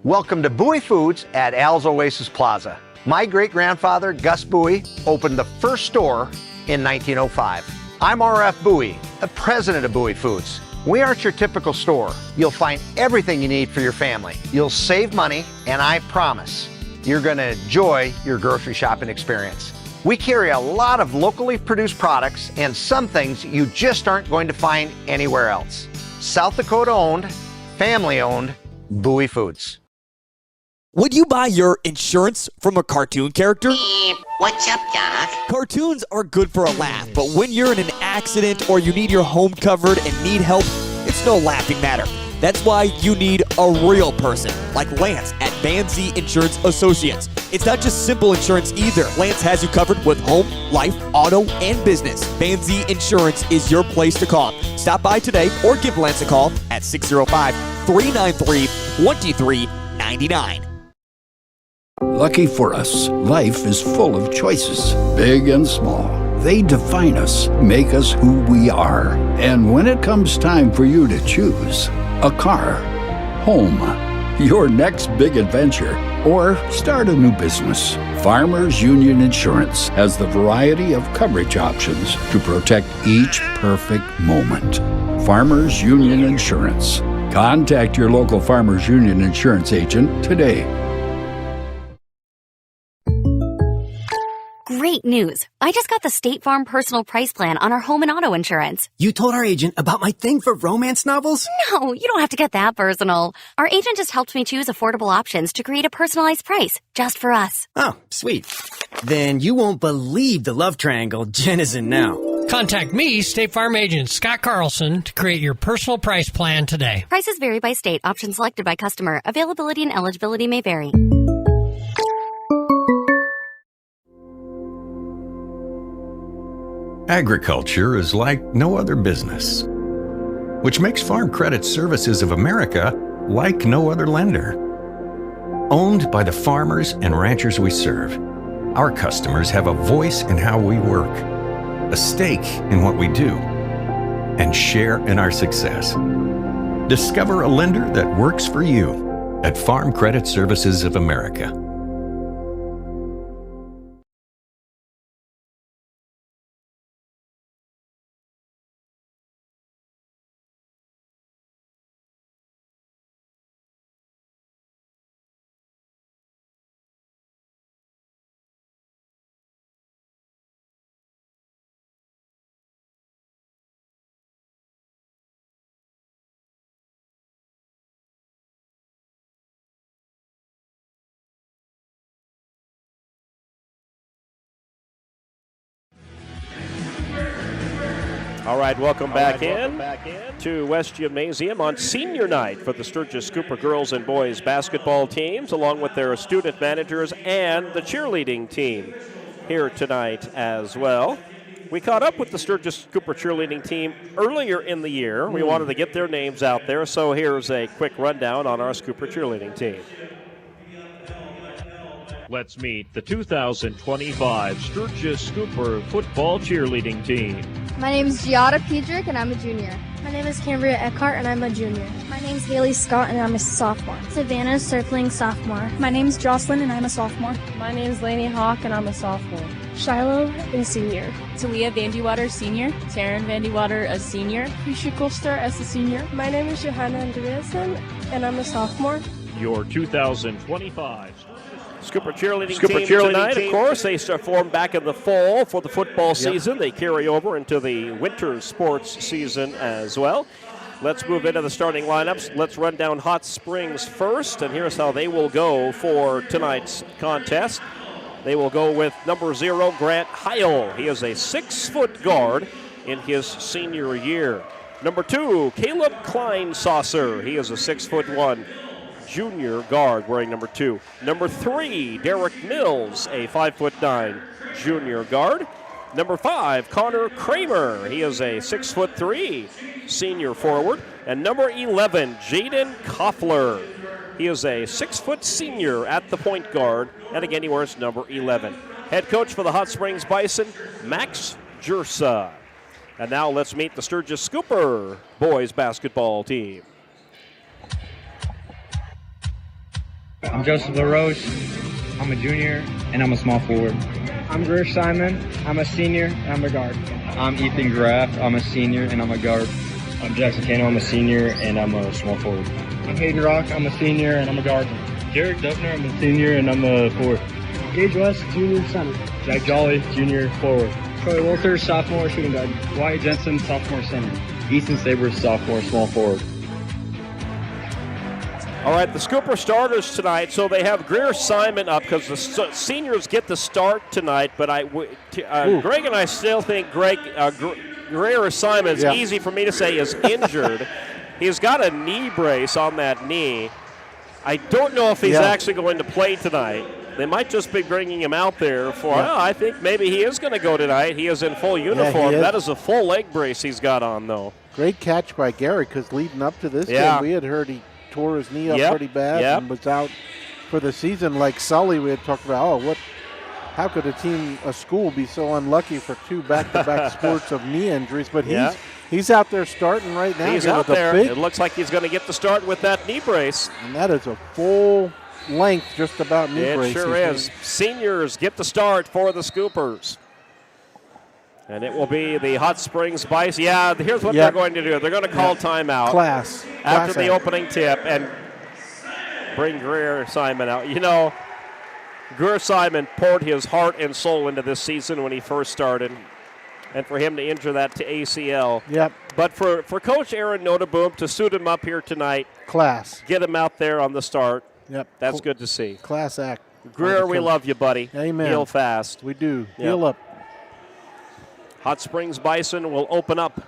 Welcome to Bowie Foods at Al's Oasis Plaza. My great-grandfather, Gus Bowie, opened the first store in 1905. I'm R.F. Bowie, the president of Bowie Foods. We aren't your typical store. You'll find everything you need for your family. You'll save money, and I promise you're going to enjoy your grocery shopping experience. We carry a lot of locally produced products and some things you just aren't going to find anywhere else. South Dakota owned, family owned, Bowie Foods. Would you buy your insurance from a cartoon character? What's up, Doc? Cartoons are good for a laugh, but when you're in an accident or you need your home covered and need help, it's no laughing matter. That's why you need a real person, like Lance at Van Z Insurance Associates. It's not just simple insurance either. Lance has you covered with home, life, auto, and business. Van Z Insurance is your place to call. Stop by today or give Lance a call at 605-393-2399. Lucky for us, life is full of choices, big and small. They define us, make us who we are. And when it comes time for you to choose, a car, home, your next big adventure, or start a new business, Farmers Union Insurance has the variety of coverage options to protect each perfect moment. Farmers Union Insurance. Contact your local Farmers Union Insurance agent today. Great news. I just got the State Farm personal price plan on our home and auto insurance. You told our agent about my thing for romance novels? No, you don't have to get that personal. Our agent just helped me choose affordable options to create a personalized price just for us. Oh, sweet. Then you won't believe the love triangle Jen is in now. Contact me, State Farm Agent Scott Carlson, to create your personal price plan today. Prices vary by state. Options selected by customer. Availability and eligibility may vary. Agriculture is like no other business, which makes Farm Credit Services of America like no other lender. Owned by the farmers and ranchers we serve, our customers have a voice in how we work, a stake in what we do, and share in our success. Discover a lender that works for you at Farm Credit Services of America. All right, welcome back in to West Gymnasium on senior night for the Sturgis Cooper girls and boys basketball teams, along with their student managers and the cheerleading team here tonight as well. We caught up with the Sturgis Cooper cheerleading team earlier in the year. We wanted to get their names out there, so here's a quick rundown on our Cooper cheerleading team. Let's meet the 2025 Sturgis Cooper football cheerleading team. My name is Giada Piedrick, and I'm a junior. My name is Cambria Eckhart, and I'm a junior. My name is Haley Scott, and I'm a sophomore. Savannah Surfling, sophomore. My name is Jocelyn, and I'm a sophomore. My name is Lainey Hawk, and I'm a sophomore. Shiloh is a senior. Talia Vandewater, senior. Taryn Vandewater, a senior. Risha Koster as a senior. My name is Johanna Andreasen, and I'm a sophomore. Your 2025 Cooper cheerleading team tonight, of course. They start formed back in the fall for the football season. They carry over into the winter sports season as well. Let's move into the starting lineups. Let's run down Hot Springs first, and here's how they will go for tonight's contest. They will go with number 0, Grant Heil. He is a 6-foot guard in his senior year. Number 2, Caleb Kleinsaucer. He is a 6'1" junior guard wearing number 2. Number 3, Derek Mills, a 5'9" junior guard. Number 5, Connor Kramer. He is a 6'3" senior forward. And number 11, Jaden Koffler. He is a 6-foot senior at the point guard. And again, he wears number 11. Head coach for the Hot Springs Bison, Max Jersa. And now let's meet the Sturgis Cooper boys basketball team. I'm Joseph LaRoche. I'm a junior, and I'm a small forward. I'm Greer Simon. I'm a senior, and I'm a guard. I'm Ethan Graff. I'm a senior, and I'm a guard. I'm Jackson Cano. I'm a senior, and I'm a small forward. I'm Hayden Rock. I'm a senior, and I'm a guard. Jared Duffner. I'm a senior, and I'm a forward. Gage West, junior, center. Jack Jolly, junior, forward. Troy Walter, sophomore, shooting guard. Wyatt Jensen, sophomore, center. Ethan Sabers, sophomore, small forward. All right, the Cooper starters tonight, so they have Greer Simon up because the seniors get the start tonight, but Greg and I still think Greer Simon, it's easy for me to say, is injured. He's got a knee brace on that knee. I don't know if he's actually going to play tonight. They might just be bringing him out there for, I think maybe he is going to go tonight. He is in full uniform. That is a full leg brace he's got on, though. Great catch by Gary, because leading up to this game, we had heard he tore his knee up pretty bad and was out for the season. Like Sully, we had talked about, how could a school be so unlucky for 2 back-to-back sports of knee injuries? But he's out there starting right now. He's out there. It looks like he's going to get the start with that knee brace. And that is a full length just about knee brace. It sure is. Seniors get the start for the Scoopers. And it will be the Hot Springs Bison. Yeah, here's what they're going to do. They're going to call timeout. After the opening tip and bring Greer Simon out. You know, Greer Simon poured his heart and soul into this season when he first started. And for him to injure that to ACL. But for Coach Aaron Notaboom to suit him up here tonight. Get him out there on the start. That's good to see. Class act. Greer, we love you, buddy. Amen. Heal fast. We do. Heal up. Hot Springs Bison will open up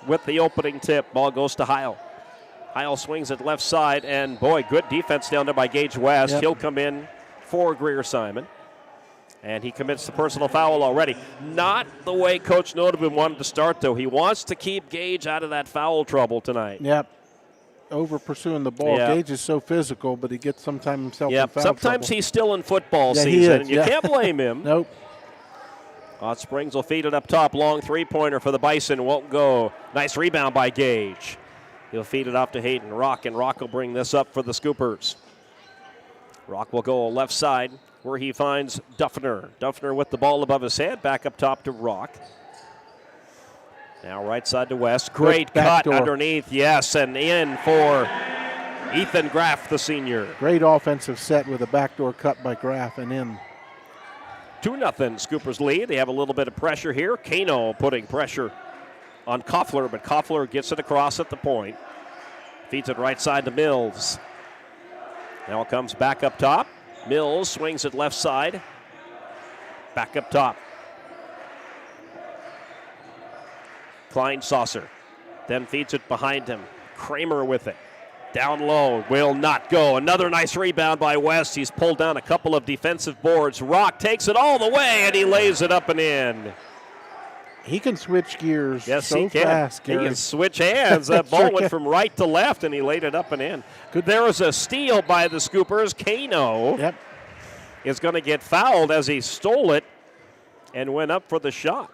with the opening tip. Ball goes to Heil. Heil swings it left side, and boy, good defense down there by Gage West. He'll come in for Greer Simon. And he commits the personal foul already. Not the way Coach Notabin wanted to start, though. He wants to keep Gage out of that foul trouble tonight. Yep. Over pursuing the ball. Yep. Gage is so physical, but he gets sometimes himself in foul Sometimes trouble. he's still in football season, and you can't blame him. Nope. Hot Springs will feed it up top. Long three-pointer for the Bison. Won't go. Nice rebound by Gage. He'll feed it off to Hayden Rock, and Rock will bring this up for the Scoopers. Rock will go left side where he finds Duffner. Duffner with the ball above his head. Back up top to Rock. Now right side to West. Great cut underneath. Yes, and in for Ethan Graff, the senior. Great offensive set with a backdoor cut by Graff and in. 2-0 Scoopers lead. They have a little bit of pressure here. Kano putting pressure on Koffler, but Koffler gets it across at the point. Feeds it right side to Mills. Now it comes back up top. Mills swings it left side. Back up top. Klein-Saucer then feeds it behind him. Kramer with it. Down low, will not go. Another nice rebound by West. He's pulled down a couple of defensive boards. Rock takes it all the way, and he lays it up and in. He can switch gears yes, so he can. fast, Gary. He can switch hands. That ball went from right to left, and he laid it up and in. There was a steal by the Scoopers. Kano is going to get fouled as he stole it and went up for the shot.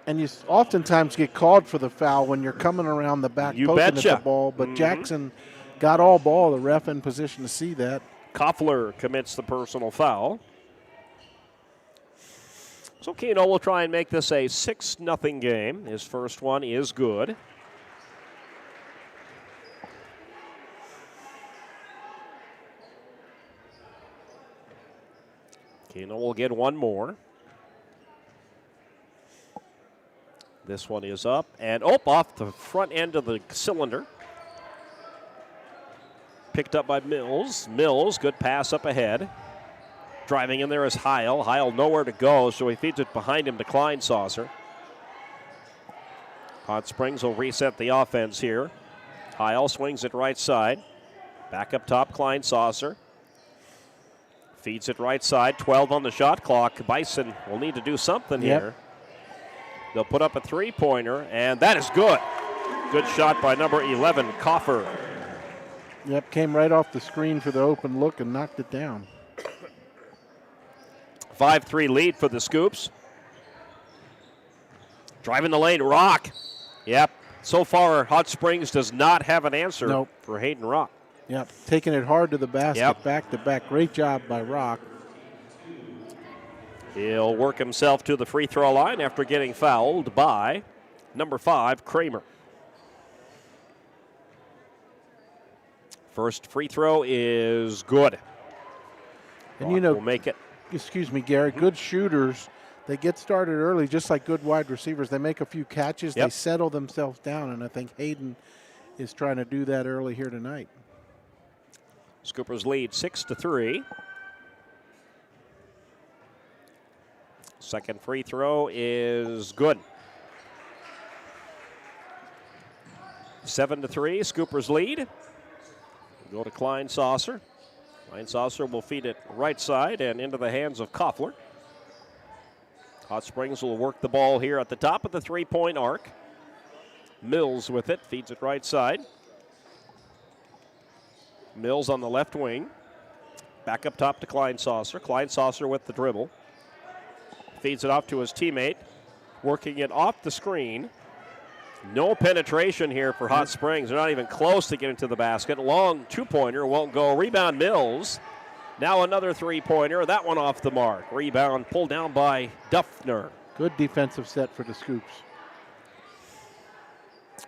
And you oftentimes get called for the foul when you're coming around the back poking at the ball, but Jackson got all ball, the ref in position to see that. Koffler commits the personal foul. So Keno will try and make this a 6-0 game. His first one is good. Keno will get one more. This one is up and off the front end of the cylinder. Picked up by Mills. Mills, good pass up ahead. Driving in there is Heil. Heil nowhere to go, so he feeds it behind him to Klein-Saucer. Hot Springs will reset the offense here. Heil swings it right side. Back up top, Klein-Saucer. Feeds it right side. 12 on the shot clock. Bison will need to do something here. They'll put up a three-pointer, and that is good. Good shot by number 11, Koffer. Yep, came right off the screen for the open look and knocked it down. 5-3 lead for the Scoops. Driving the lane, Rock. Yep, so far Hot Springs does not have an answer for Hayden Rock. Yep, taking it hard to the basket, back to back. Great job by Rock. He'll work himself to the free throw line after getting fouled by number 5, Kramer. First free throw is good. And we'll make it. Excuse me, Gary, good shooters, they get started early just like good wide receivers. They make a few catches, they settle themselves down, and I think Hayden is trying to do that early here tonight. Scoopers lead 6-3. Second free throw is good. 7-3, Scoopers lead. Go to Klein-Saucer. Klein-Saucer will feed it right side and into the hands of Koffler. Hot Springs will work the ball here at the top of the three-point arc. Mills with it, feeds it right side. Mills on the left wing. Back up top to Klein-Saucer. Klein-Saucer with the dribble. Feeds it off to his teammate. Working it off the screen. No penetration here for Hot Springs. They're not even close to getting to the basket. Long two-pointer won't go. Rebound Mills. Now another three-pointer. That one off the mark. Rebound pulled down by Duffner. Good defensive set for the Scoops.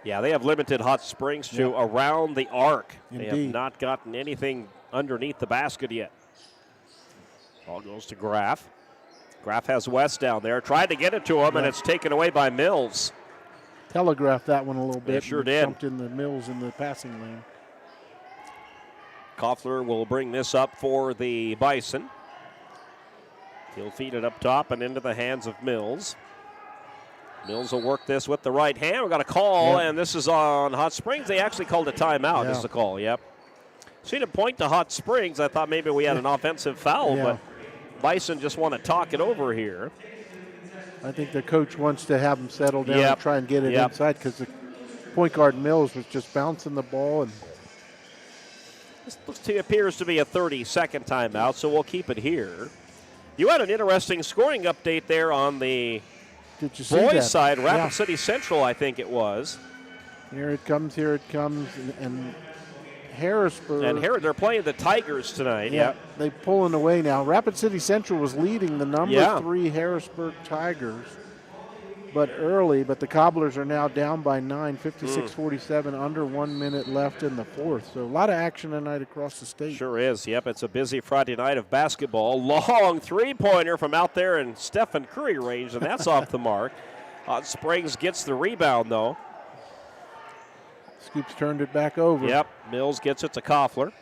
Yeah, they have limited Hot Springs to around the arc. They have not gotten anything underneath the basket yet. Ball goes to Graff. Graff has West down there. Tried to get it to him, and it's taken away by Mills. Telegraphed that one a little bit. They sure did. Jumped in the Mills in the passing lane. Koffler will bring this up for the Bison. He'll feed it up top and into the hands of Mills. Mills will work this with the right hand. We've got a call, and this is on Hot Springs. They actually called a timeout. This is the call, Seen a point to Hot Springs. I thought maybe we had an offensive foul, but Bison just want to talk it over here. I think the coach wants to have them settle down and try and get it inside because the point guard Mills was just bouncing the ball. And this appears to be a 30-second timeout, so we'll keep it here. You had an interesting scoring update there on the boys' side. Rapid City Central, I think it was. Here it comes, and Harrisburg. And they're playing the Tigers tonight. Yeah, they're pulling away now. Rapid City Central was leading the number 3 Harrisburg Tigers, but the Cobblers are now down by 9, 56-47, under 1 minute left in the fourth. So a lot of action tonight across the state. Sure is. Yep, it's a busy Friday night of basketball. Long three-pointer from out there in Stephen Curry range, and that's off the mark. Hot Springs gets the rebound, though. Scoops turned it back over. Yep, Mills gets it to Koffler.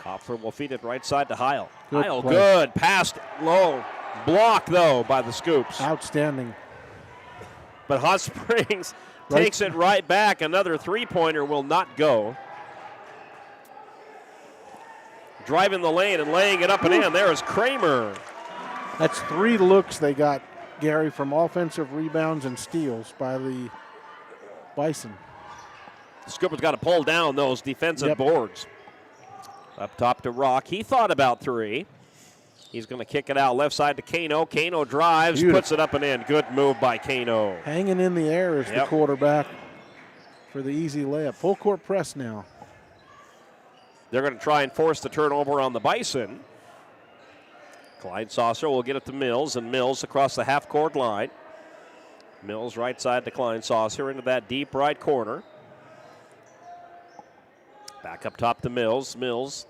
Koffler will feed it right side to Heil. Heil, good. Passed low. Block, though, by the Scoops. Outstanding. But Hot Springs takes it right back. Another three-pointer will not go. Driving the lane and laying it up and in. There is Kramer. That's 3 looks they got, Gary, from offensive rebounds and steals by the Bison. Scoopers got to pull down those defensive boards. Up top to Rock. He thought about 3. He's going to kick it out left side to Kano. Kano drives, puts it up and in. Good move by Kano. Hanging in the air is the quarterback for the easy layup. Full court press now. They're going to try and force the turnover on the Bison. Clyde Saucer will get it to Mills, and Mills across the half-court line. Mills right side to Klein Saucer into that deep right corner. Back up top to Mills. Mills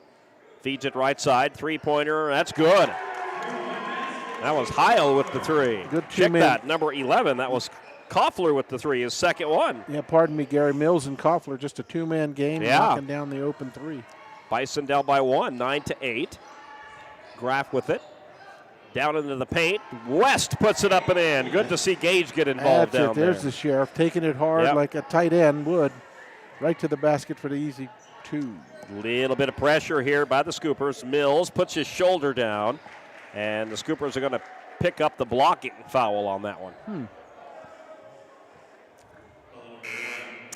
feeds it right side. Three-pointer. That's good. That was Heil with the 3. Good Check that. Number 11. That was Koffler with the 3. His second one. Yeah, pardon me, Gary. Mills and Koffler, just a 2-man game, knocking down the open 3. Bison down by 1, 9-8. Graff with it. Down into the paint. West puts it up and in. Good to see Gage get involved down there. There's the Sheriff taking it hard like a tight end would. Right to the basket for the easy 2. Little bit of pressure here by the Scoopers. Mills puts his shoulder down, and the Scoopers are going to pick up the blocking foul on that one.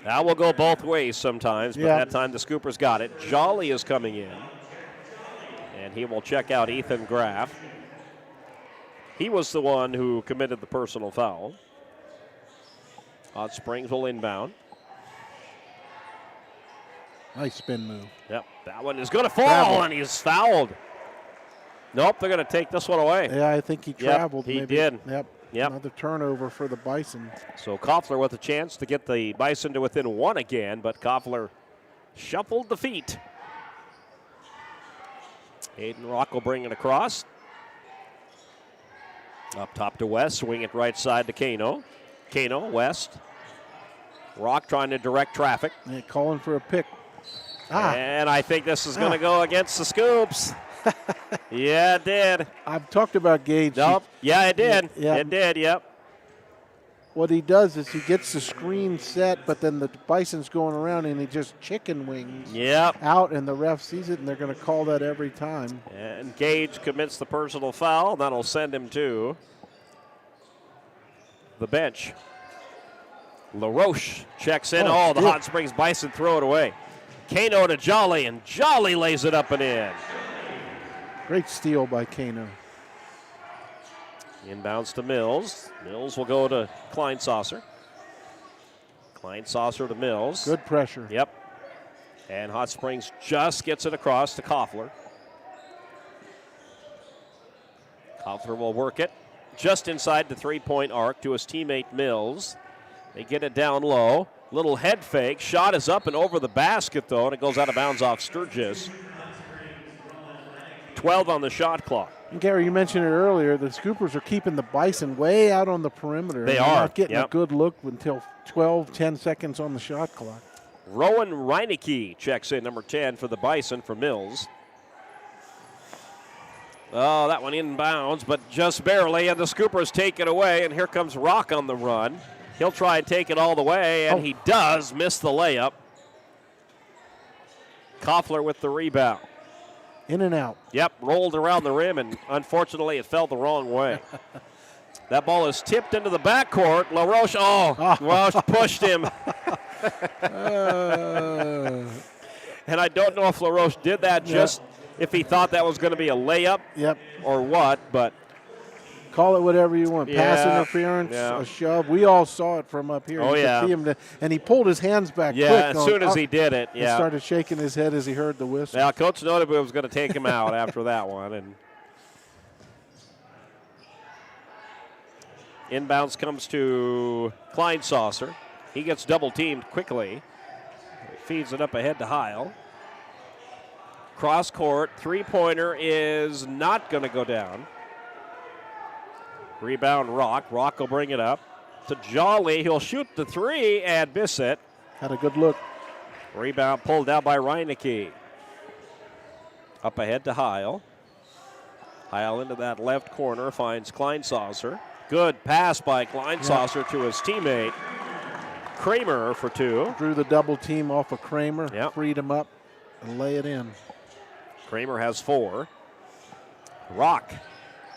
That will go both ways sometimes, but that time the Scoopers got it. Jolly is coming in, and he will check out Ethan Graff. He was the one who committed the personal foul. Hot Springs will inbound. Nice spin move. Yep, that one is going to fall, and he's fouled. Nope, they're going to take this one away. Yeah, I think he traveled. He did. Yep. Another turnover for the Bison. So Koffler with a chance to get the Bison to within 1 again, but Koffler shuffled the feet. Hayden Rock will bring it across. Up top to West, swing it right side to Kano. Kano, West. Rock trying to direct traffic. Yeah, calling for a pick. And I think this is going to go against the Scoops. Yeah, it did. I've talked about Gage. Nope. Yeah, it did. It did, yep. What he does is he gets the screen set, but then the Bison's going around and he just chicken wings out, and the ref sees it, and they're going to call that every time. And Gage commits the personal foul. That'll send him to the bench. LaRoche checks in. The Hot Springs Bison throw it away. Kano to Jolly, and Jolly lays it up and in. Great steal by Kano. Inbounds to Mills. Mills will go to Klein Saucer. Klein Saucer to Mills. Good pressure. Yep. And Hot Springs just gets it across to Koffler. Koffler will work it just inside the three-point arc to his teammate Mills. They get it down low. Little head fake. Shot is up and over the basket, though, and it goes out of bounds off Sturgis. 12 on the shot clock. And Gary, you mentioned it earlier. The Scoopers are keeping the Bison way out on the perimeter. They're not getting a good look until 10 seconds on the shot clock. Rowan Reineke checks in, number 10 for the Bison for Mills. Oh, that one inbounds, but just barely, and the Scoopers take it away, and here comes Rock on the run. He'll try and take it all the way, and he does miss the layup. Koffler with the rebound. In and out. Yep, rolled around the rim, and unfortunately it fell the wrong way. That ball is tipped into the backcourt. LaRoche, Welsh pushed him. And I don't know if LaRoche did that just if he thought that was going to be a layup or what, but. Call it whatever you want. Pass interference, a shove. We all saw it from up here. Oh, you could see him and he pulled his hands back quick. Yeah, as soon as he did it. He started shaking his head as he heard the whistle. Yeah, Coach Notaboo was going to take him out after that one. And inbounds comes to Kleinsasser. He gets double-teamed quickly. Feeds it up ahead to Heil. Cross court, three-pointer is not going to go down. Rebound Rock. Rock will bring it up to Jolly. He'll shoot the three and miss it. Had a good look. Rebound pulled down by Reinecke. Up ahead to Heil. Heil into that left corner, finds Kleinsasser. Good pass by Kleinsasser to his teammate. Kramer for two. Drew the double team off of Kramer, freed him up, and lay it in. Kramer has 4. Rock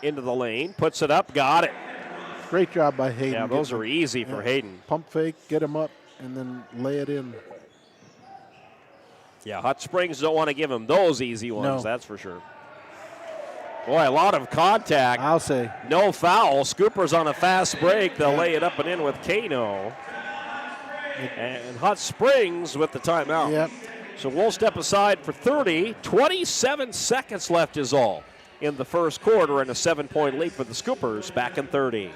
into the lane, puts it up, got it. Great job by Hayden. Yeah, those are easy for Hayden. Pump fake, get him up, and then lay it in. Yeah, Hot Springs don't want to give him those easy ones, that's for sure. Boy, a lot of contact. I'll say. No foul. Scoopers on a fast break. They'll lay it up and in with Kano. And Hot Springs with the timeout. Yep. So we'll step aside for 30. 27 seconds left is all in the first quarter, and a 7-point lead for the Scoopers. Back in 30.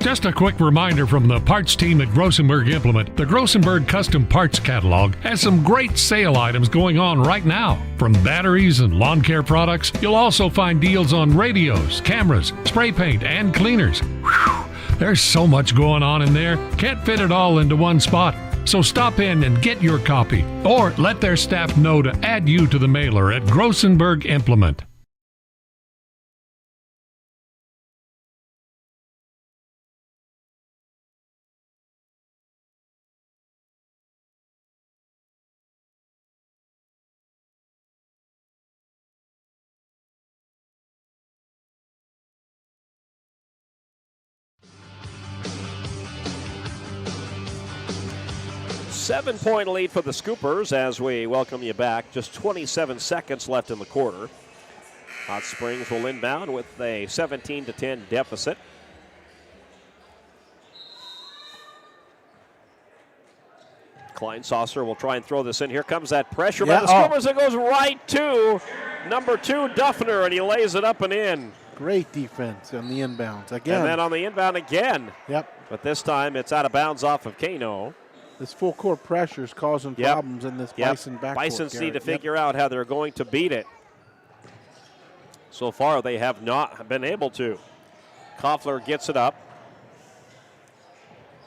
Just a quick reminder from the parts team at Grossenberg Implement. The Grossenberg Custom Parts Catalog has some great sale items going on right now. From batteries and lawn care products, you'll also find deals on radios, cameras, spray paint, and cleaners. Whew, there's so much going on in there. Can't fit it all into one spot. So stop in and get your copy, or let their staff know to add you to the mailer at Grossenberg Implement. Seven-point lead for the Scoopers as we welcome you back. Just 27 seconds left in the quarter. Hot Springs will inbound with a 17-10 deficit. Kleinsasser will try and throw this in. Here comes that pressure by the Scoopers. It goes right to number 2, Duffner, and he lays it up and in. Great defense on the inbounds again. And then on the inbound again. Yep. But this time it's out of bounds off of Kano. This full court pressure is causing problems in this Bison backcourt. Bisons need to figure out how they're going to beat it. So far, they have not been able to. Koffler gets it up.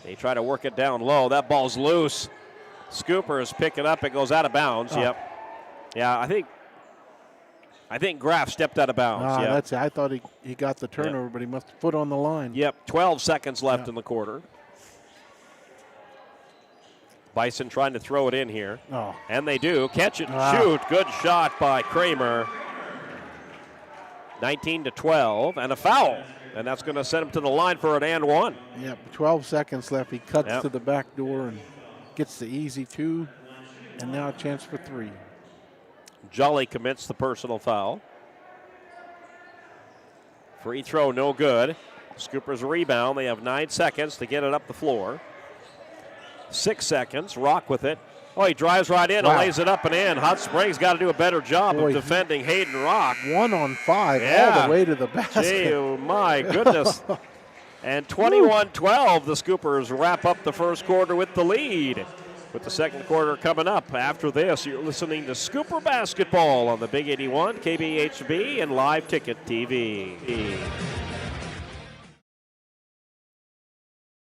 They try to work it down low. That ball's loose. Scoopers pick it up. It goes out of bounds. Yeah, I think Graff stepped out of bounds. That's it. I thought he got the turnover, but he must have foot on the line. 12 seconds left in the quarter. Bison trying to throw it in here. And they do. Catch it and shoot. Good shot by Kramer. 19-12 and a foul. And that's going to send him to the line for an and one. 12 seconds left. He cuts to the back door and gets the easy 2. And now a chance for 3. Jolly commits the personal foul. Free throw, no good. Scoopers rebound. They have 9 seconds to get it up the floor. 6 seconds. Rock with it. He drives right in and lays it up and in. Hot Springs got to do a better job of defending Hayden Rock. 1 on 5 all the way to the basket. Gee, my goodness. And 21-12, the Scoopers wrap up the first quarter with the lead. With the second quarter coming up. After this, you're listening to Scooper Basketball on the Big 81, KBHB, and Live Ticket TV.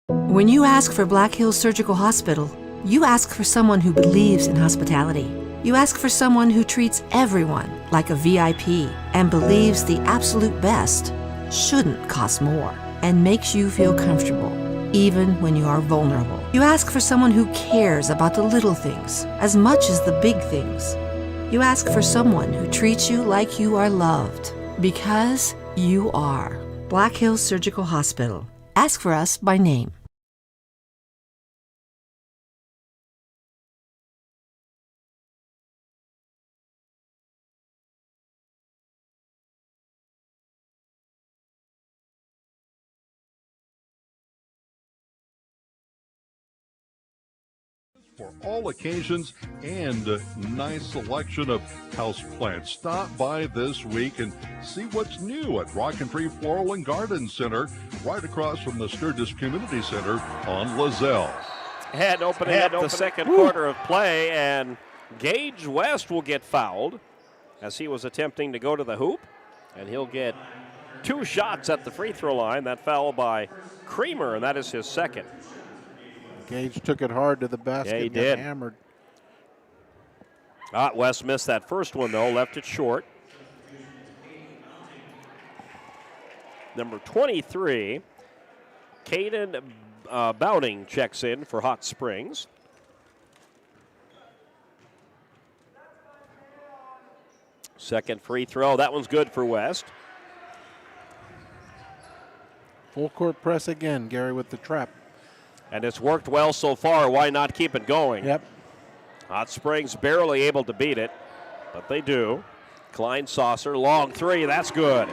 When you ask for Black Hills Surgical Hospital, you ask for someone who believes in hospitality. You ask for someone who treats everyone like a VIP and believes the absolute best shouldn't cost more and makes you feel comfortable, even when you are vulnerable. You ask for someone who cares about the little things as much as the big things. You ask for someone who treats you like you are loved. Because you are. Black Hills Surgical Hospital. Ask for us by name. For all occasions and a nice selection of houseplants. Stop by this week and see what's new at Rock and Tree Floral and Garden Center, right across from the Sturgis Community Center on Lozelle. And opening up the second quarter of play, and Gage West will get fouled as he was attempting to go to the hoop, and he'll get 2 shots at the free throw line. That foul by Creamer, and that is his second. Gage took it hard to the basket. Yeah, he did. Got hammered. West missed that first one, though, left it short. Number 23, Caden Bowning checks in for Hot Springs. Second free throw. That one's good for West. Full court press again, Gary, with the trap. And it's worked well so far. Why not keep it going? Yep. Hot Springs barely able to beat it, but they do. Klein Saucer, long three. That's good.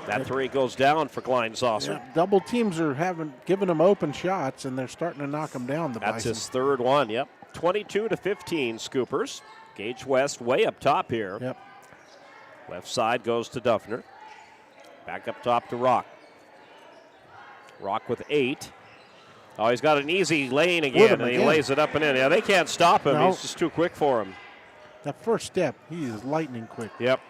That three goes down for Klein Saucer. Yeah, double teams are giving them open shots, and they're starting to knock them down. That's his third one. Yep. 22-15 Scoopers. Gage West way up top here. Yep. Left side goes to Duffner. Back up top to Rock. Rock with 8. Oh, he's got an easy lane again, and he lays it up and in. Yeah, they can't stop him. No. He's just too quick for him. That first step, he is lightning quick. Yep.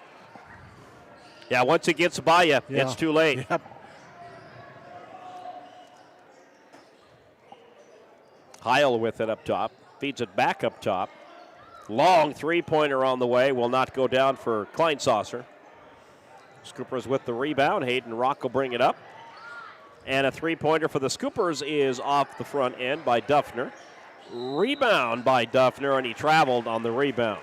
Yeah, once he gets by you, it's too late. Yep. Heil with it up top. Feeds it back up top. Long three-pointer on the way. Will not go down for Klein Saucer. Scoopers with the rebound. Hayden Rock will bring it up. And a three-pointer for the Scoopers is off the front end by Duffner. Rebound by Duffner, and he traveled on the rebound.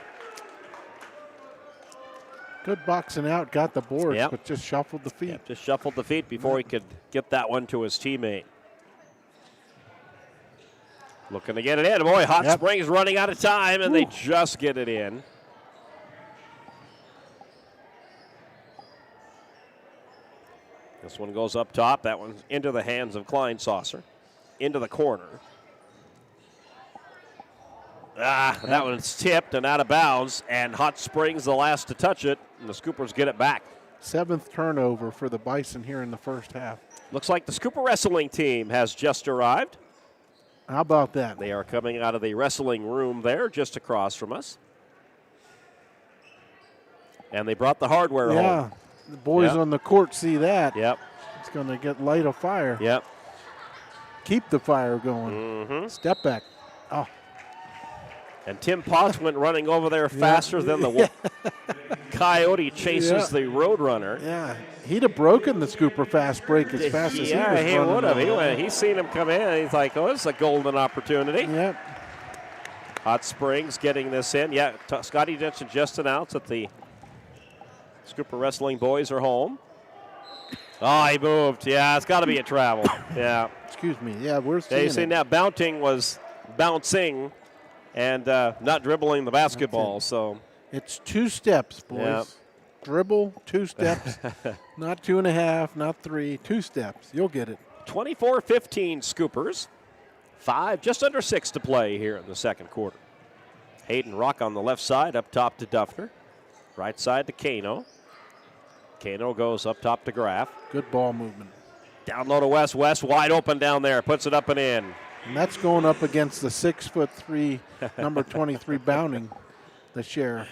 Good boxing out, got the board, but just shuffled the feet. Yep, just shuffled the feet before he could get that one to his teammate. Looking to get it in. Boy, Hot Springs running out of time, and they just get it in. This one goes up top. That one's into the hands of Klein Saucer. Into the corner. That one's tipped and out of bounds, and Hot Springs the last to touch it, and the Scoopers get it back. 7th turnover for the Bison here in the first half. Looks like the Scooper wrestling team has just arrived. How about that? They are coming out of the wrestling room there just across from us. And they brought the hardware home. The boys on the court see that. Yep. It's going to light a fire. Yep. Keep the fire going. Mm-hmm. Step back. Oh. And Tim Potts went running over there faster than the Coyote chases the Roadrunner. Yeah. He'd have broken the Scooper fast break as fast as he was running. Yeah, he would have. He's seen him come in, and he's like, oh, this is a golden opportunity. Yep. Hot Springs getting this in. Yeah, Scotty Denson just announced that the Scooper Wrestling boys are home. Oh, he moved. Yeah, it's got to be a travel. Yeah. Excuse me. Yeah, we're seeing you see now Bounting was bouncing and not dribbling the basketball. So it's 2 steps, boys. Yep. Dribble, 2 steps. Not 2.5, not 3, 2 steps. You'll get it. 24-15 Scoopers. 5, just under 6 to play here in the second quarter. Hayden Rock on the left side, up top to Duffner. Right side to Kano. Kano goes up top to Graff. Good ball movement. Down low to West. West wide open down there. Puts it up and in. And that's going up against the 6'3", number 23 Bounding, the sheriff.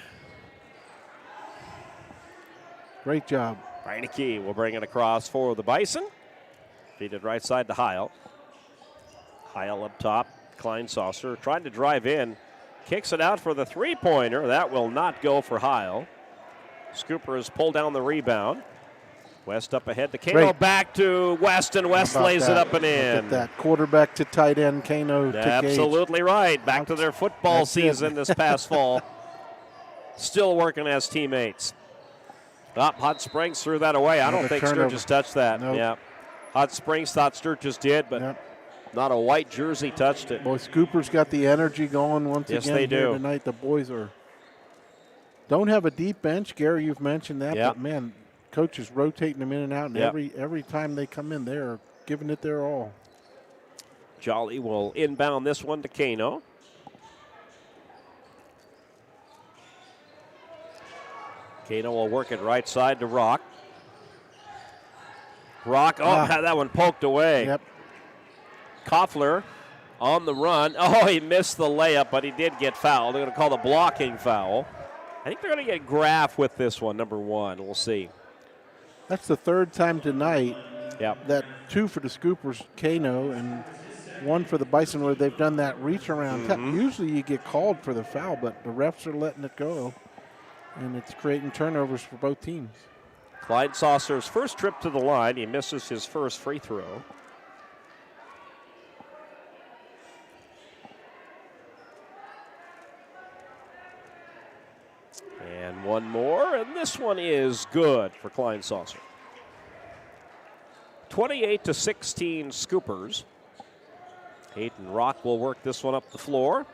Great job. Reineke will bring it across for the Bison. Feeded right side to Heil. Heil up top. Klein Saucer trying to drive in. Kicks it out for the three-pointer. That will not go for Heil. Scoopers pull down the rebound. West up ahead to Kano, back to West, and West lays it up and in. Look at that quarterback to tight end, Kano to Absolutely Gage. Right. Back to their football season this past fall. Still working as teammates. Hot Springs threw that away. I don't think Sturgis touched that. Nope. Yeah. Hot Springs thought Sturgis did, but not a white jersey touched it. Boy, Scoopers got the energy going once again they do. here tonight. The boys don't have a deep bench. Gary, you've mentioned that, but man, coach is rotating them in and out, and every time they come in, they're giving it their all. Jolly will inbound this one to Kano. Kano will work it right side to Rock. Rock, had that one poked away. Yep. Koffler on the run. Oh, he missed the layup, but he did get fouled. They're going to call the blocking foul. I think they're going to get Graff with this one, number 1. We'll see. That's the third time tonight. Yep. That 2 for the Scoopers, Kano, and 1 for the Bison where they've done that reach around. Usually you get called for the foul, but the refs are letting it go, and it's creating turnovers for both teams. Clyde Saucer's first trip to the line. He misses his first free throw. And one more, and this one is good for Klein Saucer. 28-16 Scoopers. Hayden Rock will work this one up the floor.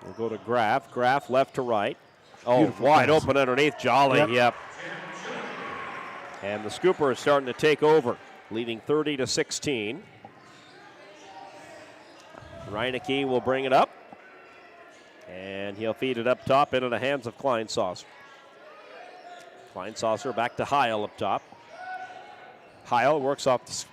We'll go to Graff. Graff left to right. Oh, beautiful wide pass. Open underneath. Jolly, yep. And the Scooper is starting to take over, leading 30-16. Reineke will bring it up. And he'll feed it up top into the hands of Kleinsaucer. Kleinsaucer back to Heil up top. Heil works off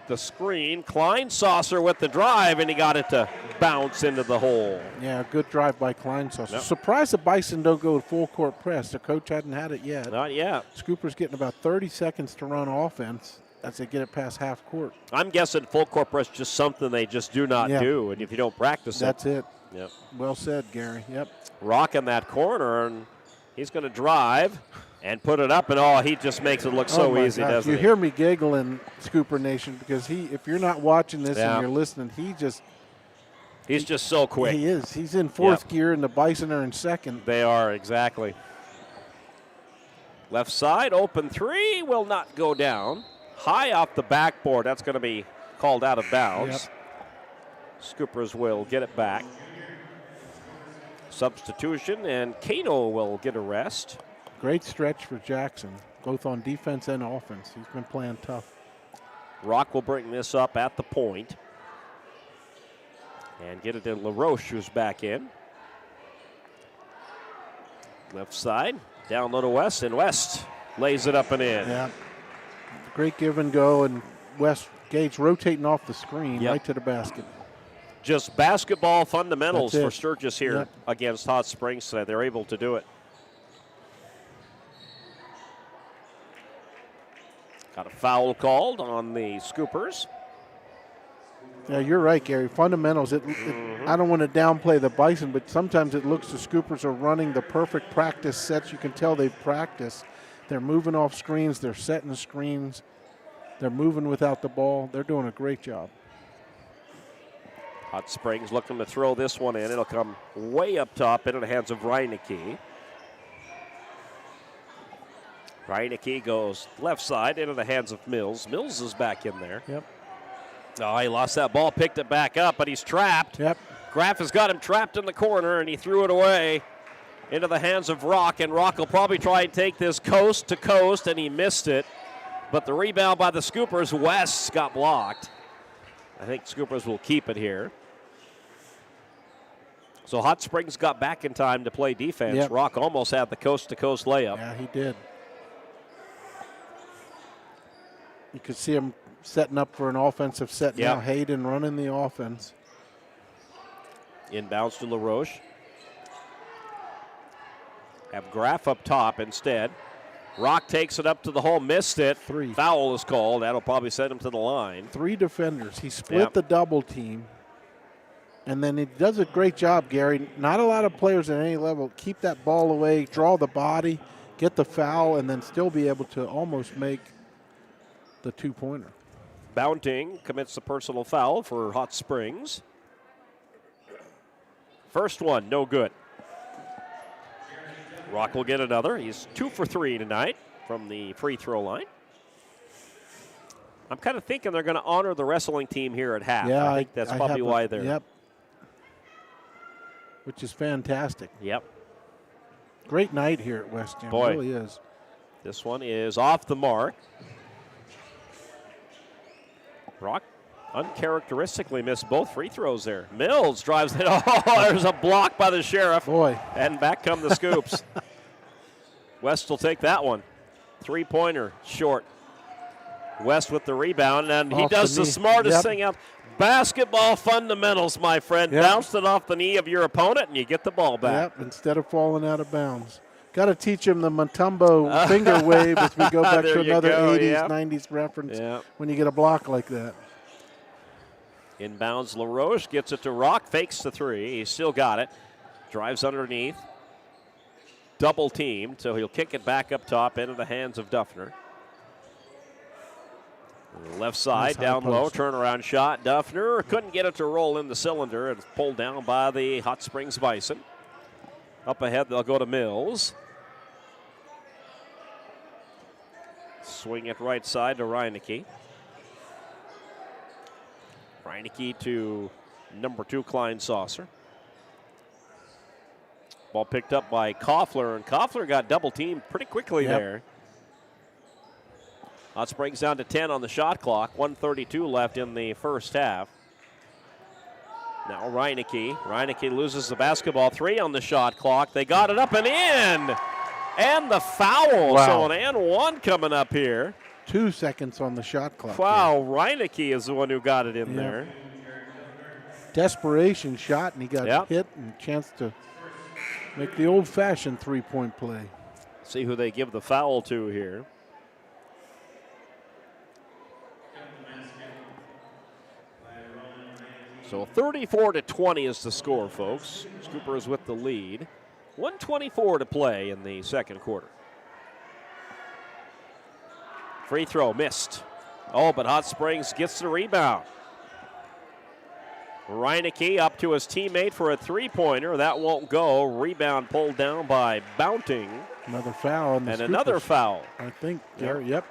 the screen. Kleinsaucer with the drive, and he got it to bounce into the hole. Yeah, good drive by Kleinsaucer. Yep. Surprised the Bison don't go full court press. The coach hadn't had it yet. Not yet. Scooper's getting about 30 seconds to run offense as they get it past half court. I'm guessing full court press is just something they just do not do, and if you don't practice that's it. Yep. Well said, Gary. Yep. Rock in that corner, and he's going to drive and put it up, and he just makes it look so easy, doesn't he? You hear me giggling, Scooper Nation, because if you're not watching this and you're listening, he's just so quick. He is. He's in fourth gear, and the Bison are in second. They are, exactly. Left side, open 3, will not go down. High off the backboard. That's going to be called out of bounds. Scoopers will get it back. Substitution, and Kano will get a rest. Great stretch for Jackson, both on defense and offense. He's been playing tough. Rock will bring this up at the point. And get it to LaRoche, who's back in. Left side, down low to West, and West lays it up and in. Yeah, great give and go, and West Gage rotating off the screen right to the basket. Just basketball fundamentals for Sturgis here against Hot Springs today. They're able to do it. Got a foul called on the Scoopers. Yeah, you're right, Gary. Fundamentals. I don't want to downplay the Bison, but sometimes it looks the Scoopers are running the perfect practice sets. You can tell they've practiced. They're moving off screens. They're setting screens. They're moving without the ball. They're doing a great job. Hot Springs looking to throw this one in. It'll come way up top into the hands of Reineke. Reineke goes left side into the hands of Mills. Mills is back in there. Yep. Oh, he lost that ball, picked it back up, but he's trapped. Yep. Graff has got him trapped in the corner, and he threw it away into the hands of Rock, and Rock will probably try and take this coast to coast, and he missed it. But the rebound by the Scoopers, West, got blocked. I think Scoopers will keep it here. So Hot Springs got back in time to play defense. Yep. Rock almost had the coast-to-coast layup. Yeah, he did. You could see him setting up for an offensive set now. Hayden running the offense. Inbounds to LaRoche. Have Graff up top instead. Rock takes it up to the hole, missed it. 3. Foul is called. That'll probably send him to the line. 3 defenders. He split the double team. And then he does a great job, Gary. Not a lot of players at any level keep that ball away, draw the body, get the foul and then still be able to almost make the two-pointer. Bounting commits the personal foul for Hot Springs. First one, no good. Rock will get another. He's 2 for 3 tonight from the free throw line. I'm kind of thinking they're going to honor the wrestling team here at half. Yeah, I think that's probably why they're. Yep. Which is fantastic. Yep. Great night here at West Ham. Boy, it really is. This one is off the mark. Rock uncharacteristically missed both free throws there. Mills drives it. Oh, there's a block by the Sheriff. Boy. And back come the Scoops. West will take that one. Three-pointer short. West with the rebound, and he does the smartest thing out. Basketball fundamentals, my friend. Yep. Bounced it off the knee of your opponent, and you get the ball back. Yep, instead of falling out of bounds. Got to teach him the Mutombo finger wave as we go back to another 80s, 90s reference when you get a block like that. Inbounds, LaRoche gets it to Rock, fakes the three. He's still got it. Drives underneath. Double teamed, so he'll kick it back up top into the hands of Duffner. Left side, down low, turnaround shot. Duffner couldn't get it to roll in the cylinder. It's pulled down by the Hot Springs Bison. Up ahead, they'll go to Mills. Swing it right side to Reineke. Reineke to number 2, Klein Saucer. Ball picked up by Koffler, and Koffler got double teamed pretty quickly there. Hot Springs down to 10 on the shot clock. 1:32 left in the first half. Now Reineke. Reineke loses the basketball. 3 on the shot clock. They got it up and in. And the foul. Wow. So an and one coming up here. 2 seconds on the shot clock. Wow, Reineke is the one who got it in there. Desperation shot, and he got hit and a chance to make the old-fashioned three-point play. See who they give the foul to here. So 34-20 is the score, folks. Scoopers with the lead. 1:24 to play in the second quarter. Free throw missed. Oh, but Hot Springs gets the rebound. Reineke up to his teammate for a three-pointer. That won't go. Rebound pulled down by Bounting. Another foul. And another foul. I think, Gary, yep.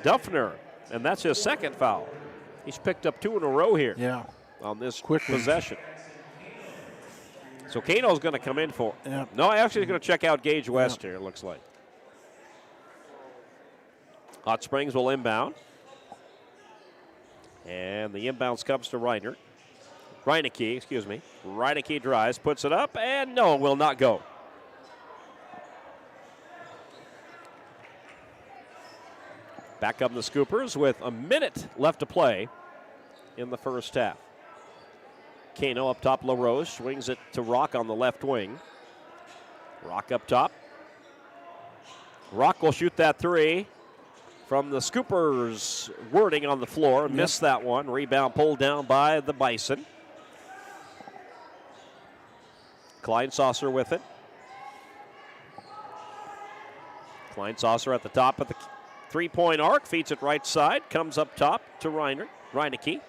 Duffner, and that's his second foul. He's picked up 2 in a row here. Yeah. On this possession. So Kano's going to come in for. Yep. No, actually he's going to check out Gage West here, it looks like. Hot Springs will inbound. And the inbounds comes to Reineke, Reineke drives, puts it up, and no, will not go. Back up the Scoopers with a minute left to play in the first half. Kano up top, LaRose swings it to Rock on the left wing. Rock up top. Rock will shoot that three from the Scoopers wording on the floor. Missed that one. Rebound pulled down by the Bison. Klein Saucer with it. Klein Saucer at the top of the three-point arc, feeds it right side, comes up top to Reineke.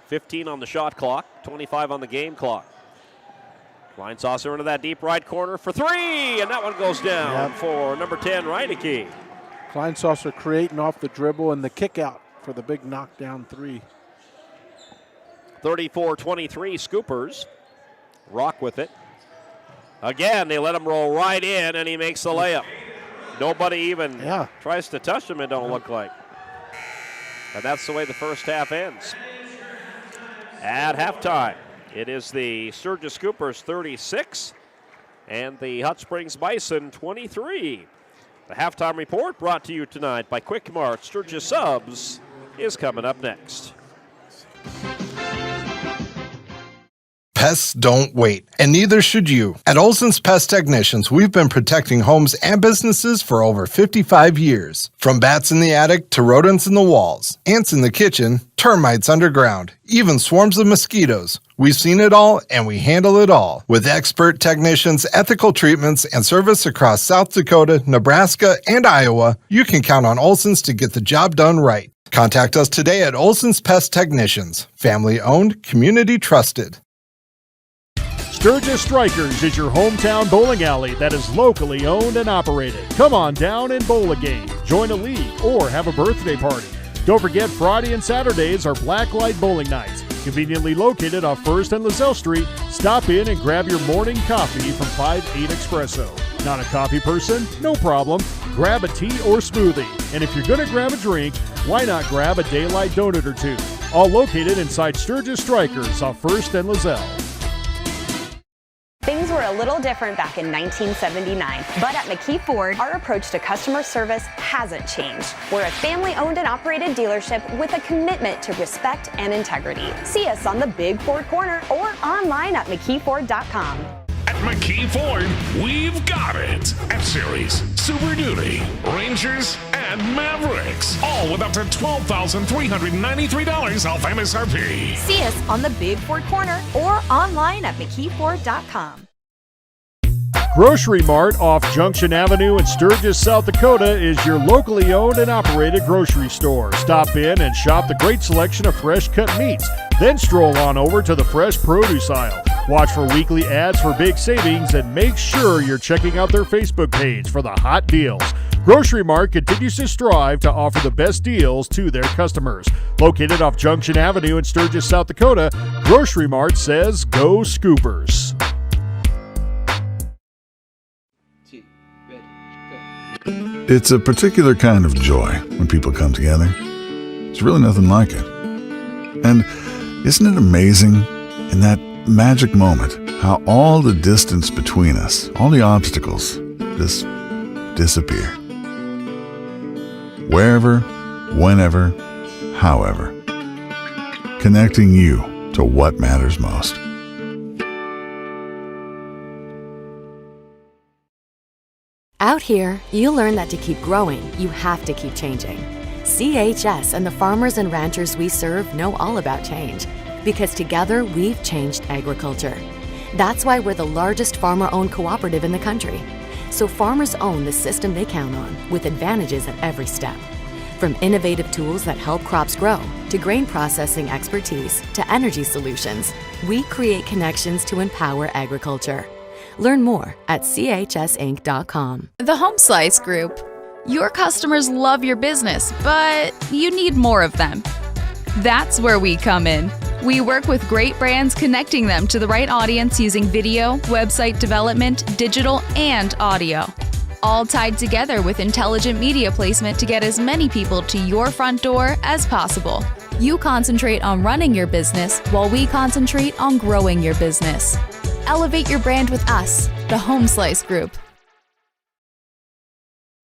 15 on the shot clock, 25 on the game clock. Klein Saucer into that deep right corner for 3, and that one goes down for number 10, Reineke. Klein Saucer creating off the dribble and the kick out for the big knockdown 3. 34-23 Scoopers. Rock with it. Again, they let him roll right in, and he makes the layup. Nobody even tries to touch him, it don't look like. And that's the way the first half ends. At halftime, it is the Sturgis Scoopers 36 and the Hot Springs Bison 23. The halftime report brought to you tonight by Quick Mart Sturgis Subs is coming up next. Pests don't wait, and neither should you. At Olson's Pest Technicians, we've been protecting homes and businesses for over 55 years. From bats in the attic to rodents in the walls, ants in the kitchen, termites underground, even swarms of mosquitoes. We've seen it all, and we handle it all. With expert technicians, ethical treatments, and service across South Dakota, Nebraska, and Iowa, you can count on Olson's to get the job done right. Contact us today at Olson's Pest Technicians. Family-owned, community-trusted. Sturgis Strikers is your hometown bowling alley that is locally owned and operated. Come on down and bowl a game, join a league, or have a birthday party. Don't forget, Friday and Saturdays are Blacklight Bowling Nights. Conveniently located off 1st and LaSalle Street, stop in and grab your morning coffee from 5-8 Espresso. Not a coffee person? No problem. Grab a tea or smoothie. And if you're going to grab a drink, why not grab a Daylight donut or two? All located inside Sturgis Strikers off 1st and LaSalle. Things were a little different back in 1979, but at McKee Ford, our approach to customer service hasn't changed. We're a family-owned and operated dealership with a commitment to respect and integrity. See us on the Big Ford Corner or online at McKeeFord.com. At McKee Ford, we've got it. F-Series, Super Duty, Rangers, and Mavericks. All with up to $12,393 off MSRP. See us on the Big Ford Corner or online at McKeeFord.com. Grocery Mart off Junction Avenue in Sturgis, South Dakota is your locally owned and operated grocery store. Stop in and shop the great selection of fresh cut meats. Then stroll on over to the fresh produce aisle. Watch for weekly ads for big savings and make sure you're checking out their Facebook page for the hot deals. Grocery Mart continues to strive to offer the best deals to their customers. Located off Junction Avenue in Sturgis, South Dakota, Grocery Mart says go Scoopers. It's a particular kind of joy when people come together. There's really nothing like it. And isn't it amazing in that magic moment how all the distance between us, all the obstacles, just disappear? Wherever, whenever, however. Connecting you to what matters most. Out here, you learn that to keep growing, you have to keep changing. CHS and the farmers and ranchers we serve know all about change, because together we've changed agriculture. That's why we're the largest farmer-owned cooperative in the country. So farmers own the system they count on, with advantages at every step. From innovative tools that help crops grow, to grain processing expertise, to energy solutions, we create connections to empower agriculture. Learn more at chsinc.com. The Home Slice Group. Your customers love your business, but you need more of them. That's where we come in. We work with great brands, connecting them to the right audience using video, website development, digital, and audio. All tied together with intelligent media placement to get as many people to your front door as possible. You concentrate on running your business while we concentrate on growing your business. Elevate your brand with us, the Home Slice Group.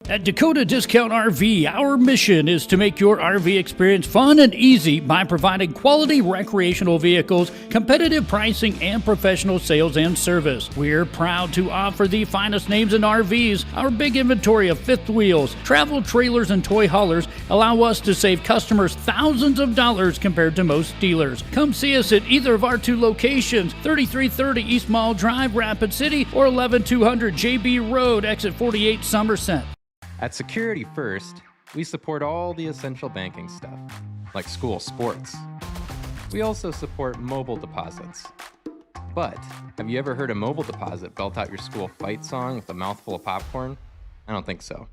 At Dakota Discount RV, our mission is to make your RV experience fun and easy by providing quality recreational vehicles, competitive pricing, and professional sales and service. We're proud to offer the finest names in RVs. Our big inventory of fifth wheels, travel trailers, and toy haulers allow us to save customers thousands of dollars compared to most dealers. Come see us at either of our two locations, 3330 East Mall Drive, Rapid City, or 11200 JB Road, exit 48, Somerset. At Security First, we support all the essential banking stuff, like school sports. We also support mobile deposits. But have you ever heard a mobile deposit belt out your school fight song with a mouthful of popcorn? I don't think so.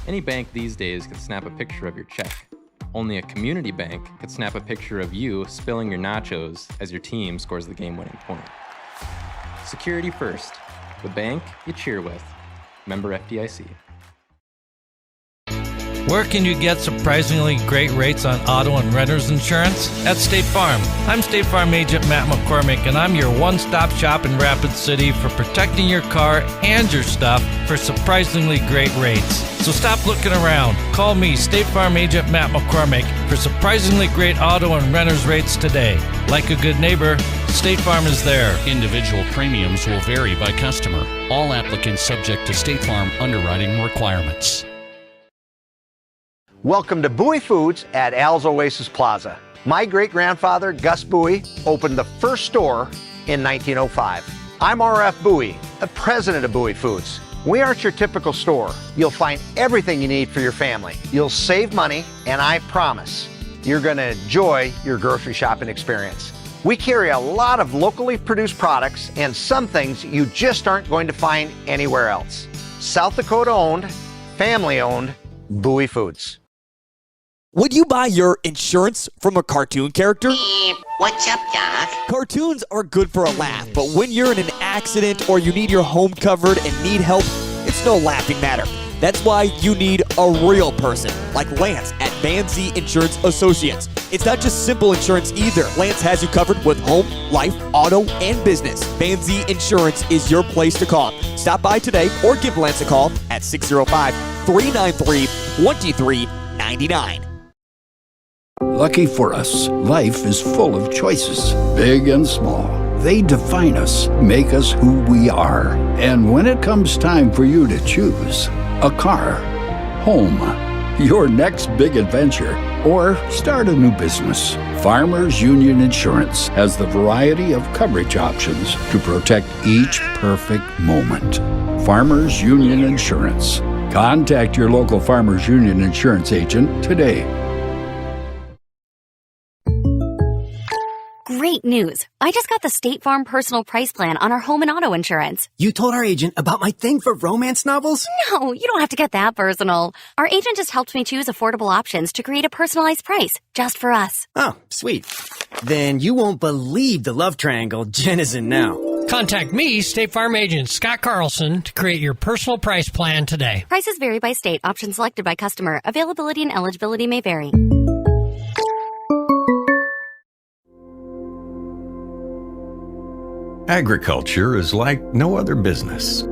Any bank these days can snap a picture of your check. Only a community bank could snap a picture of you spilling your nachos as your team scores the game-winning point. Security First, the bank you cheer with. Member FDIC. Where can you get surprisingly great rates on auto and renter's insurance? At State Farm. I'm State Farm Agent Matt McCormick, and I'm your one-stop shop in Rapid City for protecting your car and your stuff for surprisingly great rates. So stop looking around. Call me, State Farm Agent Matt McCormick, for surprisingly great auto and renter's rates today. Like a good neighbor, State Farm is there. Individual premiums will vary by customer. All applicants subject to State Farm underwriting requirements. Welcome to Bowie Foods at Al's Oasis Plaza. My great-grandfather, Gus Bowie, opened the first store in 1905. I'm R.F. Bowie, the president of Bowie Foods. We aren't your typical store. You'll find everything you need for your family. You'll save money, and I promise you're going to enjoy your grocery shopping experience. We carry a lot of locally produced products and some things you just aren't going to find anywhere else. South Dakota owned, family owned, Bowie Foods. Would you buy your insurance from a cartoon character? What's up, Doc? Cartoons are good for a laugh, but when you're in an accident or you need your home covered and need help, it's no laughing matter. That's why you need a real person, like Lance at Van Z Insurance Associates. It's not just simple insurance either. Lance has you covered with home, life, auto, and business. Van Z Insurance is your place to call. Stop by today or give Lance a call at 605-393-2399. Lucky for us, life is full of choices, big and small. They define us, make us who we are. And when it comes time for you to choose, a car, home, your next big adventure, or start a new business, Farmers Union Insurance has the variety of coverage options to protect each perfect moment. Farmers Union Insurance. Contact your local Farmers Union Insurance agent today. Great news. I just got the State Farm personal price plan on our home and auto insurance. You told our agent about my thing for romance novels? No, you don't have to get that personal. Our agent just helped me choose affordable options to create a personalized price just for us. Oh, sweet. Then you won't believe the love triangle Jen is in now. Contact me, State Farm agent Scott Carlson, to create your personal price plan today. Prices vary by state. Options selected by customer. Availability and eligibility may vary. Agriculture is like no other business,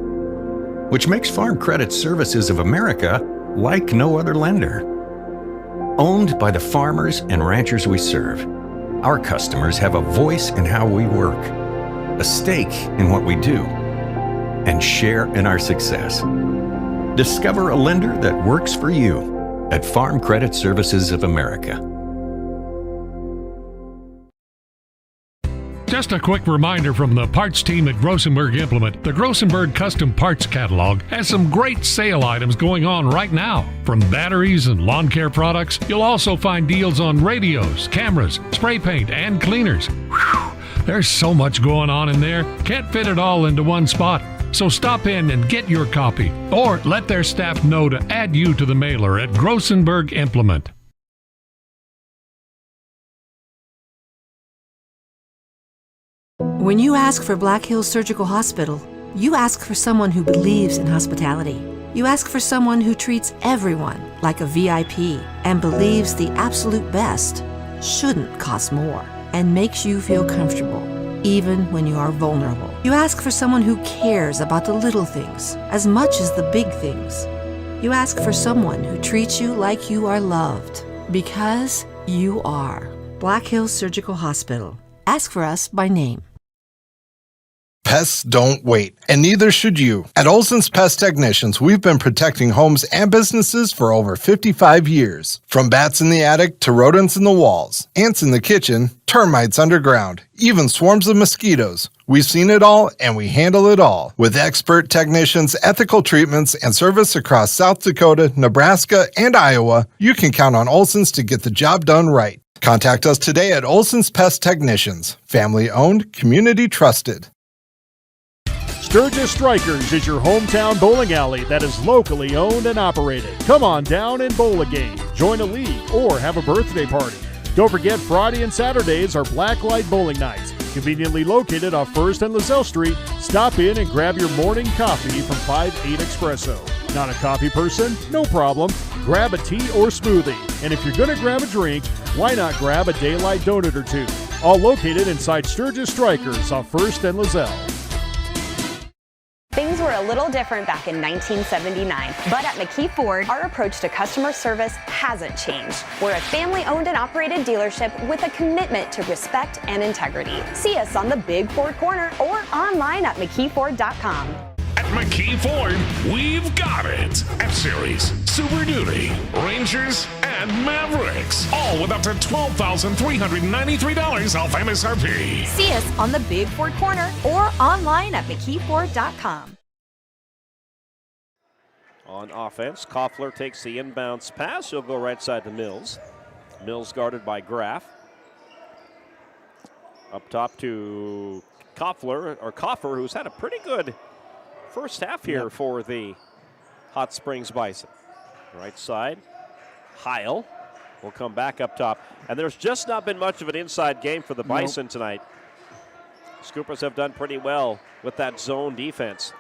which makes Farm Credit Services of America like no other lender. Owned by the farmers and ranchers we serve, our customers have a voice in how we work, a stake in what we do, and share in our success. Discover a lender that works for you at Farm Credit Services of America. Just a quick reminder from the parts team at Grossenberg Implement, the Grossenberg Custom Parts Catalog has some great sale items going on right now. From batteries and lawn care products, you'll also find deals on radios, cameras, spray paint, and cleaners. Whew, there's so much going on in there, can't fit it all into one spot. So stop in and get your copy, or let their staff know to add you to the mailer at Grossenberg Implement. When you ask for Black Hills Surgical Hospital, you ask for someone who believes in hospitality. You ask for someone who treats everyone like a VIP and believes the absolute best shouldn't cost more and makes you feel comfortable, even when you are vulnerable. You ask for someone who cares about the little things as much as the big things. You ask for someone who treats you like you are loved, because you are. Black Hills Surgical Hospital. Ask for us by name. Pests don't wait, and neither should you. At Olson's Pest Technicians, we've been protecting homes and businesses for over 55 years. From bats in the attic to rodents in the walls, ants in the kitchen, termites underground, even swarms of mosquitoes. We've seen it all, and we handle it all. With expert technicians, ethical treatments, and service across South Dakota, Nebraska, and Iowa, you can count on Olson's to get the job done right. Contact us today at Olson's Pest Technicians. Family owned, community trusted. Sturgis Strikers is your hometown bowling alley that is locally owned and operated. Come on down and bowl a game, join a league, or have a birthday party. Don't forget, Friday and Saturdays are Blacklight Bowling Nights. Conveniently located off 1st and LaSalle Street, stop in and grab your morning coffee from 5-8 Espresso. Not a coffee person? No problem. Grab a tea or smoothie. And if you're going to grab a drink, why not grab a Daylight donut or two? All located inside Sturgis Strikers off 1st and LaSalle. Things were a little different back in 1979, but at McKee Ford, our approach to customer service hasn't changed. We're a family-owned and operated dealership with a commitment to respect and integrity. See us on the Big Ford Corner or online at McKeeFord.com. At McKee Ford, we've got it. F-Series, Super Duty, Rangers, and Mavericks. All with up to $12,393 off MSRP. See us on the Big Ford Corner or online at McKeeFord.com. On offense, Koffler takes the inbounds pass. He'll go right side to Mills. Mills guarded by Graff. Up top to Koffer, who's had a pretty good first half here for the Hot Springs Bison. Right side, Heil will come back up top. And there's just not been much of an inside game for the Bison tonight. Scoopers have done pretty well with that zone defense.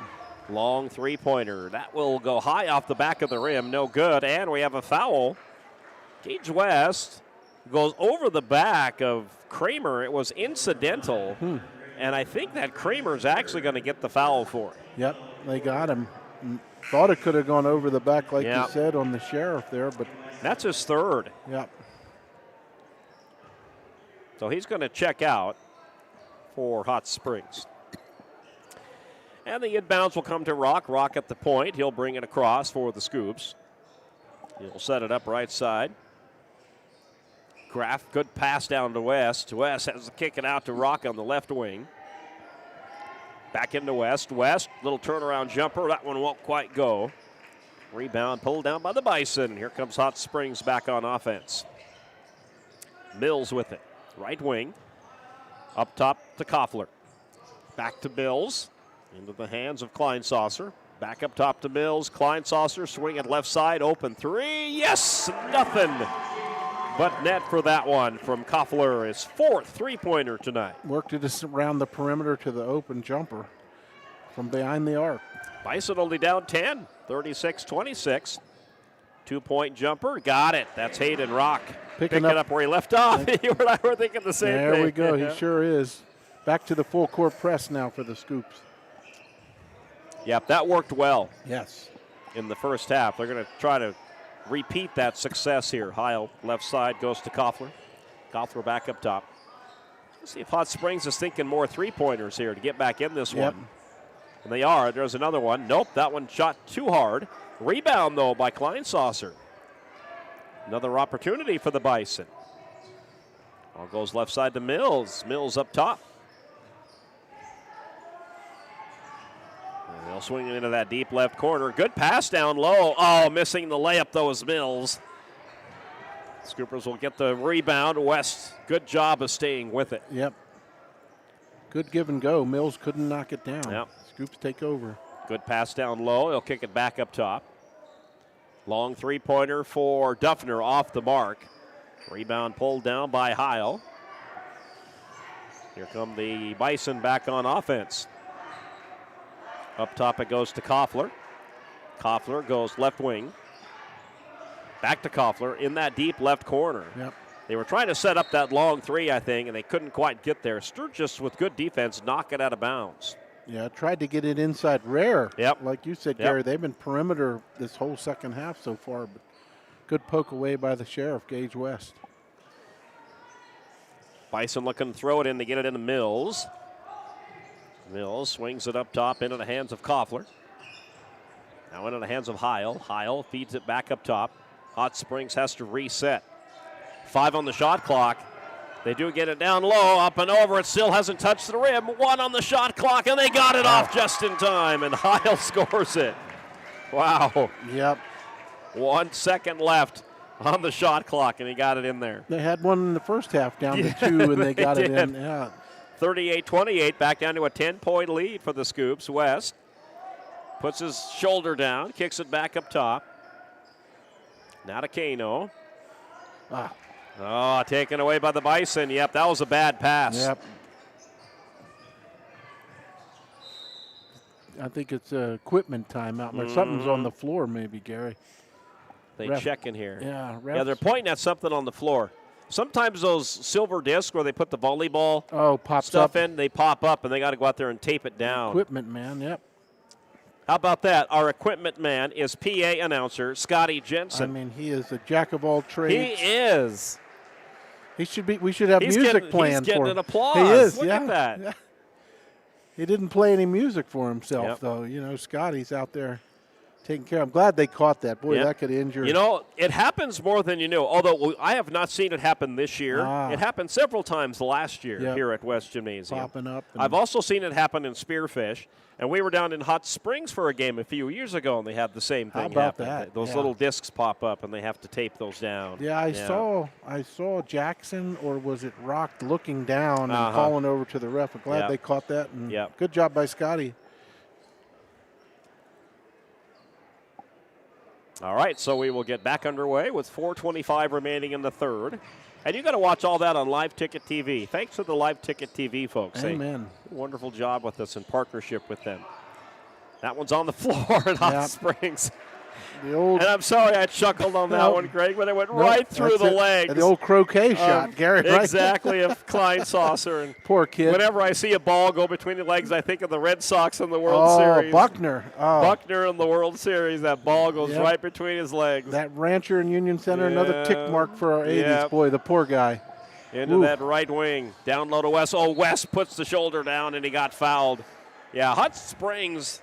Long three-pointer. That will go high off the back of the rim. No good. And we have a foul. Gage West goes over the back of Kramer. It was incidental. And I think that Kramer's actually going to get the foul for it. Yep, they got him. Thought it could have gone over the back, like you said, on the Sheriff there, but that's his third. Yep. So he's going to check out for Hot Springs. And the inbounds will come to Rock. Rock at the point. He'll bring it across for the Scoops. He'll set it up right side. Graff, good pass down to West. West has to kick it out to Rock on the left wing. Back into West. West, little turnaround jumper. That one won't quite go. Rebound pulled down by the Bison. Here comes Hot Springs back on offense. Mills with it. Right wing. Up top to Koffler. Back to Mills. Into the hands of Kleinsasser. Back up top to Mills. Kleinsasser swing at left side. Open three. Yes! Nothing but net for that one from Koffler. His fourth three-pointer tonight. Worked it around the perimeter to the open jumper from behind the arc. Bison only down 10, 36-26. Two-point jumper. Got it. That's Hayden Rock. Picking it up where he left off. You and I were thinking the same thing. There we go. He sure is. Back to the full court press now for the Scoops. Yep, that worked well. Yes. In the first half. They're going to try to repeat that success here. Heil, left side, goes to Koffler. Koffler back up top. Let's see if Hot Springs is thinking more three-pointers here to get back in this one. And they are. There's another one. Nope, that one shot too hard. Rebound, though, by Kleinsasser. Another opportunity for the Bison. Ball goes left side to Mills. Mills up top. And they'll swing it into that deep left corner. Good pass down low. Oh, missing the layup, though, is Mills. Scoopers will get the rebound. West, good job of staying with it. Yep. Good give and go. Mills couldn't knock it down. Yep. Scoops take over. Good pass down low. He'll kick it back up top. Long three-pointer for Duffner off the mark. Rebound pulled down by Heil. Here come the Bison back on offense. Up top it goes to Koffler. Koffler goes left wing. Back to Koffler in that deep left corner. Yep. They were trying to set up that long three, I think, and they couldn't quite get there. Sturgis with good defense knock it out of bounds. Yeah, tried to get it inside rare. Yep. Like you said, Gary, they've been perimeter this whole second half so far, but good poke away by the Sheriff, Gage West. Bison looking to throw it in to get it into Mills. Mills swings it up top into the hands of Koffler. Now into the hands of Heil. Heil feeds it back up top. Hot Springs has to reset. 5 on the shot clock. They do get it down low, up and over. It still hasn't touched the rim. 1 on the shot clock, and they got it off just in time, and Heil scores it. Wow. Yep. 1 second left on the shot clock, and he got it in there. They had one in the first half down to 2, and they got it in. Yeah. 38-28, back down to a 10-point lead for the Scoops. West puts his shoulder down, kicks it back up top. Now to Kano. Oh, taken away by the Bison. Yep, that was a bad pass. Yep. I think it's equipment timeout. Mm-hmm. Something's on the floor maybe, Gary. They check in here. Yeah, yeah, they're pointing at something on the floor. Sometimes those silver discs where they put the volleyball pops stuff up in, they pop up, and they got to go out there and tape it down. Equipment, man, yep. How about that? Our equipment man is PA announcer Scotty Jensen. I mean, he is a jack of all trades. He is. He should be. We should have music playing He's getting for an him. applause. He is. Look at that. Yeah. He didn't play any music for himself, Yep. though. You know, Scotty's out there taking care. I'm glad they caught that. Boy, Yep. that could injure. You know, it happens more than you knew. Although I have not seen it happen this year. It happened several times last year Yep. here at West Gymnasium. Popping up. I've also seen it happen in Spearfish. And we were down in Hot Springs for a game a few years ago, and they had the same thing How about happen. that? Those Yeah. little discs pop up, and they have to tape those down. Yeah, I saw Jackson, or was it Rock, looking down and Uh-huh. calling over to the ref. I'm glad Yep. they caught that. And Yep. good job by Scotty. All right, so we will get back underway with 4:25 remaining in the third. And you got to watch all that on Live Ticket TV. Thanks to the Live Ticket TV folks. Amen. Wonderful job with us in partnership with them. That one's on the floor at Hot Yep. Springs. The old, And I'm sorry I chuckled on that No. one, Greg, but it went No, right through that's the it. legs. The old croquet shot, Gary. Right? Exactly, of Klein Saucer. And poor kid. whenever I see a ball go between the legs, I think of the Red Sox in the World Oh, Series. Buckner. Oh. Buckner in the World Series. That ball goes Yep. right between his legs. That Rancher and Union Center, another tick Yeah. mark for our 80s. Yep. Boy, the poor guy. Into Oof. that right wing. Down low to West. Oh, West puts the shoulder down, and he got fouled. Yeah, Hot Springs,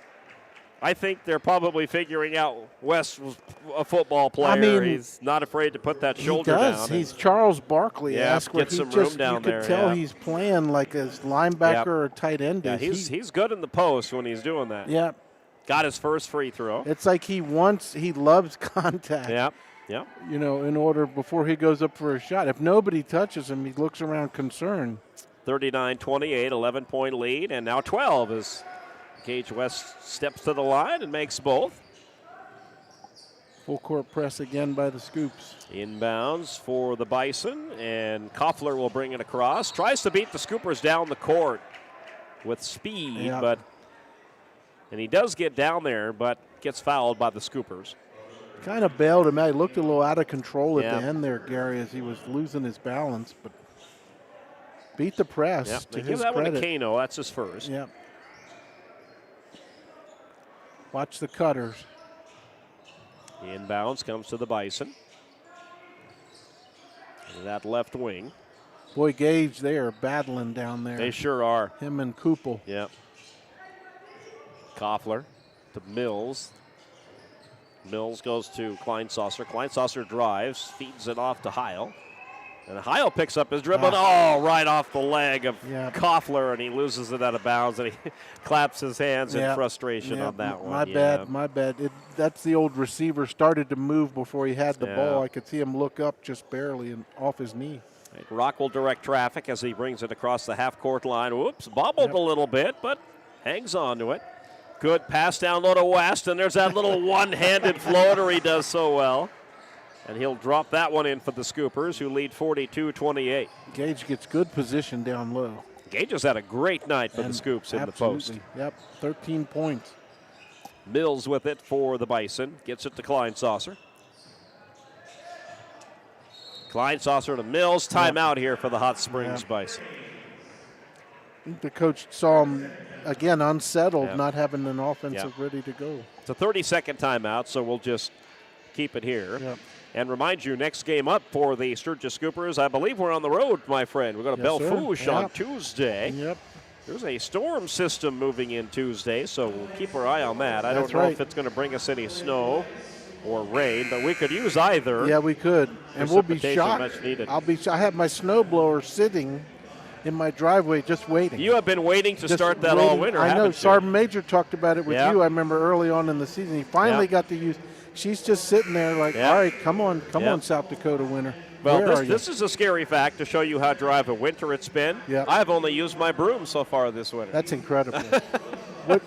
I think they're probably figuring out West was a football player. I mean, he's not afraid to put that shoulder he does. down. He's Charles Barkley. Yeah, Ask get he some just, room down you could there, tell yeah. he's playing like a linebacker Yep. or tight end. Yeah, is. he's good in the post when he's doing that. Yeah. Got his first free throw. It's like he loves contact. Yep. Yep. You know, in order before he goes up for a shot. If nobody touches him, he looks around concerned. 39-28, 11-point lead, and now 12 as Gage West steps to the line and makes both. Full court press again by the Scoops. Inbounds for the Bison, and Koffler will bring it across. Tries to beat the Scoopers down the court with speed, Yeah. and he does get down there, but gets fouled by the Scoopers. Kind of bailed him out. He looked a little out of control at Yeah. the end there, Gary, as he was losing his balance, but beat the press. Yep. To They give his that credit. one to Kano. That's his first. Yep. Watch the cutters. Inbounds comes to the Bison. And that left wing. Boy, Gage, they are battling down there. They sure are. Him and Koopel. Yep. Koffler to Mills. Mills goes to Kleinsaucer. Kleinsaucer drives, feeds it off to Heil. And Heil picks up his dribble. Oh, right off the leg of Koffler, and he loses it out of bounds, and he claps his hands in frustration on that one. My bad. That's the old receiver started to move before he had the ball. I could see him look up just barely and off his knee. Rock will direct traffic as he brings it across the half-court line. Whoops, bobbled a little bit, but hangs on to it. Good pass down low to West, and there's that little one-handed floater he does so well. And he'll drop that one in for the Scoopers, who lead 42-28. Gage gets good position down low. Gage has had a great night for the Scoops in the post. Yep, 13 points. Mills with it for the Bison. Gets it to Kleinsaucer. Kleinsaucer to Mills. Timeout here for the Hot Springs Bison. I think the coach saw him, again, unsettled, Yep. not having an offensive Yep. ready to go. It's a 30-second timeout, so we'll just keep it here. Yep. And remind you, next game up for the Sturgis Scoopers, I believe we're on the road, my friend. We're going to Yes, sir. Belfouche on Yep. Tuesday. Yep. There's a storm system moving in Tuesday, so we'll keep our eye on that. I That's don't know right. if it's going to bring us any snow or rain, but we could use either. Yeah, we could. And we'll be Precipitation shocked. much needed. I have my snowblower sitting in my driveway just waiting. You have been waiting to Just start that all waiting. winter, I know. haven't you? Sergeant Major talked about it with Yeah. you, I remember early on in the season. He finally got to use. She's just sitting there like, Yeah. all right, come on, Yeah. South Dakota winter. Well, Where are you? this is a scary fact to show you how dry of a winter it's been. Yep. I've only used my broom so far this winter. That's incredible.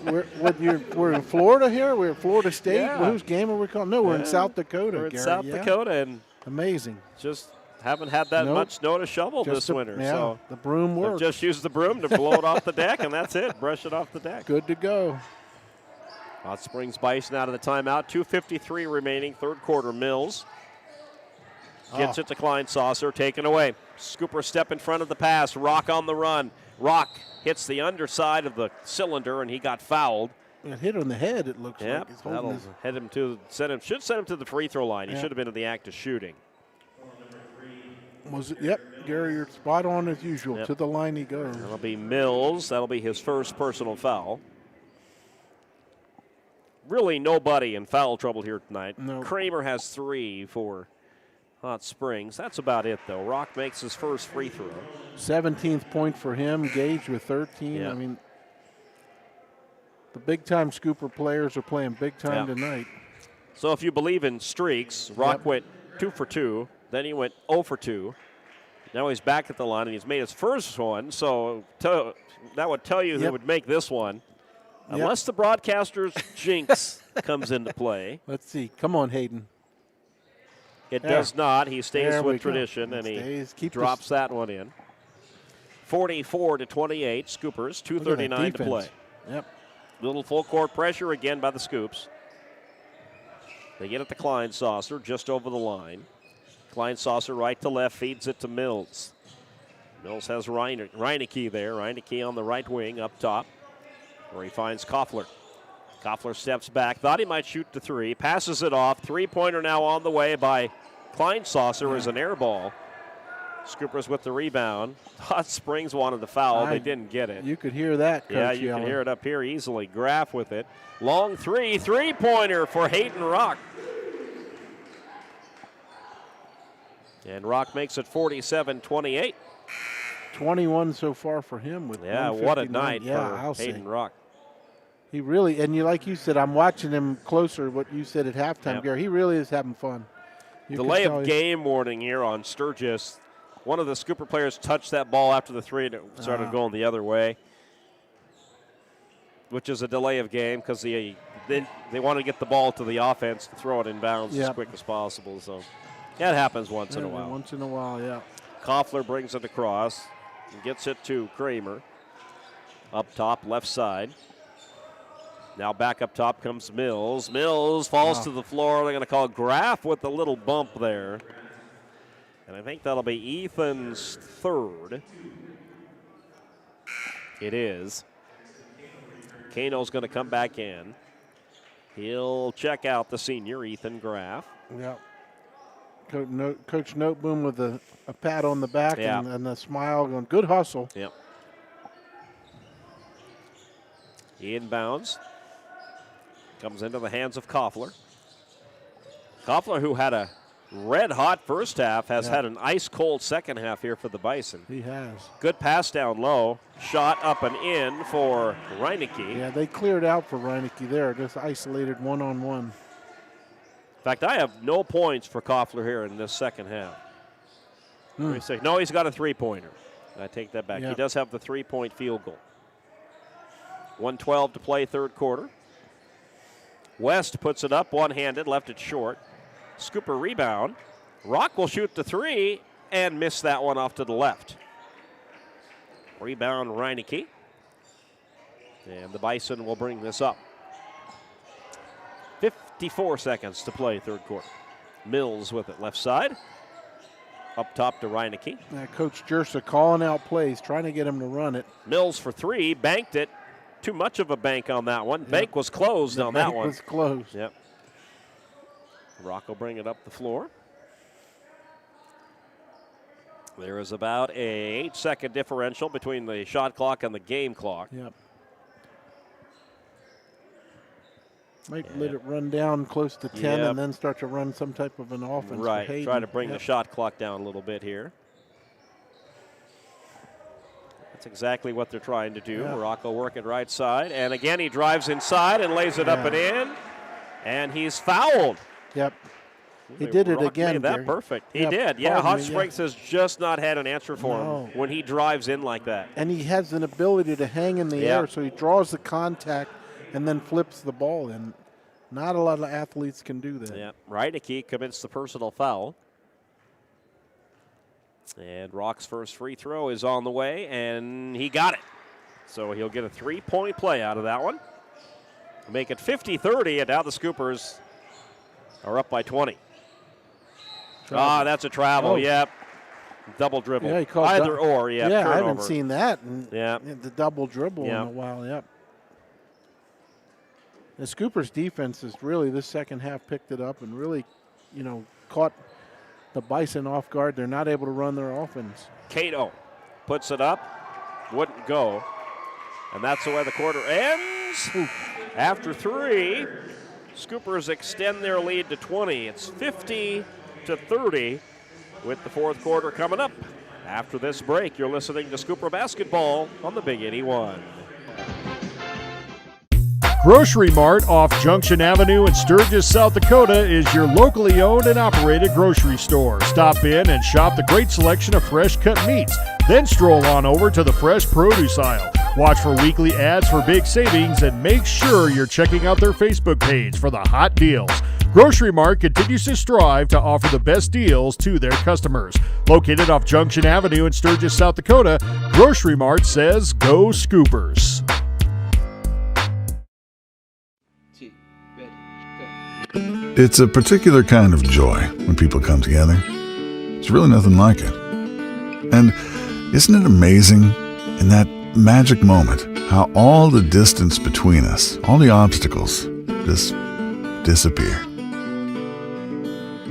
We're in Florida here? We're at Florida State? Yeah. Whose game are we calling? No, we're in Yeah. South Dakota, We're in Gary. South Yeah. Dakota, and amazing. just haven't had that Nope. much snow to shovel Just this the- winter. yeah, So the broom I've works. just used the broom to blow it off the deck, and that's it. Brush it off the deck. Good to go. Hot Springs Bison out of the timeout. 2:53 remaining, third quarter. Mills gets it to Kleinsaucer, taken away. Scooper step in front of the pass. Rock on the run. Rock hits the underside of the cylinder, and he got fouled. It hit on the head, it looks Yep, like. He's that'll should send him to the free throw line. He should have been in the act of shooting. Yep, Gary, you're spot on as usual. Yep. To the line he goes. That'll be Mills. That'll be his first personal foul. Really nobody in foul trouble here tonight. No. Kramer has 3 for Hot Springs. That's about it, though. Rock makes his first free throw. 17th point for him. Gage with 13. Yeah. I mean, the big-time Scooper players are playing big time tonight. So if you believe in streaks, Rock went 2 for 2. Then he went 0 for 2. Now he's back at the line, and he's made his first one. So that would tell you who would make this one. Unless the broadcaster's jinx comes into play. Let's see. Come on, Hayden. It does not. He stays There we with go. tradition, and he Keep drops that one in. 44-28, Scoopers, 2:39 to play. Yep. Little full court pressure again by the Scoops. They get it to Kleinsaucer just over the line. Kleinsaucer right to left, feeds it to Mills. Mills has Reineke there. Reineke on the right wing up top, where he finds Koffler. Koffler steps back, thought he might shoot to 3, passes it off. Three-pointer now on the way by Kleinsaucer as an air ball. Scoopers with the rebound. Hot Springs wanted the foul. They didn't get it. You could hear that, Coach Yeah, you Yellen. can hear it up here easily. Graff with it. Long three-pointer for Hayden Rock. And Rock makes it 47-28. 21 so far for him with what a 1:59. night I'll for Hayden say. Rock. He really, and like you said, I'm watching him closer, what you said at halftime, Yep. Gary. He really is having fun. You can Delay tell of he- game warning here on Sturgis. One of the Scooper players touched that ball after the 3 and it started going the other way, which is a delay of game because they want to get the ball to the offense to throw it in bounds as Yep. quick as possible. So that happens once in a Every while. Once in a while, yeah. Koffler brings it across and gets it to Kramer. Up top, left side. Now back up top comes Mills. Mills falls to the floor. They're going to call Graff with a little bump there. And I think that'll be Ethan's 3rd. It is. Kano's going to come back in. He'll check out the senior, Ethan Graff. Yeah. Coach Noteboom with a pat on the back and a smile going, good hustle. Yep. He inbounds. Comes into the hands of Koffler. Koffler, who had a red-hot first half, has had an ice-cold second half here for the Bison. He has. Good pass down low. Shot up and in for Reineke. Yeah, they cleared out for Reineke there, just isolated one-on-one. In fact, I have no points for Koffler here in this second half. No, he's got a three-pointer. I take that back. Yeah. He does have the three-point field goal. 1:12 to play, third quarter. West puts it up one-handed, left it short. Scooper rebound. Rock will shoot the 3 and miss that one off to the left. Rebound Reineke. And the Bison will bring this up. 54 seconds to play, third quarter. Mills with it, left side. Up top to Reineke. Coach Jersa calling out plays, trying to get him to run it. Mills for 3, banked it. Too much of a bank on that one. Bank was closed on that one. Bank was closed. Yep. Rock will bring it up the floor. There is about a 8-second differential between the shot clock and the game clock. Yep. Might let it run down close to 10 and then start to run some type of an offense. Right, for Hayden. try to bring the shot clock down a little bit here. That's exactly what they're trying to do. Yeah. Rock will work it right side. And again, he drives inside and lays it up and in. And he's fouled. Yep. He did it Rock again. made that Gary. perfect. He Yeah, did. Yeah, pardon Hot me, Springs has just not had an answer for him when he drives in like that. And he has an ability to hang in the air, so he draws the contact and then flips the ball in. Not a lot of athletes can do that. Yeah, Reineke commits the personal foul. And Rock's first free throw is on the way, and he got it. So he'll get a 3-point play out of that one. Make it 50-30, and now the Scoopers are up by 20. That's a travel, yep. Double dribble. Yeah, he called Either or, yeah, Yeah, I turnover. haven't seen that in the double dribble in a while, yep. The Scoopers defense is really, this second half picked it up and really, caught the Bison off guard. They're not able to run their offense. Cato puts it up, wouldn't go. And that's the way the quarter ends. After 3, Scoopers extend their lead to 20. It's 50-30 with the fourth quarter coming up. After this break, you're listening to Scooper Basketball on the Big 81. Grocery Mart off Junction Avenue in Sturgis, South Dakota is your locally owned and operated grocery store. Stop in and shop the great selection of fresh cut meats. Then stroll on over to the fresh produce aisle. Watch for weekly ads for big savings and make sure you're checking out their Facebook page for the hot deals. Grocery Mart continues to strive to offer the best deals to their customers. Located off Junction Avenue in Sturgis, South Dakota, Grocery Mart says go Scoopers. It's a particular kind of joy when people come together. It's really nothing like it. And isn't it amazing in that magic moment how all the distance between us, all the obstacles, just disappear?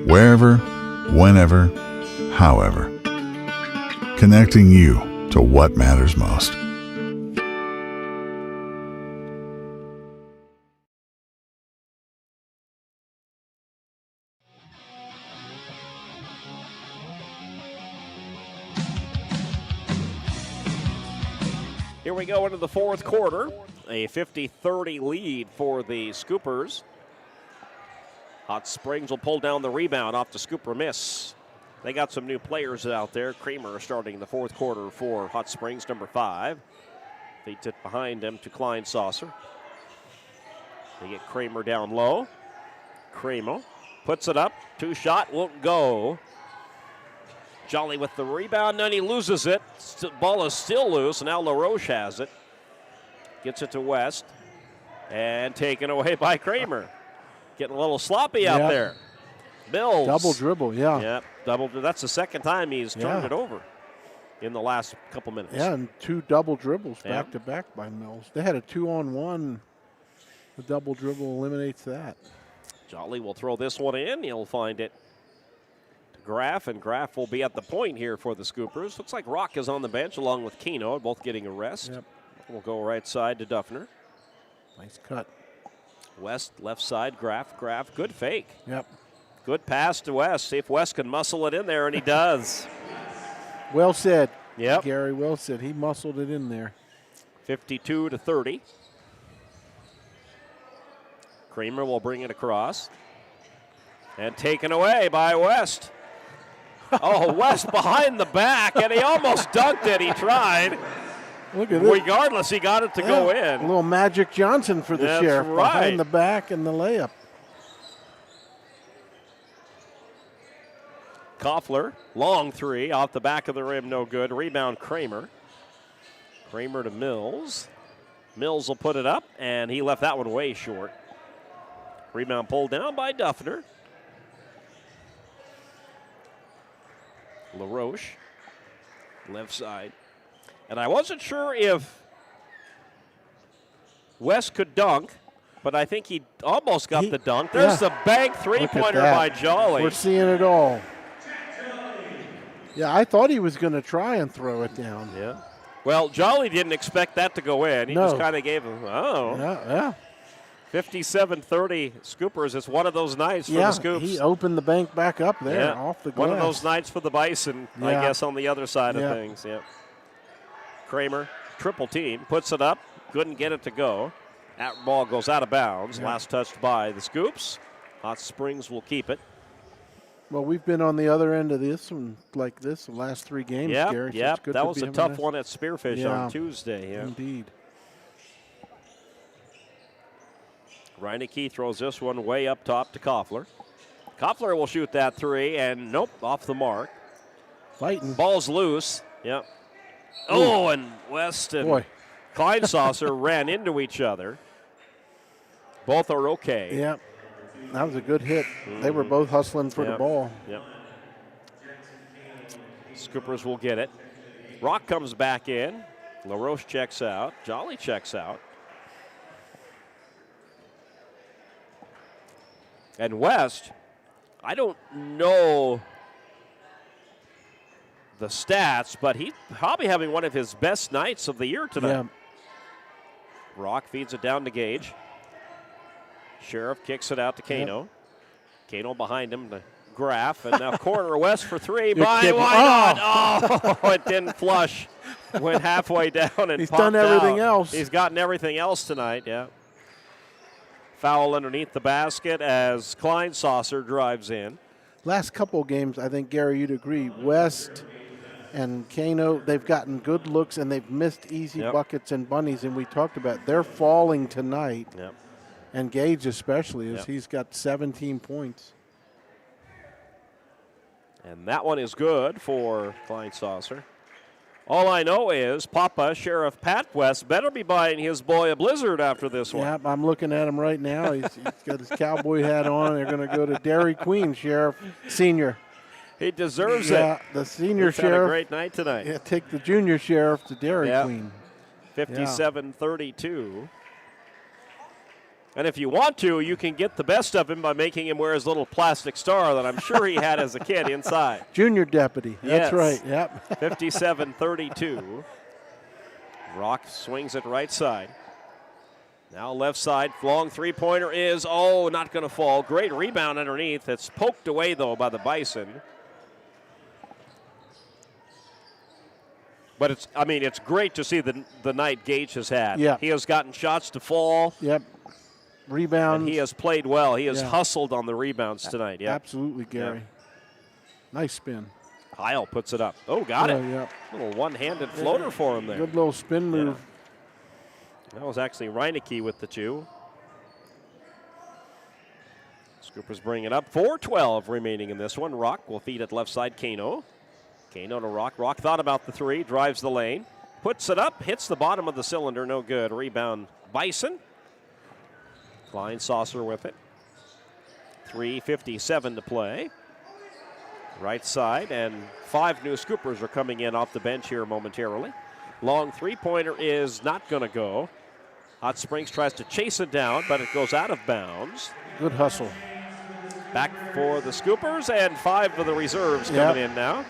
Wherever, whenever, however. Connecting you to what matters most. Here we go into the fourth quarter. A 50-30 lead for the Scoopers. Hot Springs will pull down the rebound off the Scooper miss. They got some new players out there. Kramer starting the fourth quarter for Hot Springs, number 5. Feeds it behind him to Klein Saucer. They get Kramer down low. Kramer puts it up. 2-shot, won't go. Jolly with the rebound, and he loses it. Ball is still loose. Now LaRoche has it. Gets it to West. And taken away by Kramer. Getting a little sloppy out there. Mills. Double dribble, yeah. Yep, double. That's the second time he's turned it over in the last couple minutes. Yeah, and 2 double dribbles back to back by Mills. They had a 2-on-1. The double dribble eliminates that. Jolly will throw this one in. He'll find it to Graff, and Graff will be at the point here for the Scoopers. Looks like Rock is on the bench along with Keno, both getting a rest. Yep. We'll go right side to Duffner. Nice cut. West, left side, Graff, good fake. Yep. Good pass to West. See if West can muscle it in there, and he does. Well said. Yep. Gary, well said. He muscled it in there. 52-30. Kramer will bring it across. And taken away by West. Oh, West behind the back, and he almost dunked it. He tried. Look at this. Regardless, he got it to go in. A little Magic Johnson for the That's Sheriff. right. Behind the back and the layup. Koffler, long 3, off the back of the rim, no good. Rebound, Kramer. Kramer to Mills. Mills will put it up, and he left that one way short. Rebound pulled down by Duffner. LaRoche, left side. And I wasn't sure if West could dunk, but I think he almost got the dunk. There's the bank three-pointer by Jolly. We're seeing it all. Yeah, I thought he was going to try and throw it down. Yeah. Well, Jolly didn't expect that to go in. He just kind of gave him, Yeah. 57-30 Scoopers. It's one of those nights for the Scoops. He opened the bank back up there off the glass. One of those nights for the Bison, I guess, on the other side of things. Yeah. Kramer, triple team, puts it up. Couldn't get it to go. That ball goes out of bounds. Last touched by the Scoops. Hot Springs will keep it. Well, we've been on the other end of this one like this the last 3 games, Gary. Yeah, so that was a tough one at Spearfish on Tuesday. Yeah. Indeed. Reineke throws this one way up top to Koffler. Koffler will shoot that 3, and nope, off the mark. Fighting. Ball's loose. Yep. Oh, and West and Kleinsaucer ran into each other. Both are okay. Yep. That was a good hit. They were both hustling for the ball. Yep. Scoopers will get it. Rock comes back in. LaRoche checks out. Jolly checks out. And West, I don't know the stats, but he's probably having one of his best nights of the year tonight. Yeah. Rock feeds it down to Gage. Sheriff kicks it out to Kano. Kano behind him to Graff, and now corner West for three. Why not? Oh, it didn't flush. Went halfway down and he's popped done everything out. else. He's gotten everything else tonight, yeah. Foul underneath the basket as Kleinsasser drives in. Last couple of games, I think, Gary, you'd agree, West and Kano, they've gotten good looks and they've missed easy buckets and bunnies, and we talked about they're falling tonight. Yep. And Gage especially, as he's got 17 points. And that one is good for Kleinsasser. All I know is Papa, Sheriff Pat West, better be buying his boy a Blizzard after this one. Yeah, I'm looking at him right now. He's got his cowboy hat on. They're going to go to Dairy Queen, Sheriff Senior. He deserves it. Yeah, the senior He's sheriff. had a great night tonight. Yeah, take the junior sheriff to Dairy Queen. 57-32. And if you want to, you can get the best of him by making him wear his little plastic star that I'm sure he had as a kid inside. Junior deputy. That's Yes. right. Yep. 57-32. Rock swings it right side. Now left side, long three-pointer is, not going to fall. Great rebound underneath. It's poked away, though, by the Bison. But it's great to see the night Gage has had. Yeah. He has gotten shots to fall. Yep. Rebounds. And he has played well. He has hustled on the rebounds tonight. Yeah. Absolutely, Gary. Nice spin. Kyle puts it up. Oh, got it. Yeah. Little one-handed floater for him there. Good little spin move. That was actually Reineke with the two. Scoopers bring it up. 4:12 remaining in this one. Rock will feed it left side. Kano. Kano to Rock. Rock thought about the three. Drives the lane. Puts it up. Hits the bottom of the cylinder. No good. Rebound Bison. Kleinsasser with it. 3:57 to play. Right side, and 5 new Scoopers are coming in off the bench here momentarily. Long three-pointer is not going to go. Hot Springs tries to chase it down, but it goes out of bounds. Good hustle. Back for the Scoopers, and 5 of the reserves coming in now.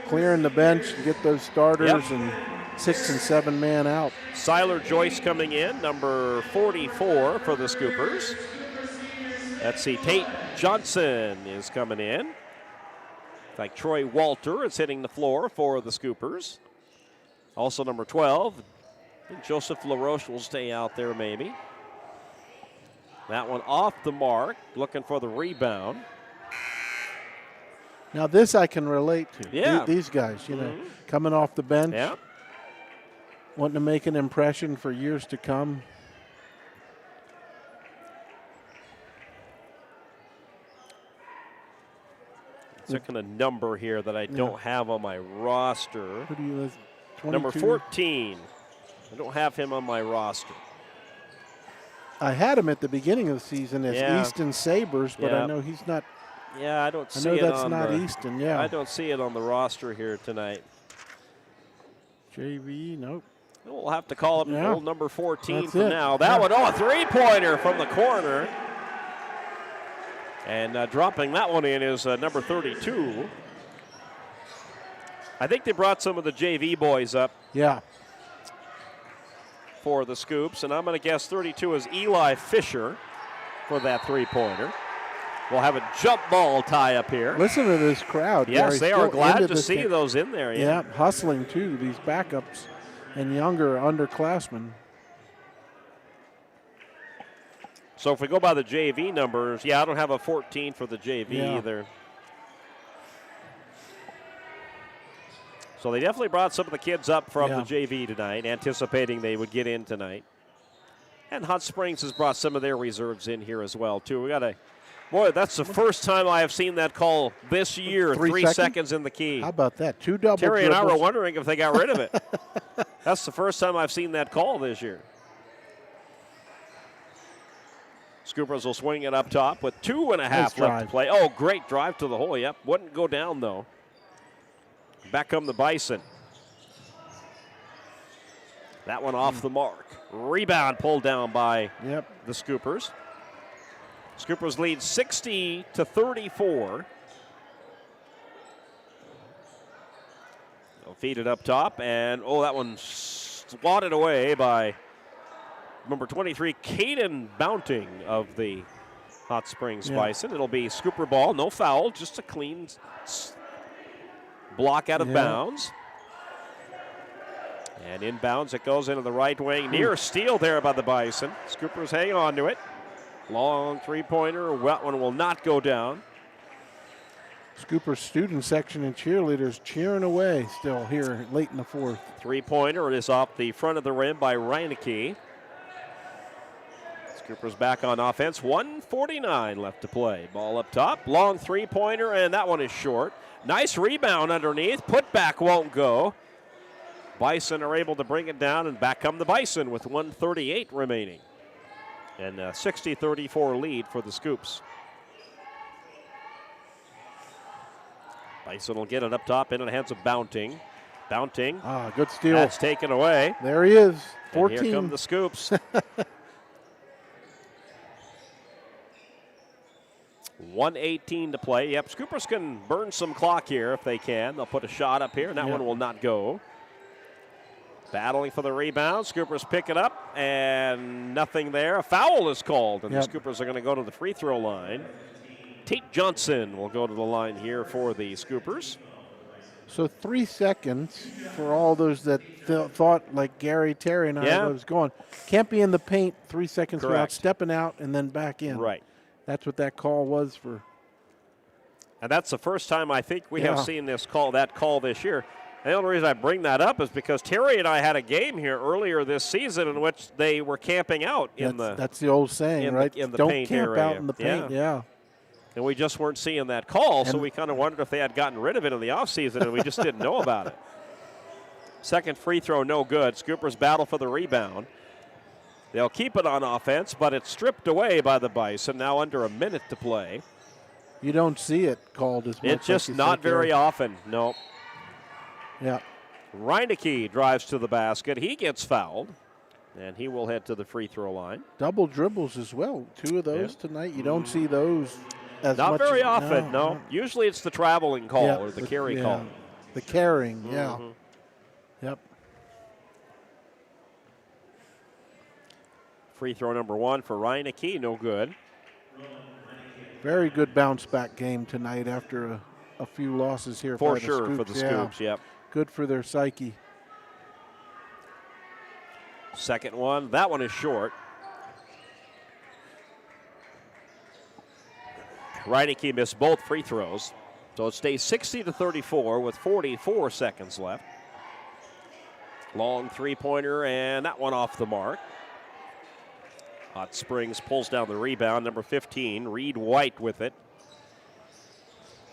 Clearing the bench to get those starters and 6 and 7 man out. Siler Joyce coming in, number 44 for the Scoopers. Let's see, Tate Johnson is coming in. Like Troy Walter is hitting the floor for the Scoopers. Also number 12, I think Joseph LaRoche will stay out there maybe. That one off the mark, looking for the rebound. Now this I can relate to. Yeah. These guys, coming off the bench. Yeah. Wanting to make an impression for years to come. Looking a number here that I don't have on my roster. Who do you list? Number 14. I don't have him on my roster. I had him at the beginning of the season as Easton Sabres, but I know he's not. Yeah, I don't see it. I know that's not Easton. Yeah, I don't see it on the roster here tonight. JV, nope. We'll have to call him old number 14 That's for it. now. That one, a three-pointer from the corner. And dropping that one in is number 32. I think they brought some of the JV boys up. Yeah. For the Scoops, and I'm going to guess 32 is Eli Fisher for that three-pointer. We'll have a jump ball tie up here. Listen to this crowd. Yes, Gary. they are Still glad into to this see game. those in there. Yeah, hustling too, these backups and younger underclassmen. So if we go by the JV numbers, I don't have a 14 for the JV either. So they definitely brought some of the kids up from the JV tonight, anticipating they would get in tonight. And Hot Springs has brought some of their reserves in here as well, too. We got a, that's the first time I have seen that call this year. 3 seconds in the key. How about that? 2 double Terry dribbles. and I were wondering if they got rid of it. That's the first time I've seen that call this year. Scoopers will swing it up top with 2.5 left to play. Oh, great drive to the hole. Yep, wouldn't go down, though. Back come the Bison. That one off the mark. Rebound pulled down by the Scoopers. Scoopers lead 60-34. They'll feed it up top, and that one swatted away by number 23, Caden Bounting of the Hot Springs Bison. It'll be Scooper ball, no foul, just a clean block out of bounds. And inbounds, it goes into the right wing. Near steal there by the Bison. Scoopers hang on to it. Long three-pointer. That one will not go down. Scooper student section and cheerleaders cheering away still here late in the fourth. Three-pointer. It is off the front of the rim by Reineke. Scoopers back on offense. 1:49 left to play. Ball up top. Long three-pointer, and that one is short. Nice rebound underneath. Putback won't go. Bison are able to bring it down, and back come the Bison with 1:38 remaining. And a 60-34 lead for the Scoops. Bison will get it up top into the hands of Bounting. Bounting. Good steal. That's taken away. There he is. 14. And here come the Scoops. 1:18 to play. Yep, Scoopers can burn some clock here if they can. They'll put a shot up here, and that one will not go. Battling for the rebound. Scoopers pick it up, and nothing there. A foul is called, and the Scoopers are going to go to the free throw line. Tate Johnson will go to the line here for the Scoopers. So 3 seconds for all those that thought like Gary, Terry, and I was going. Can't be in the paint 3 seconds without stepping out and then back in. Right. That's what that call was for. And that's the first time I think we have seen that call this year. And the only reason I bring that up is because Terry and I had a game here earlier this season in which they were camping out That's the old saying, right? In the Don't paint camp area. out in the paint, And we just weren't seeing that call, so we kind of wondered if they had gotten rid of it in the offseason, and we just didn't know about it. Second free throw, no good. Scoopers battle for the rebound. They'll keep it on offense, but it's stripped away by the Bison. Now under a minute to play. You don't see it called as much. It's just not very often, no. Yeah. Reineke drives to the basket. He gets fouled, and he will head to the free throw line. Double dribbles as well. 2 of those tonight. You don't see those as not much. Not very often, no. Usually it's the traveling call or the carry call. The carrying, Yep. Free throw number 1 for Reineke, no good. Very good bounce back game tonight after a few losses here for the sure Scoops. for the Scoops. Yep. Good for their psyche. Second one, that one is short. Reineke missed both free throws, so it stays 60-34 with 44 seconds left. Long three-pointer, and that one off the mark. Hot Springs pulls down the rebound, number 15, Reed White with it.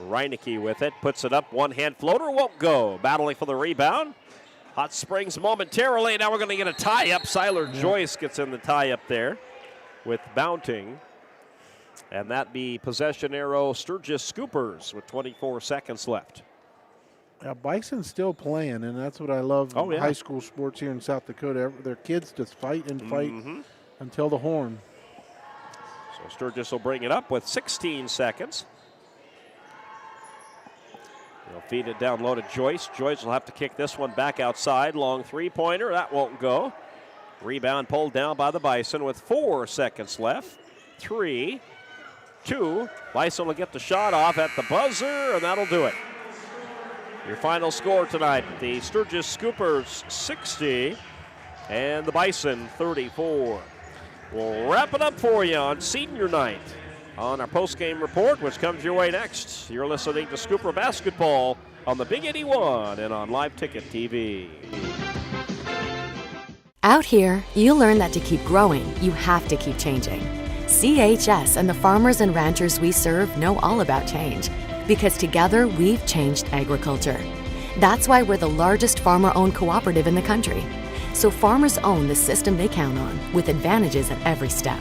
Reineke with it, puts it up, one-hand floater, won't go. Battling for the rebound. Hot Springs momentarily, now we're going to get a tie-up. Siler Joyce gets in the tie-up there with Bounting. And that be possession arrow Sturgis Scoopers with 24 seconds left. Bison's still playing, and that's what I love in high school sports here in South Dakota. Their kids just fight and fight until the horn. So Sturgis will bring it up with 16 seconds. They'll feed it down low to Joyce. Joyce will have to kick this one back outside. Long three-pointer, that won't go. Rebound pulled down by the Bison with 4 seconds left. 3, 2. Bison will get the shot off at the buzzer, and that'll do it. Your final score tonight, the Sturgis Scoopers 60 and the Bison 34. We'll wrap it up for you on senior night on our post-game report, which comes your way next. You're listening to Scooper Basketball on the Big 81 and on Live Ticket TV. Out here, you learn that to keep growing, you have to keep changing. CHS and the farmers and ranchers we serve know all about change, because together we've changed agriculture. That's why we're the largest farmer-owned cooperative in the country. So farmers own the system they count on, with advantages at every step.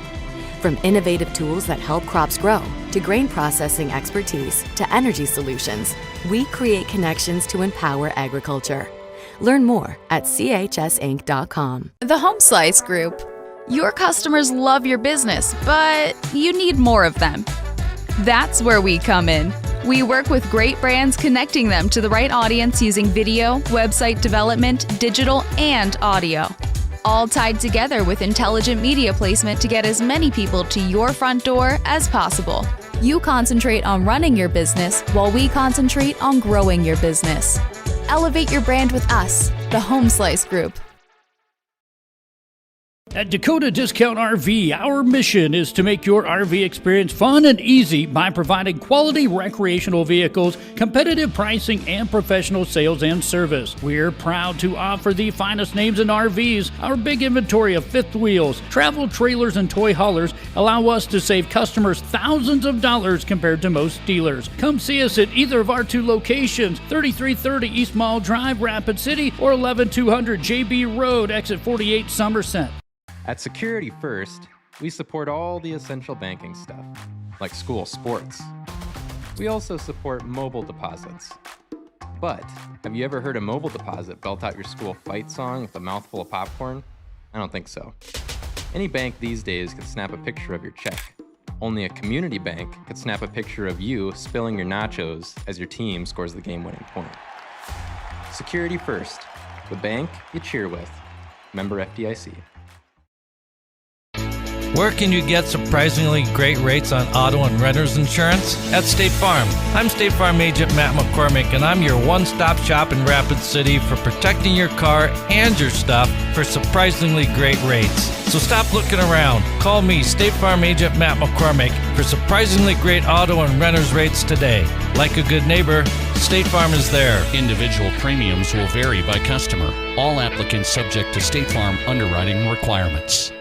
From innovative tools that help crops grow, to grain processing expertise, to energy solutions, we create connections to empower agriculture. Learn more at chsinc.com. The Home Slice Group. Your customers love your business, but you need more of them. That's where we come in. We work with great brands, connecting them to the right audience using video, website development, digital, and audio. All tied together with intelligent media placement to get as many people to your front door as possible. You concentrate on running your business while we concentrate on growing your business. Elevate your brand with us, the Home Slice Group. At Dakota Discount RV, our mission is to make your RV experience fun and easy by providing quality recreational vehicles, competitive pricing, and professional sales and service. We're proud to offer the finest names in RVs. Our big inventory of fifth wheels, travel trailers, and toy haulers allow us to save customers thousands of dollars compared to most dealers. Come see us at either of our two locations, 3330 East Mall Drive, Rapid City, or 11200 JB Road, exit 48, Somerset. At Security First, we support all the essential banking stuff, like school sports. We also support mobile deposits. But have you ever heard a mobile deposit belt out your school fight song with a mouthful of popcorn? I don't think so. Any bank these days can snap a picture of your check. Only a community bank could snap a picture of you spilling your nachos as your team scores the game-winning point. Security First, the bank you cheer with. Member FDIC. Where can you get surprisingly great rates on auto and renter's insurance? At State Farm. I'm State Farm Agent Matt McCormick, and I'm your one-stop shop in Rapid City for protecting your car and your stuff for surprisingly great rates. So stop looking around. Call me, State Farm Agent Matt McCormick, for surprisingly great auto and renter's rates today. Like a good neighbor, State Farm is there. Individual premiums will vary by customer. All applicants subject to State Farm underwriting requirements.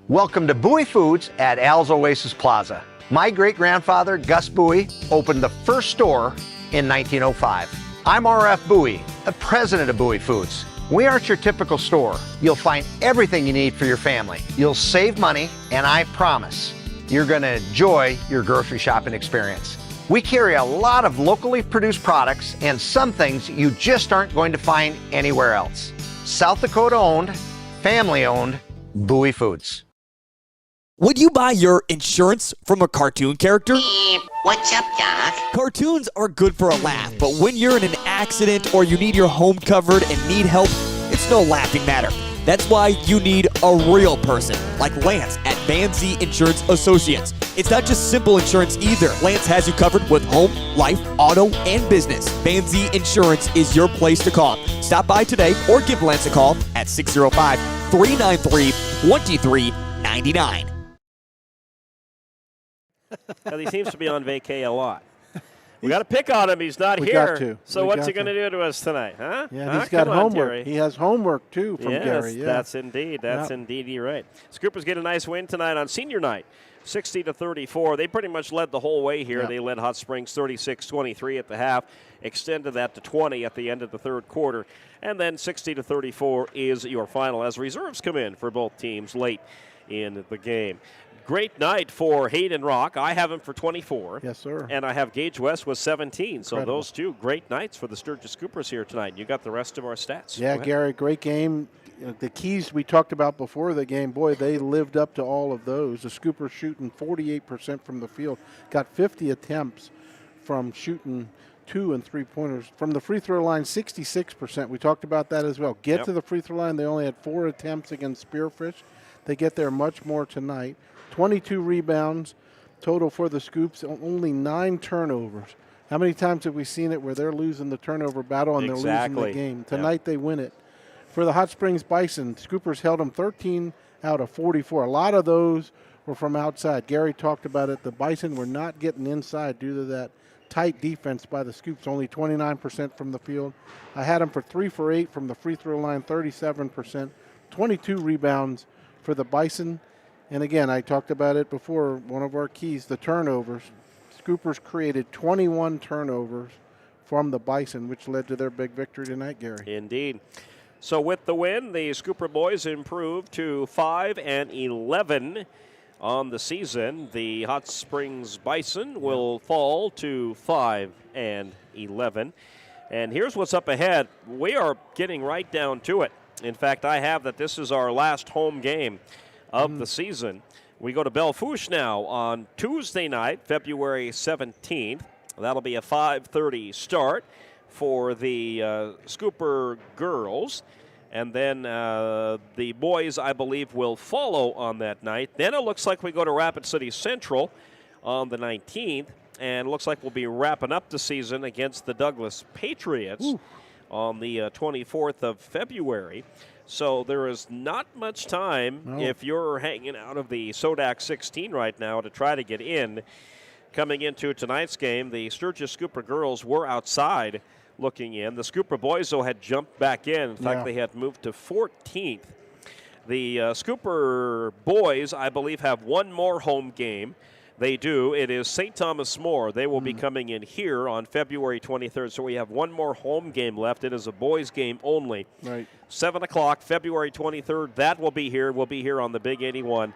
Welcome to Bowie Foods at Al's Oasis Plaza. My great-grandfather, Gus Bowie, opened the first store in 1905. I'm RF Bowie, the president of Bowie Foods. We aren't your typical store. You'll find everything you need for your family. You'll save money, and I promise you're going to enjoy your grocery shopping experience. We carry a lot of locally produced products and some things you just aren't going to find anywhere else. South Dakota-owned, family-owned, Bowie Foods. Would you buy your insurance from a cartoon character? What's up, Doc? Cartoons are good for a laugh, but when you're in an accident or you need your home covered and need help, it's no laughing matter. That's why you need a real person, like Lance at Van Zee Insurance Associates. It's not just simple insurance either. Lance has you covered with home, life, auto, and business. Van Zee Insurance is your place to call. Stop by today or give Lance a call at 605-393-2399. Well, he seems to be on vacay a lot. We got to pick on him. He's not We here. got to. So We what's got he going to do to us tonight, huh? Yeah, Huh? he's got Come on, homework. Jerry. He has homework, too, from Yes, Gary. Yeah. that's indeed. That's indeed right. Scoopers get a nice win tonight on senior night, 60-34. They pretty much led the whole way here. Yeah. They led Hot Springs 36-23 at the half, extended that to 20 at the end of the third quarter, and then 60-34 is your final as reserves come in for both teams late in the game. Great night for Hayden Rock. I have him for 24. Yes, sir. And I have Gage West with 17. So Incredible. those two great nights for the Sturgis Scoopers here tonight. You got the rest of our stats. Yeah, Gary, great game. The keys we talked about before the game, boy, they lived up to all of those. The Scoopers shooting 48% from the field, got 50 attempts from shooting 2 and 3-pointers. From the free throw line, 66%. We talked about that as well. Get to the free throw line. They only had 4 attempts against Spearfish. They get there much more tonight. 22 rebounds total for the Scoops, only 9 turnovers. How many times have we seen it where they're losing the turnover battle and they're losing the game? Tonight they win it. For the Hot Springs Bison, Scoopers held them 13 out of 44. A lot of those were from outside. Gary talked about it. The Bison were not getting inside due to that tight defense by the Scoops, only 29% from the field. I had them for 3 for 8 from the free throw line, 37%. 22 rebounds for the Bison. And again, I talked about it before, one of our keys, the turnovers. Scoopers created 21 turnovers from the Bison, which led to their big victory tonight, Gary. Indeed. So with the win, the Scooper boys improved to 5-11 on the season. The Hot Springs Bison will fall to 5-11. And here's what's up ahead. We are getting right down to it. In fact, I have that this is our last home game of the season. We go to Belle-Fourche now on Tuesday night, February 17th. That'll be a 5:30 start for the Scooper girls. And then the boys, I believe, will follow on that night. Then it looks like we go to Rapid City Central on the 19th. And it looks like we'll be wrapping up the season against the Douglas Patriots on the 24th of February. So there is not much time if you're hanging out of the Sodak 16 right now to try to get in. Coming into tonight's game, the Sturgis Scooper girls were outside looking in. The Scooper boys, though, had jumped back in. In fact, they had moved to 14th. The Scooper boys, I believe, have one more home game. They do. It is St. Thomas More. They will be coming in here on February 23rd. So we have one more home game left. It is a boys' game only. Right. 7 o'clock, February 23rd. That will be here. We'll be here on the Big 81.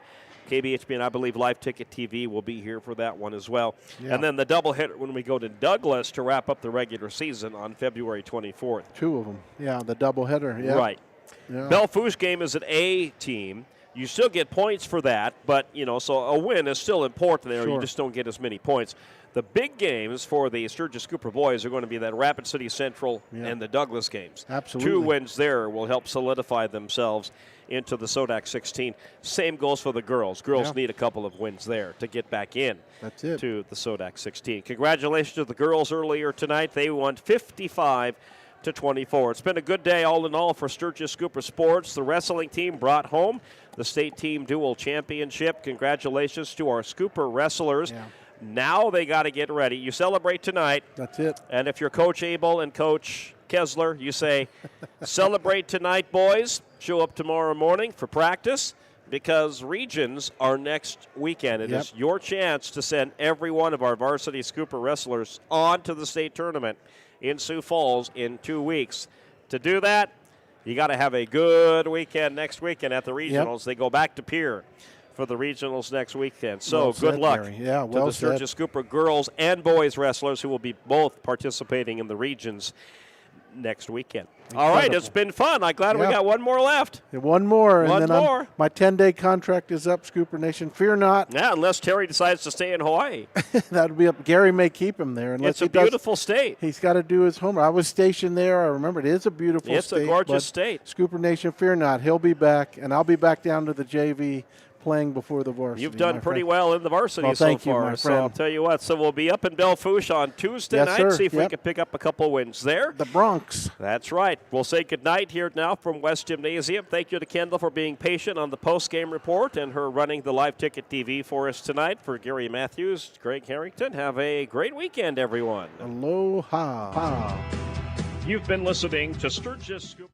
KBHB and I believe Live Ticket TV will be here for that one as well. Yeah. And then the doubleheader when we go to Douglas to wrap up the regular season on February 24th. Two of them. Yeah, the doubleheader. Yeah. Right. Yeah. Belle-Fourche game is an A team. You still get points for that, but, so a win is still important there. Sure. You just don't get as many points. The big games for the Sturgis Scooper boys are going to be that Rapid City Central and the Douglas games. Absolutely. 2 wins there will help solidify themselves into the Sodak 16. Same goes for the girls. Girls need a couple of wins there to get back in to the Sodak 16. Congratulations to the girls earlier tonight. They won 55-24. It's been a good day all in all for Sturgis Scooper Sports. The wrestling team brought home the state team dual championship. Congratulations to our Scooper wrestlers. Yeah. Now they got to get ready. You celebrate tonight. That's it. And if you're Coach Abel and Coach Kessler, you say, celebrate tonight, boys. Show up tomorrow morning for practice because regions are next weekend. It is your chance to send every one of our varsity Scooper wrestlers on to the state tournament in Sioux Falls in 2 weeks. To do that, you got to have a good weekend next weekend at the regionals. They go back to Pierre for the regionals next weekend. So good luck to the Sturgis Scooper girls and boys wrestlers who will be both participating in the regions next weekend. All right, it's been fun. I'm glad we got one more left. One more. One and then more. My 10-day contract is up, Scooper Nation. Fear not. Yeah, unless Terry decides to stay in Hawaii. That'll be up. Gary may keep him there. It's a beautiful state. He's got to do his homework. I was stationed there. I remember it is a beautiful state. It's a gorgeous state. Scooper Nation, fear not. He'll be back, and I'll be back down to the JV playing before the varsity. You've done pretty well in the varsity so far. So I'll tell you what. So we'll be up in Belle-Fourche on Tuesday night. See if we can pick up a couple wins there. The Bronx. That's right. We'll say goodnight here now from West Gymnasium. Thank you to Kendall for being patient on the post-game report and her running the Live Ticket TV for us tonight. For Gary Matthews, Greg Harrington, have a great weekend, everyone. Aloha. You've been listening to Sturgis Scoop.